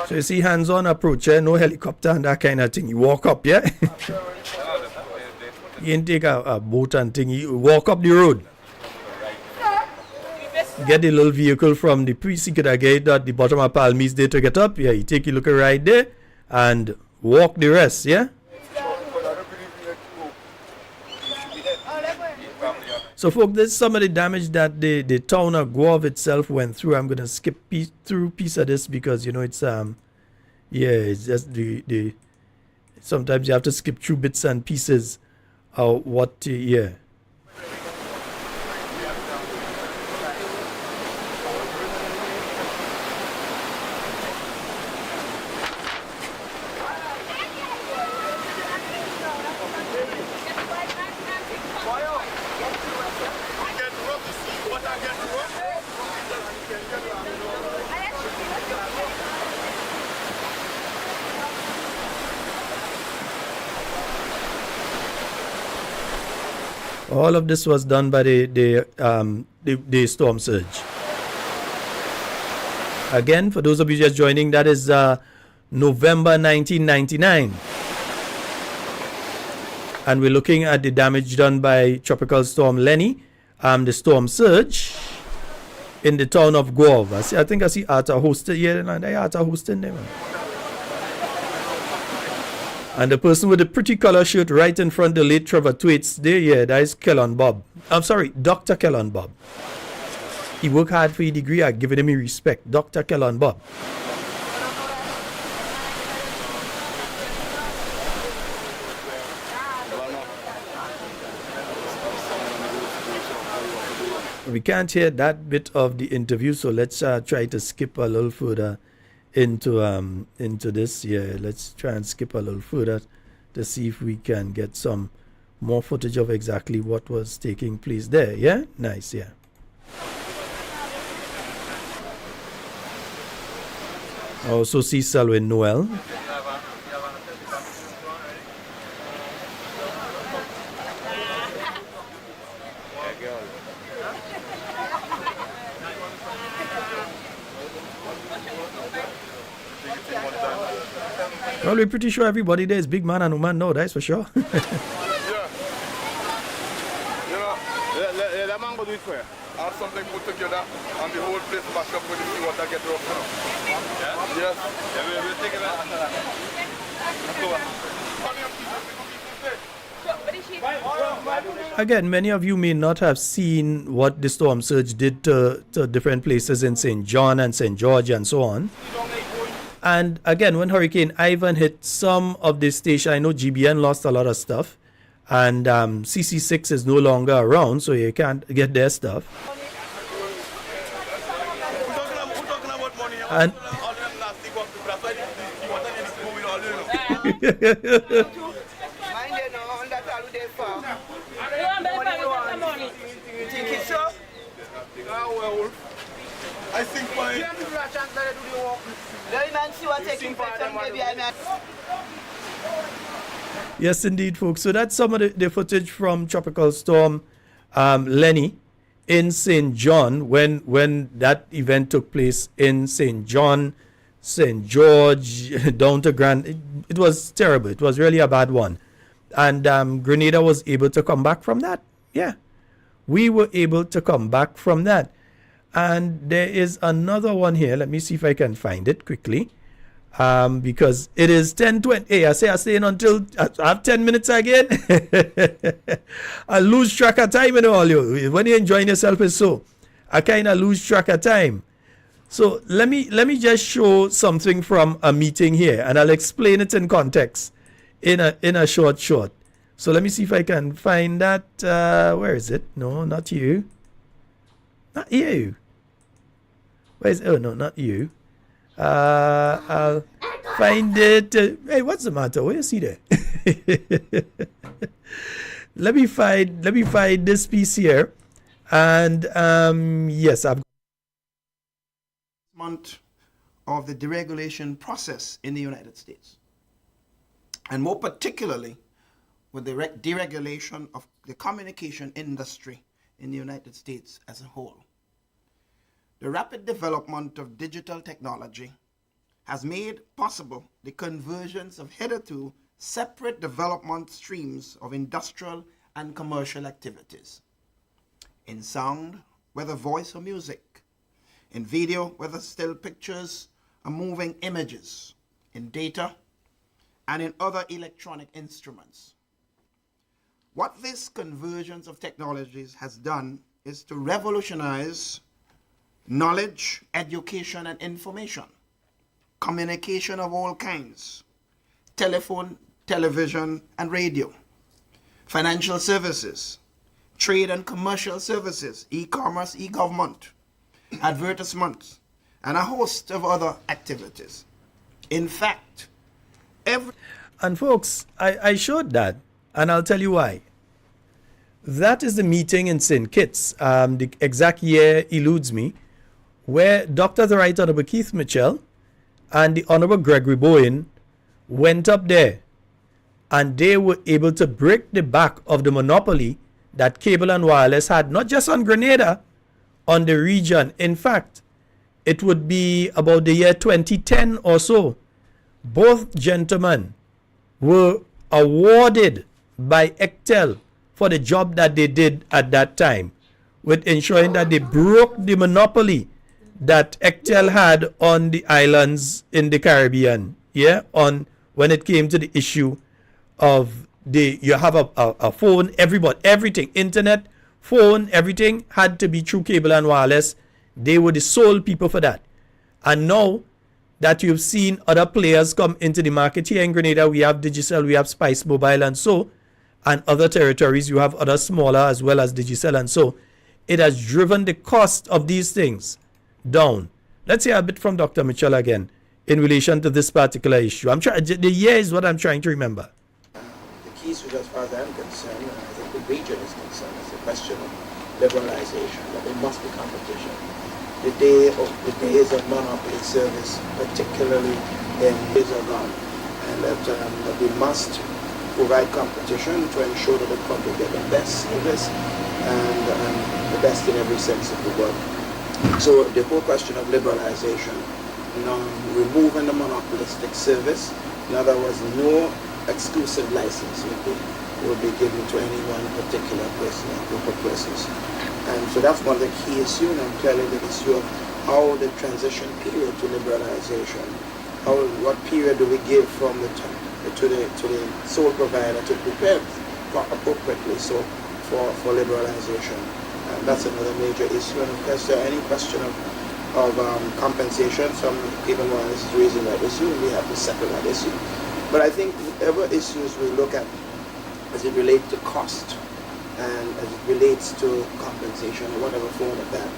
So you see hands-on approach, no helicopter and that kind of thing. You walk up, yeah? You didn't take a boat and thing. You walk up the road. Get the little vehicle from the precinct that get at the bottom of Palmy's there to get up. Yeah, you take a look right there and walk the rest, yeah? So folks, this is some of the damage that the town of Guelph itself went through. I'm gonna skip through piece of this because you know it's it's just the sometimes you have to skip through bits and pieces of what all of this was done by the storm surge. Again, for those of you just joining, that is November 1999. And we're looking at the damage done by Tropical Storm Lenny, the storm surge in the town of Guelph. I think I see Arthur Houston here, and I Arthur Houston there, man. And the person with the pretty color shirt right in front of the late Trevor Thwaites there, that is Kellon Bob. I'm sorry, Dr. Kellon Bob. He worked hard for his degree. I give him respect. Dr. Kellon Bob. We can't hear that bit of the interview, so let's try to skip a little further into this. Yeah, let's try and skip a little further to see if we can get some more footage of exactly what was taking place there. Yeah, nice. Yeah. Also see Selwyn Noel. Well, we're pretty sure everybody there is big man and woman now, that's for sure. Yeah. You know, let that man go do it for you. Have something put together and the whole place back up when you see what I get rough now. Yeah? Yes. Yeah, we'll take it after that. Let's go. Again, many of you may not have seen what the storm surge did to different places in St. John and St. George and so on. And again, when Hurricane Ivan hit some of the station, I know GBN lost a lot of stuff, and CC6 is no longer around, so you can't get their stuff. And I think yes, indeed, folks. So that's some of the footage from Tropical Storm Lenny in St. John when that event took place in St. John, St. George, down to Grand. It was terrible. It was really a bad one. And Grenada was able to come back from that. Yeah, we were able to come back from that. And there is another one here. Let me see if I can find it quickly. Because it is 10:20. Hey, I stay in until I have 10 minutes again. I lose track of time and all you. When you're enjoying yourself is so. I kind of lose track of time. So let me just show something from a meeting here, and I'll explain it in context in a short. So let me see if I can find that. Where is it? No, not you. Not you. Where's? Oh no, not you. I'll find it. Hey, what's the matter? Where you see there? Let me find this piece here, and yes, I've month of the deregulation process in the United States, and more particularly with the deregulation of the communication industry in the United States as a whole. The rapid development of digital technology has made possible the convergence of hitherto separate development streams of industrial and commercial activities. In sound, whether voice or music. In video, whether still pictures or moving images. In data, and in other electronic instruments. What this convergence of technologies has done is to revolutionize knowledge, education, and information, communication of all kinds, telephone, television, and radio, financial services, trade and commercial services, e-commerce, e-government, advertisements, and a host of other activities. In fact, And folks, I showed that, and I'll tell you why. That is the meeting in St. Kitts, the exact year eludes me, where Dr. the Right Honorable Keith Mitchell and the Honorable Gregory Bowen went up there, and they were able to break the back of the monopoly that cable and wireless had, not just on Grenada, on the region. In fact, it would be about the year 2010 or so. Both gentlemen were awarded by ECTEL for the job that they did at that time, with ensuring that they broke the monopoly that ECTEL had on the islands in the Caribbean. Yeah, on when it came to the issue of you have a phone, everything, internet, phone, everything had to be through cable and wireless. They were the sole people for that. And now that you've seen other players come into the market here in Grenada, we have Digicel, we have Spice Mobile, and other territories, you have other smaller as well as Digicel, and so it has driven the cost of these things down. Let's hear a bit from Dr. Mitchell again in relation to this particular issue. The year is what I'm trying to remember. The key issue, as far as I'm concerned, and I think the region is concerned, is the question of liberalization, that there must be competition. The days of monopoly service, particularly in days are gone, and that we must provide competition to ensure that the public get the best service and the best in every sense of the word. So the whole question of liberalization, removing the monopolistic service, in other words, no exclusive license will be given to any one particular person or group of persons. And so that's one of the key issues, and clearly the issue of how the transition period to liberalization, what period do we give from to the sole provider to prepare appropriately so for liberalization. And that's another major issue. And of course, any question of compensation, some even one is raising that issue, and we have to settle that issue. But I think whatever issues we look at as it relates to cost and as it relates to compensation or whatever form of that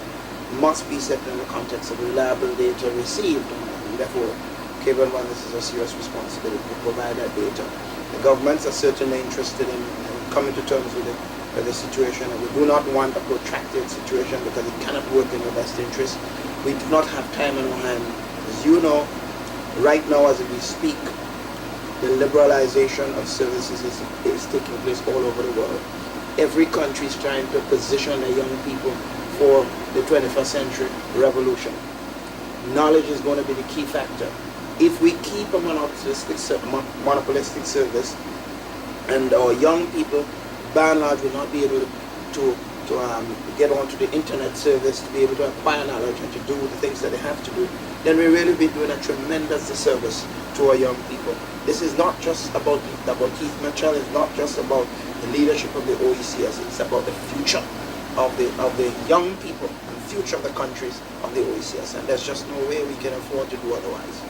must be set in the context of reliable data received. And therefore, cable and wireless is a serious responsibility to provide that data. The governments are certainly interested in coming to terms with the situation, and we do not want a protracted situation because it cannot work in your best interest. We do not have time on our hand. As you know, right now as we speak, the liberalization of services is taking place all over the world. Every country is trying to position their young people for the 21st century revolution. Knowledge is going to be the key factor. If we keep a monopolistic service, and our young people, by and large, will not be able to get onto the internet service, to be able to acquire knowledge and to do the things that they have to do, then we really be doing a tremendous disservice to our young people. This is not just about Keith Mitchell, it's not just about the leadership of the OECS, it's about the future of the young people and the future of the countries of the OECS, and there's just no way we can afford to do otherwise.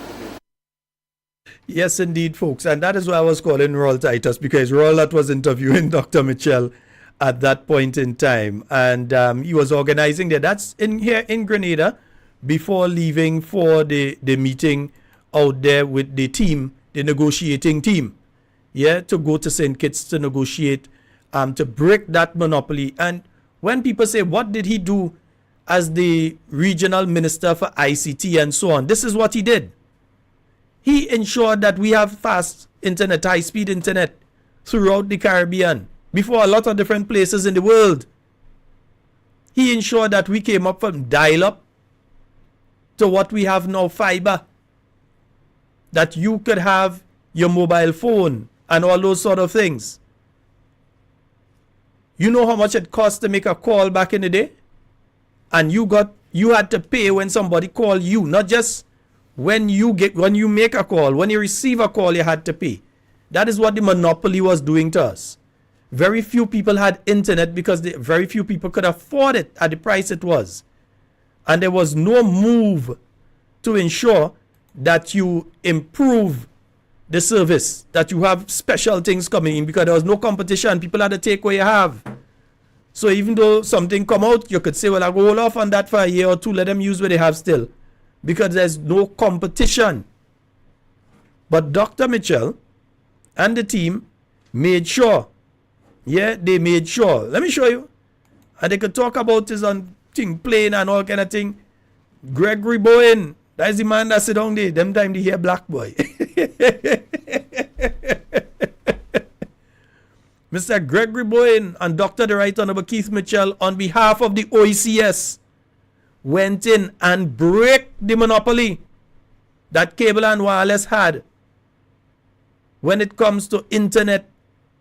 Yes, indeed, folks. And that is why I was calling Royal Titus, because Royal that was interviewing Dr. Mitchell at that point in time. And he was organizing there. That's here in Grenada before leaving for the meeting out there with the team, the negotiating team. Yeah, to go to St. Kitts to negotiate, to break that monopoly. And when people say, what did he do as the regional minister for ICT and so on? This is what he did. He ensured that we have fast internet, high-speed internet, throughout the Caribbean, before a lot of different places in the world. He ensured that we came up from dial-up to what we have now, fiber. That you could have your mobile phone and all those sort of things. You know how much it cost to make a call back in the day? And you had to pay when somebody called you, not just when you make a call. When you receive a call, you had to pay. That is what the monopoly was doing to us. Very few people had internet because very few people could afford it at the price it was. And there was no move to ensure that you improve the service, that you have special things coming in, because there was no competition. People had to take what you have. So even though something come out, you could say, well, I'll go hold off on that for a year or two, let them use what they have still, because there's no competition. But Dr. Mitchell and the team made sure, they made sure. Let me show you. And they could talk about this on thing plane and all kind of thing. Gregory Bowen, that's the man that sit down there. Them time they hear black boy. Mr. Gregory Bowen and Dr. the Right Honorable Keith Mitchell, on behalf of the OECS, went in and break the monopoly that Cable and Wireless had when it comes to internet,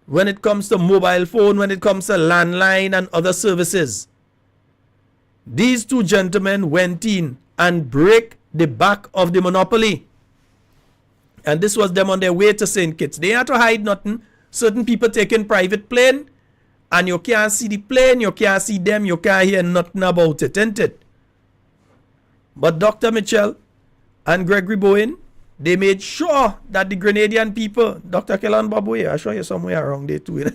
when it comes to mobile phone, when it comes to landline and other services. These two gentlemen went in and break the back of the monopoly. And this was them on their way to St. Kitts. They had to hide nothing. Certain people taking private plane, and you can't see the plane, you can't see them, you can't hear nothing about it, isn't it? But Dr. Mitchell and Gregory Bowen, they made sure that the Grenadian people, Dr. Kellan Babu, I'll show you somewhere around there too.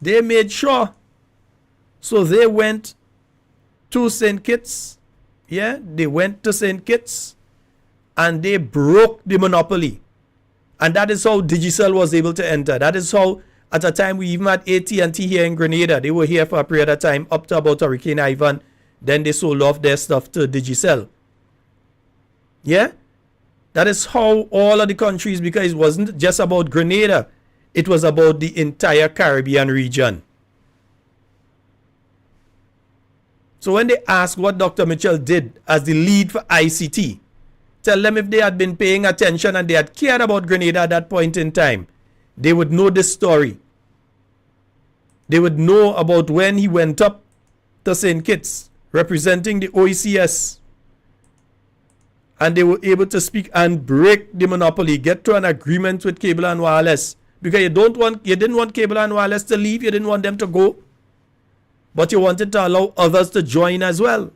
They made sure. So they went to St. Kitts. They went to St. Kitts and they broke the monopoly. And that is how Digicel was able to enter. That is how, at a time, we even had AT&T here in Grenada. They were here for a period of time, up to about Hurricane Ivan. Then they sold off their stuff to Digicel. That is how all of the countries, because it wasn't just about Grenada, it was about the entire Caribbean region. So when they ask what Dr. Mitchell did as the lead for ICT, tell them if they had been paying attention and they had cared about Grenada at that point in time, they would know this story. They would know about when he went up to St. Kitts representing the OECS, and they were able to speak and break the monopoly, get to an agreement with Cable and Wireless, because you didn't want Cable and Wireless to leave, you didn't want them to go, but you wanted to allow others to join as well.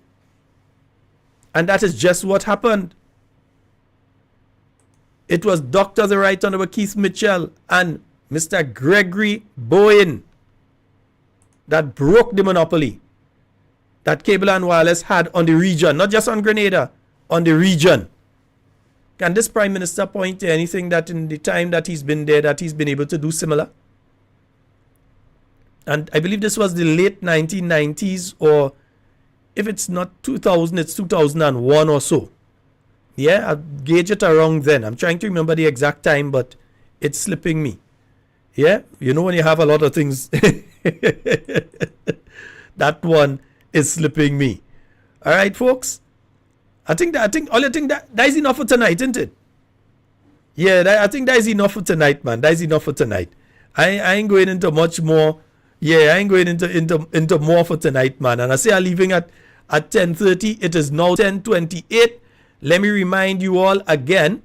And that is just what happened. It was Dr. the Right Honorable Keith Mitchell and Mr. Gregory Bowen that broke the monopoly that Cable and Wireless had on the region, not just on Grenada, on the region. Can this Prime Minister point to anything that in the time that he's been there that he's been able to do similar? And I believe this was the late 1990s, or if it's not 2000, it's 2001 or so. I'll gauge it around then. I'm trying to remember the exact time, but it's slipping me. You know when you have a lot of things. That one is slipping me. All right, folks. I think that is enough for tonight, isn't it? I think that is enough for tonight, man. That is enough for tonight. I ain't going into much more. I ain't going into more for tonight, man. And I say I'm leaving at 10:30. It is now 10:28. Let me remind you all again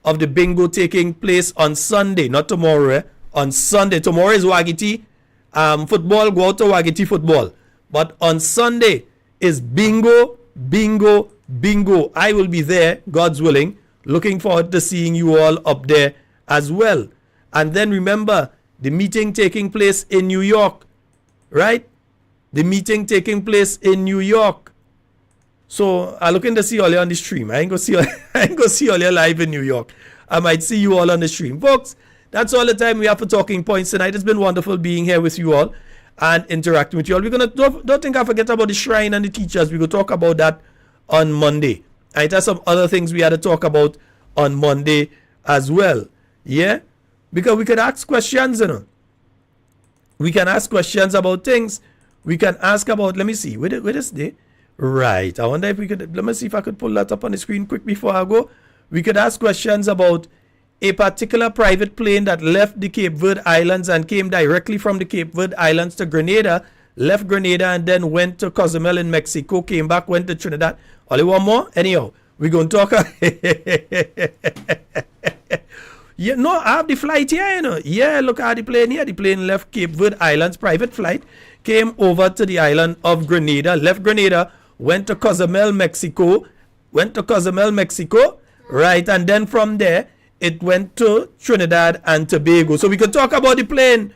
of the bingo taking place on Sunday, not tomorrow. On Sunday. Tomorrow is Wagiti football. Go out to Wagiti football. But on Sunday is bingo. I will be there, God's willing. Looking forward to seeing you all up there as well. And then remember, the meeting taking place in New York, right? The meeting taking place in New York. So I'm looking to see all you on the stream. I ain't gonna see all you live in New York. I might see you all on the stream. Folks, that's all the time we have for Talking Points tonight. It's been wonderful being here with you all and interacting with you all. We're gonna don't think I forget about the shrine and the teachers. We're gonna talk about that on Monday. Right, there's some other things we had to talk about on Monday as well. Yeah? Because we could ask questions, you know. We can ask questions about things. We can ask about, let me see, where is the? Right. I wonder if we could, let me see if I could pull that up on the screen quick before I go. We could ask questions about a particular private plane that left the Cape Verde Islands and came directly from the Cape Verde Islands to Grenada, left Grenada and then went to Cozumel in Mexico, came back, went to Trinidad. Only one more? Anyhow, we're going to talk. Yeah, no, I have the flight here, you know. Yeah, look at the plane here. The plane left Cape Verde Islands, private flight, came over to the island of Grenada, left Grenada, went to Cozumel, Mexico, right, and then from there, it went to Trinidad and Tobago. So we could talk about the plane.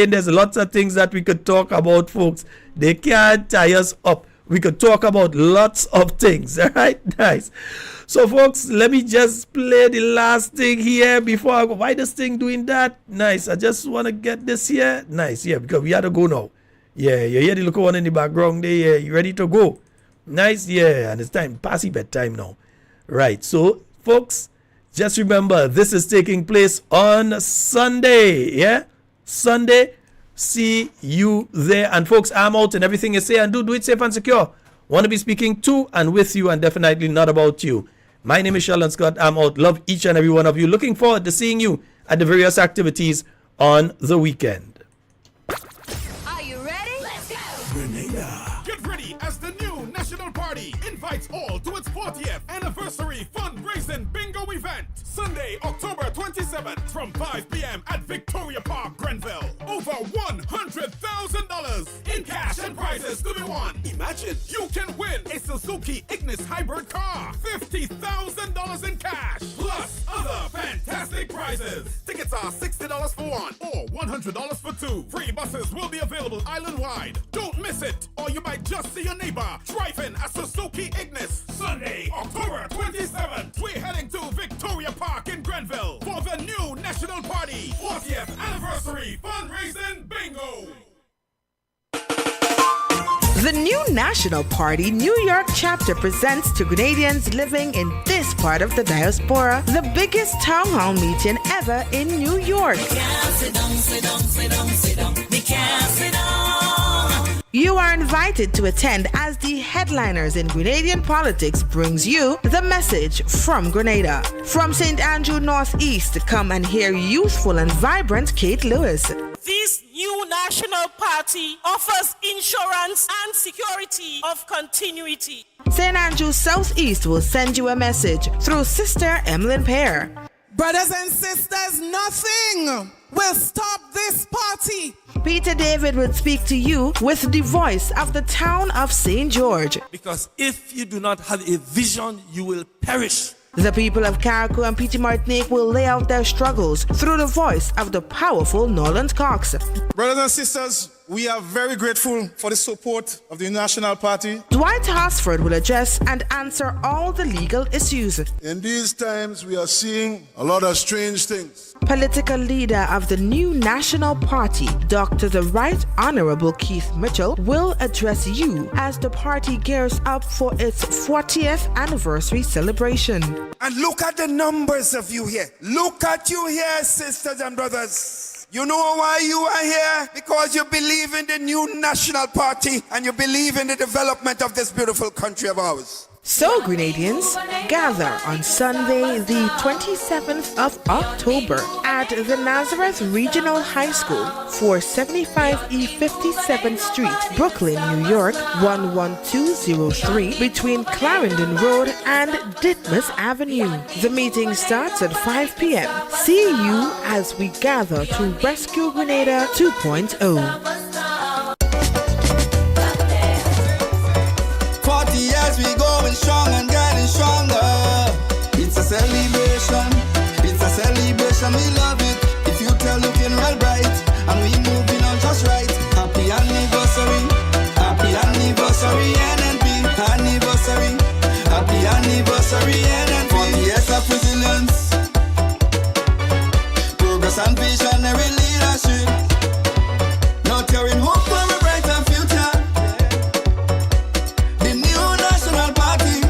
There's lots of things that we could talk about, folks. They can't tie us up. We could talk about lots of things. All right, nice. So, folks, let me just play the last thing here before I go. Why this thing doing that? Nice. I just want to get this here. Nice. Yeah, because we had to go now. Yeah, you hear the little one in the background there. Yeah, you ready to go? Nice. Yeah, and it's time. Past the bedtime now. Right. So, folks, just remember, this is taking place on Sunday. Yeah? Sunday. See you there. And, folks, I'm out and everything you say and do it safe and secure. Want to be speaking to and with you and definitely not about you. My name is Sheldon Scott. I'm out. Love each and every one of you. Looking forward to seeing you at the various activities on the weekend. Are you ready? Let's go! Grenada. Get ready as the new National Party invites all to its 40th anniversary fundraising bingo event. Sunday, October 27th from 5 p.m. at Victoria Park, Grenville. Over $100,000 in cash and prizes to be won. Imagine you can win a Suzuki Ignis hybrid car, $50,000 in cash, plus other fantastic prizes. Tickets are $60 for one or $100 for two. Free buses will be available island-wide. Don't miss it, or you might just see your neighbor driving a Suzuki Ignis. Sunday, October 27th, we're heading to Victoria Park in Grenville for the new National Party 40th Anniversary Fundraising Bingo. The new National Party New York chapter presents to Grenadians living in this part of the diaspora the biggest town hall meeting ever in New York. You are invited to attend as the headliners in Grenadian politics brings you the message from Grenada. From St. Andrew Northeast, come and hear youthful and vibrant Kate Lewis. This new national party offers insurance and security of continuity. St. Andrew Southeast will send you a message through Sister Emlyn Pear. Brothers and sisters, nothing will stop this party. Peter David will speak to you with the voice of the town of St. George. Because if you do not have a vision, you will perish. The people of Carriacou and Petit Martinique will lay out their struggles through the voice of the powerful Norland Cox. Brothers and sisters, we are very grateful for the support of the National Party. Dwight Hosford will address and answer all the legal issues. In these times, we are seeing a lot of strange things. Political leader of the new National Party, Dr. the Right Honorable Keith Mitchell, will address you as the party gears up for its 40th anniversary celebration. And look at the numbers of you here. Look at you here, sisters and brothers. You know why you are here? Because you believe in the new National Party and you believe in the development of this beautiful country of ours. So, Grenadians, gather on Sunday, the 27th of October at the Nazareth Regional High School, 475 E 57th Street, Brooklyn, New York, 11203, between Clarendon Road and Ditmas Avenue. The meeting starts at 5 p.m. See you as we gather to rescue Grenada 2.0. 40 years we going strong and getting stronger. It's a celebration, we love it. The future looking real bright, and we moving on just right. Happy anniversary, NNP. Happy anniversary, NNP. 40 years of resilience, progress and visionary leadership. Now tearing hope for a brighter future. The new National Party,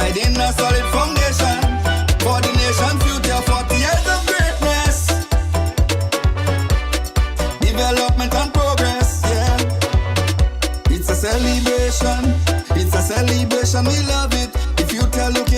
providing a solid foundation for the nation's future. 40 years of greatness, development and progress, yeah. It's a celebration, we love it. If you tell, look